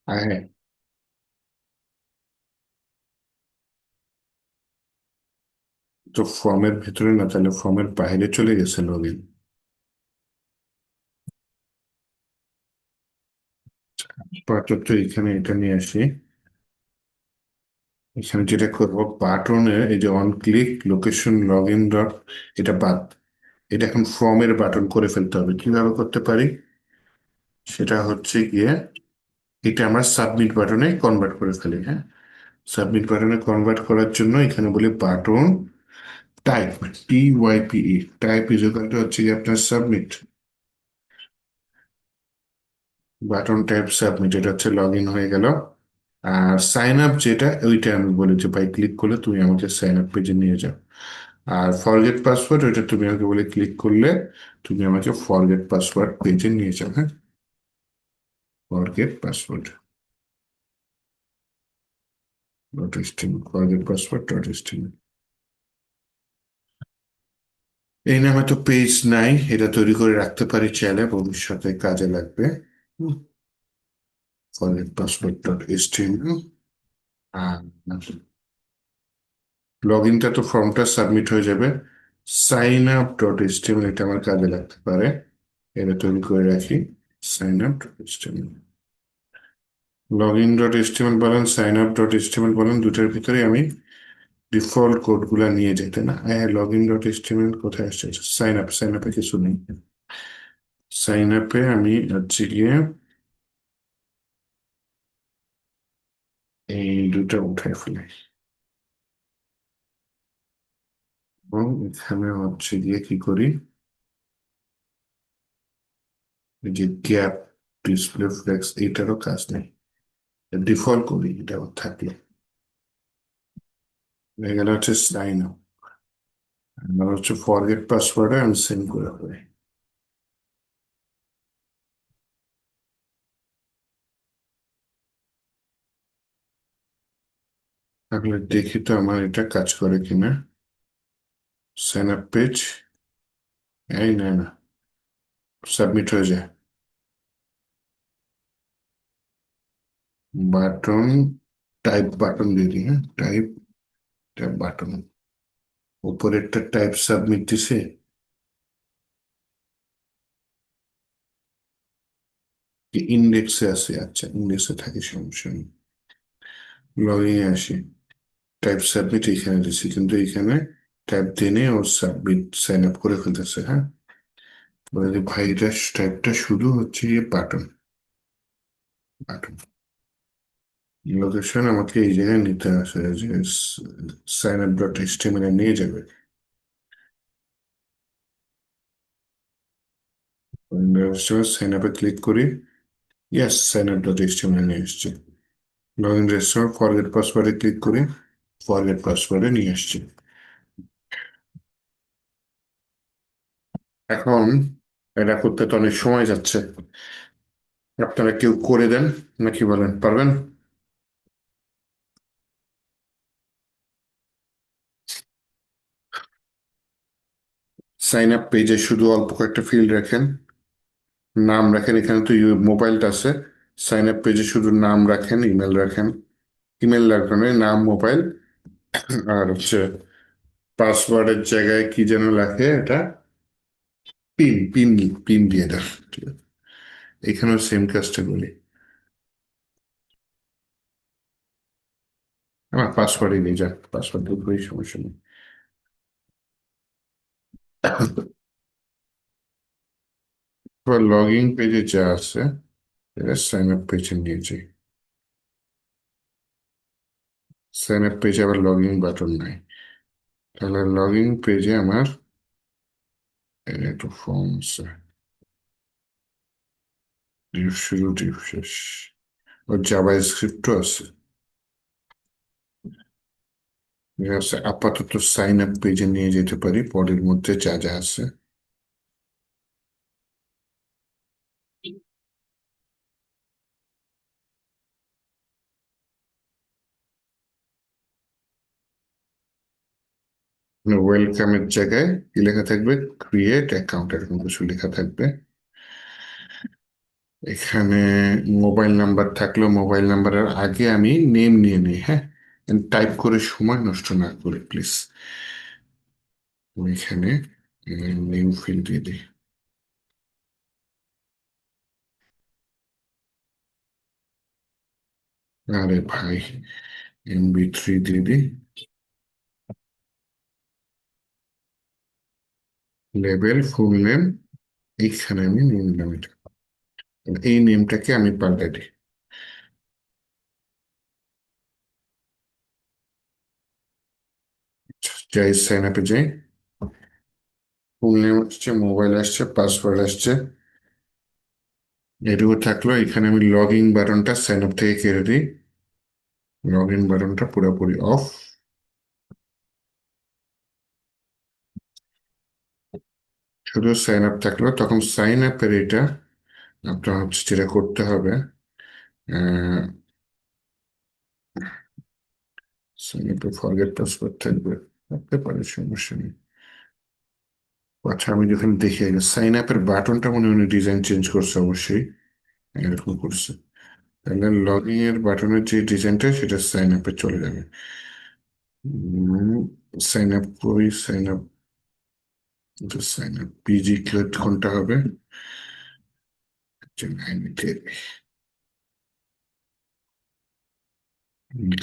হ্যাঁ, তো ফর্মের ভেতরে না, তাহলে ফর্মের বাইরে চলে গেছে লগ ইন। আপাতত এখানে এটা নিয়ে আসি, এখানে যেটা করবো বাটনে এই যে on click location log in dot, এটা বাদ, এটা এখন ফর্মের বাটন করে ফেলতে হবে। কিভাবে করতে পারি সেটা হচ্ছে গিয়ে, এটা আমরা সাবমিট বাটনে কনভার্ট করে ফেলি, হ্যাঁ। সাবমিট বাটনে কনভার্ট করার জন্য এখানে বলি button type, TYPE, type is equal to হচ্ছে গিয়ে আপনার সাবমিট, বাটন টাইপ সাবমিট, এটা হচ্ছে লগ ইন হয়ে গেল। আর সাইন আপ যেটা, ওইটা আমি বলি যে ভাই ক্লিক করলে তুমি আমাকে সাইন আপ পেজে নিয়ে যাও। আর ফরগেট পাসওয়ার্ড, ওইটা তুমি আমাকে বলে ক্লিক করলে তুমি আমাকে ফরগেট পাসওয়ার্ড পেজে নিয়ে যাও, হ্যাঁ। Forget password dot steam, forget password dot steam, এই নামে তো পেজ নাই, এটা তৈরি করে রাখতে পারি চাইলে, ভবিষ্যতে কাজে লাগবে। Forget password dot steam. আর লগ ইনটা তো ফর্মটা সাবমিট হয়ে যাবে, সাইন আপ ডট এইচটিএমএল, এটা আমার কাজে লাগতে পারে, এটা তৈরি করে রাখি। Sign up dot HTML, log in dot HTML বলেন, সাইন আপ ডট এইচটিএমএল বলেন, দুটার ভিতরে আমি ডিফল্ট কোডগুলা নিয়ে যেতে না। হ্যাঁ, লগ ইন ডট এইচটিএমএল কোথায় আসছে, সাইন আপ, সাইন আপে কিছু নেই। সাইন আপে আমি হচ্ছে গিয়ে এই দুটা উঠাই ফেলাই, এবং এখানে হচ্ছে গিয়ে কি করি, এই যে গ্যাপ ডিসপ্লে ফ্লেক্স, এইটারও কাজ নেই, ডিফল্ট করি এটা থাকলে। এখানে হচ্ছে সাইন আপ, আর হচ্ছে ফরগেট পাসওয়ার্ডে আমি সেন্ড করে দেবো। তাহলে দেখি তো আমার এটা কাজ করে কিনা। সাইন আপ পেজ, এই না না, সাবমিট হয়ে যায়। বাটন টাইপ, বাটন দিয়ে দিই, হ্যাঁ, টাইপ, টাইপ বাটন, উপরে একটা টাইপ সাবমিট দিছে, কি ইন্ডেক্সে আছে, আচ্ছা ইন্ডেক্সে থাকে, সমস্যা নেই। লগ ইনে আসি, টাইপ সাবমিট এখানে দিছি, কিন্তু এখানে টাইপ দিয়ে ও সাবমিট সাইন আপ করে ফেলতেছে, হ্যাঁ। বলে যে ভাই এটা টাইপটা শুধু হচ্ছে গিয়ে বাটন, বাটন লোকেশন আমাকে এই জায়গায় নিতে আসে, যে সাইন আপ ডট এইচটিএমএল নিয়ে যাবে। সাইন আপে ক্লিক করি, yes, sign up dot HTML নিয়ে এসছে। লগ ইন রেজিস্টার, ফরগেট পাসওয়ার্ডে ক্লিক করি, ফরগেট পাসওয়ার্ডে নিয়ে আসছে। এখন এটা করতে তো অনেক সময় যাচ্ছে, আপনারা কেউ করে দেন নাকি, বলেন পারবেন? সাইন আপ পেজে শুধু অল্প কয়েকটা ফিল্ড রাখেন, নাম রাখেন, এখানে তো মোবাইলটা আছে, সাইন আপ পেজে শুধু নাম রাখেন, ইমেল রাখেন, ইমেল রাখেন, নাম মোবাইল, আর হচ্ছে পাসওয়ার্ডের জায়গায় কি যেন লাগে এটা, পিন, পিন, পিন দিয়ে দেন, ঠিক আছে। এখানেও সেম কাজটা বলি, আমার পাসওয়ার্ডই নিয়ে যান, পাসওয়ার্ড দিয়ে সমস্যা নেই। লগ ইন পেজে যা আছে এটা সাইন আপ পেজে নিয়ে যাই, সাইন আপ পেজে আবার লগ ইন বাটন নাই, তাহলে লগ ইন পেজে আমার একটু ফর্ম আছে, ডিভ শুরু ডিভ শেষ, ওর জাভা স্ক্রিপ্টও আছে, আপাতত সাইন আপ পেজে নিয়ে যেতে পারি, পরের মধ্যে যা যা আছে। ওয়েলকামের জায়গায় কি লেখা থাকবে? ক্রিয়েট অ্যাকাউন্ট, এরকম কিছু লেখা থাকবে। এখানে মোবাইল নাম্বার থাকলেও মোবাইল নাম্বারের আগে আমি নেম নিয়ে নিই, হ্যাঁ, টাইপ করে সময় নষ্ট না করে প্লিজ। এখানে নেম ফিল্ড দিয়ে দিই। আরে ভাই, MB3 দিয়ে দিই। লেবেল, ফুল নেম, এইখানে আমি নিয়ে নিলাম এটা। এই নেমটাকে আমি পাল্টে দিই। যাই, সাইন আপে যাই। ফুল নেম আসছে, মোবাইল আসছে, পাসওয়ার্ড আসছে, এটুকু থাকলো। এখানে আমি লগ ইন বাটনটা সাইন আপ থেকে কেটে দিই। লগ ইন বাটনটা পুরোপুরি অফ। শুধু সাইন আপ থাকলো। তখন সাইন আপের এটা আপনার হচ্ছে যেটা করতে হবে, সাইন আপে ফরগেট পাসওয়ার্ড থাকবে, থাকতে পারে, সমস্যা নেই। আচ্ছা, আমি যখন দেখি সাইন আপের বাটনটা মনে হয় ডিজাইন চেঞ্জ করছে, অবশ্যই এরকম করছে। তাহলে লগ ইন এর বাটনের যে ডিজাইনটা সেটা সাইন আপে চলে যাবে। সাইন আপ করি, sign up, sign up PG কোনটা হবে?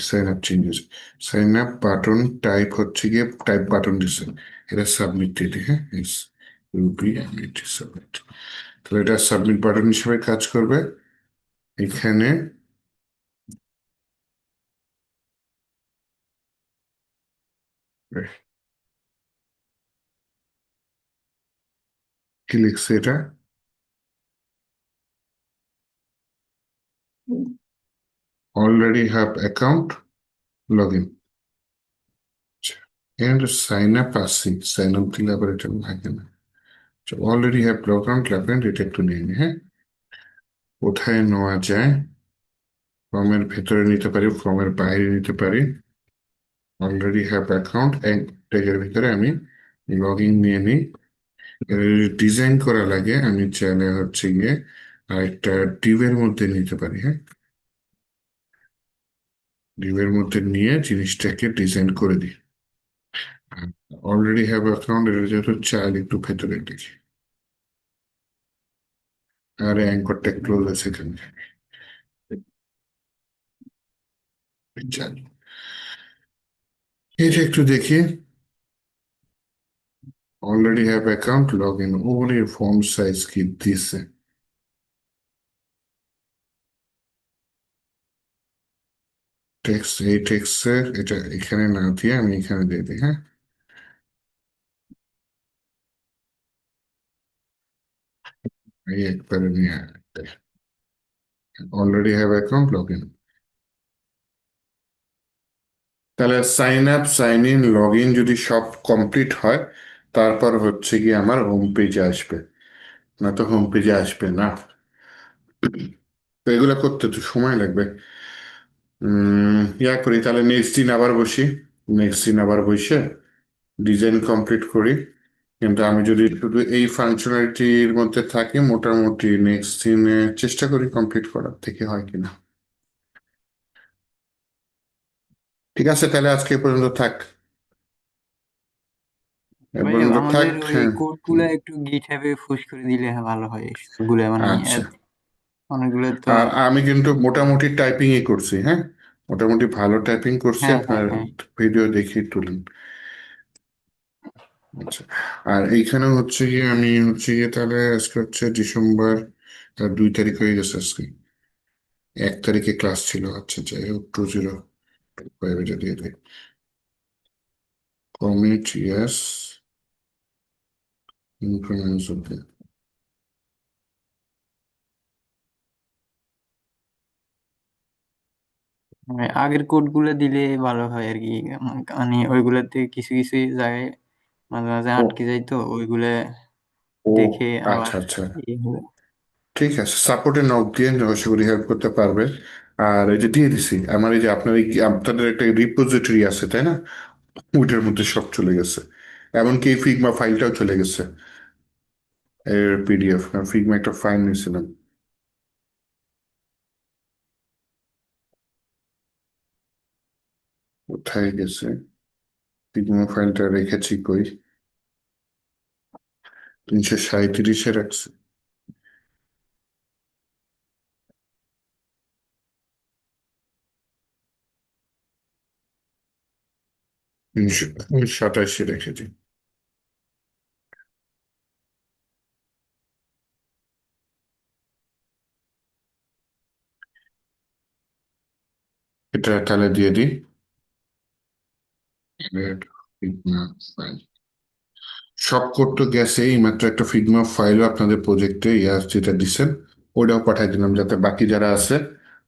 Sign up changes, sign up button type হচ্ছে গিয়ে টাইপ বাটন দিচ্ছে, এটা সাবমিট দিয়ে দিই, হ্যাঁ, ইউপি সাবমিট। তাহলে এটা সাবমিট বাটন হিসেবে কাজ করবে। এখানে কি লিখছে এটা? Already have account, log in. And sign up আসি, সাইন আপ দিলে আবার এটা লাগে না। Already have log out, log in, এটা একটু নিয়ে নি, হ্যাঁ। কোথায় নেওয়া যায়? ফর্মের ভেতরে নিতে পারি, ফর্মের বাইরে নিতে পারি। অলরেডি হ্যাভ অ্যাকাউন্ট ট্যাগের ভিতরে আমি লগ ইন নিয়ে নিই। ডিজাইন করা লাগে, আমি চাইলে হচ্ছে গিয়ে আরেকটা ডিভের মধ্যে নিতে পারি, হ্যাঁ। ডিভের মধ্যে নিয়ে জিনিসটাকে ডিজাইন করে দিই। অলরেডি হ্যাভ অ্যাকাউন্ট, এটা যেহেতু চাইলে একটু ভেতরে লিখি। আর অ্যাঙ্করটা ক্লোজ আছে এখানে, চাই এটা একটু দেখি। Already have account, log in, ওরে ফর্ম সাইজ কি দিছে! টেক্সট, এই টেক্সটের এটা এখানে না দিয়ে আমি এখানে দিয়ে দিই, হ্যাঁ। এই একবারে নিয়ে already have account, log in. তাহলে sign up, sign in, log in যদি সব কমপ্লিট হয়, তারপর হচ্ছে কি আমার হোম পেজে আসবে, না তো হোম পেজে আসবে না। তো এগুলো করতে তো সময় লাগবে। ইয়া করি তাহলে, নেক্সট দিন আবার বসি, নেক্সট দিন আবার বসে ডিজাইন কমপ্লিট করি। কিন্তু আমি যদি শুধু এই ফাংশনালিটির মধ্যে থাকি, মোটামুটি নেক্সট দিনে চেষ্টা করি কমপ্লিট করার, থেকে হয় কিনা। ঠিক আছে, তাহলে আজকে এ পর্যন্ত থাক, এ ভাই পর্যন্ত থাক, আমাদের ওই হ্যাঁ। কোড গুলা একটু গিটহাবে পুশ করে দিলে ভালো হয়, সবগুলা মানে আচ্ছা, অনেকগুলো তো। আর আমি কিন্তু মোটামুটি টাইপিংই করছি, হ্যাঁ, মোটামুটি ভালো টাইপিং করছি। হ্যাঁ হ্যাঁ আপনার হ্যাঁ। ভিডিও দেখি তুলেন। আচ্ছা, আর এইখানে হচ্ছে গিয়ে আমি হচ্ছে গিয়ে তাহলে আজকে হচ্ছে ডিসেম্বর 2 তারিখ হয়ে গেছে আজকে। 1 তারিখে ক্লাস ছিল, আচ্ছা যাই হোক, 20 এটা দিয়ে দিই। কমিট ইয়াস, ইনক্রিমেন্টস, ওকে। আগের কোড গুলো দিলে ভালো হয় আর কি। মানে ওইগুলাতে কিছু কিছু জায়গায় মাঝে মাঝে ও আটকে যায়, তো ওইগুলা ও দেখে আবার আচ্ছা আচ্ছা, ইয়ে হবে। ঠিক আছে, সাপোর্টে নক দিয়ে আশা করি হেল্প করতে পারবে। আর এই যে দিয়ে দিছি আমার, এই যে আপনার আপনাদের একটা রিপোজিটরি আছে তাই না, ওইটার মধ্যে সব চলে গেছে, এমনকি এই ফিগমা ফাইলটাও চলে গেছে, এর পিডিএফ, ফিগমা একটা ফাইল নিয়েছিলাম, কোথায় গেছে, ফিগমা ফাইলটা রেখেছি কই, 337-এ রাখছি, 327-এ রেখেছি। এটা তাহলে দিয়ে দিই, ফিগমা ফাইল, সব কোড তো গেছে, এই মাত্র একটা ফিগমা ফাইলও আপনাদের প্রজেক্টে ইয়ার যেটা দিচ্ছেন ওটাও পাঠিয়ে দিলাম, যাতে বাকি যারা আছে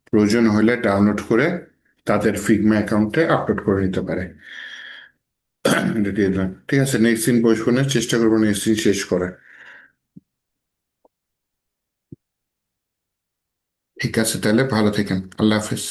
প্রয়োজন হলে ডাউনলোড করে তাদের ফিগমা অ্যাকাউন্টে আপলোড করে নিতে পারে। এটা দিয়ে দিলাম, ঠিক আছে, নেক্সট দিন বসবো না, চেষ্টা করবো নেক্সট দিন শেষ করার। ঠিক আছে, তাহলে ভালো থাকেন, আল্লাহ হাফেজ।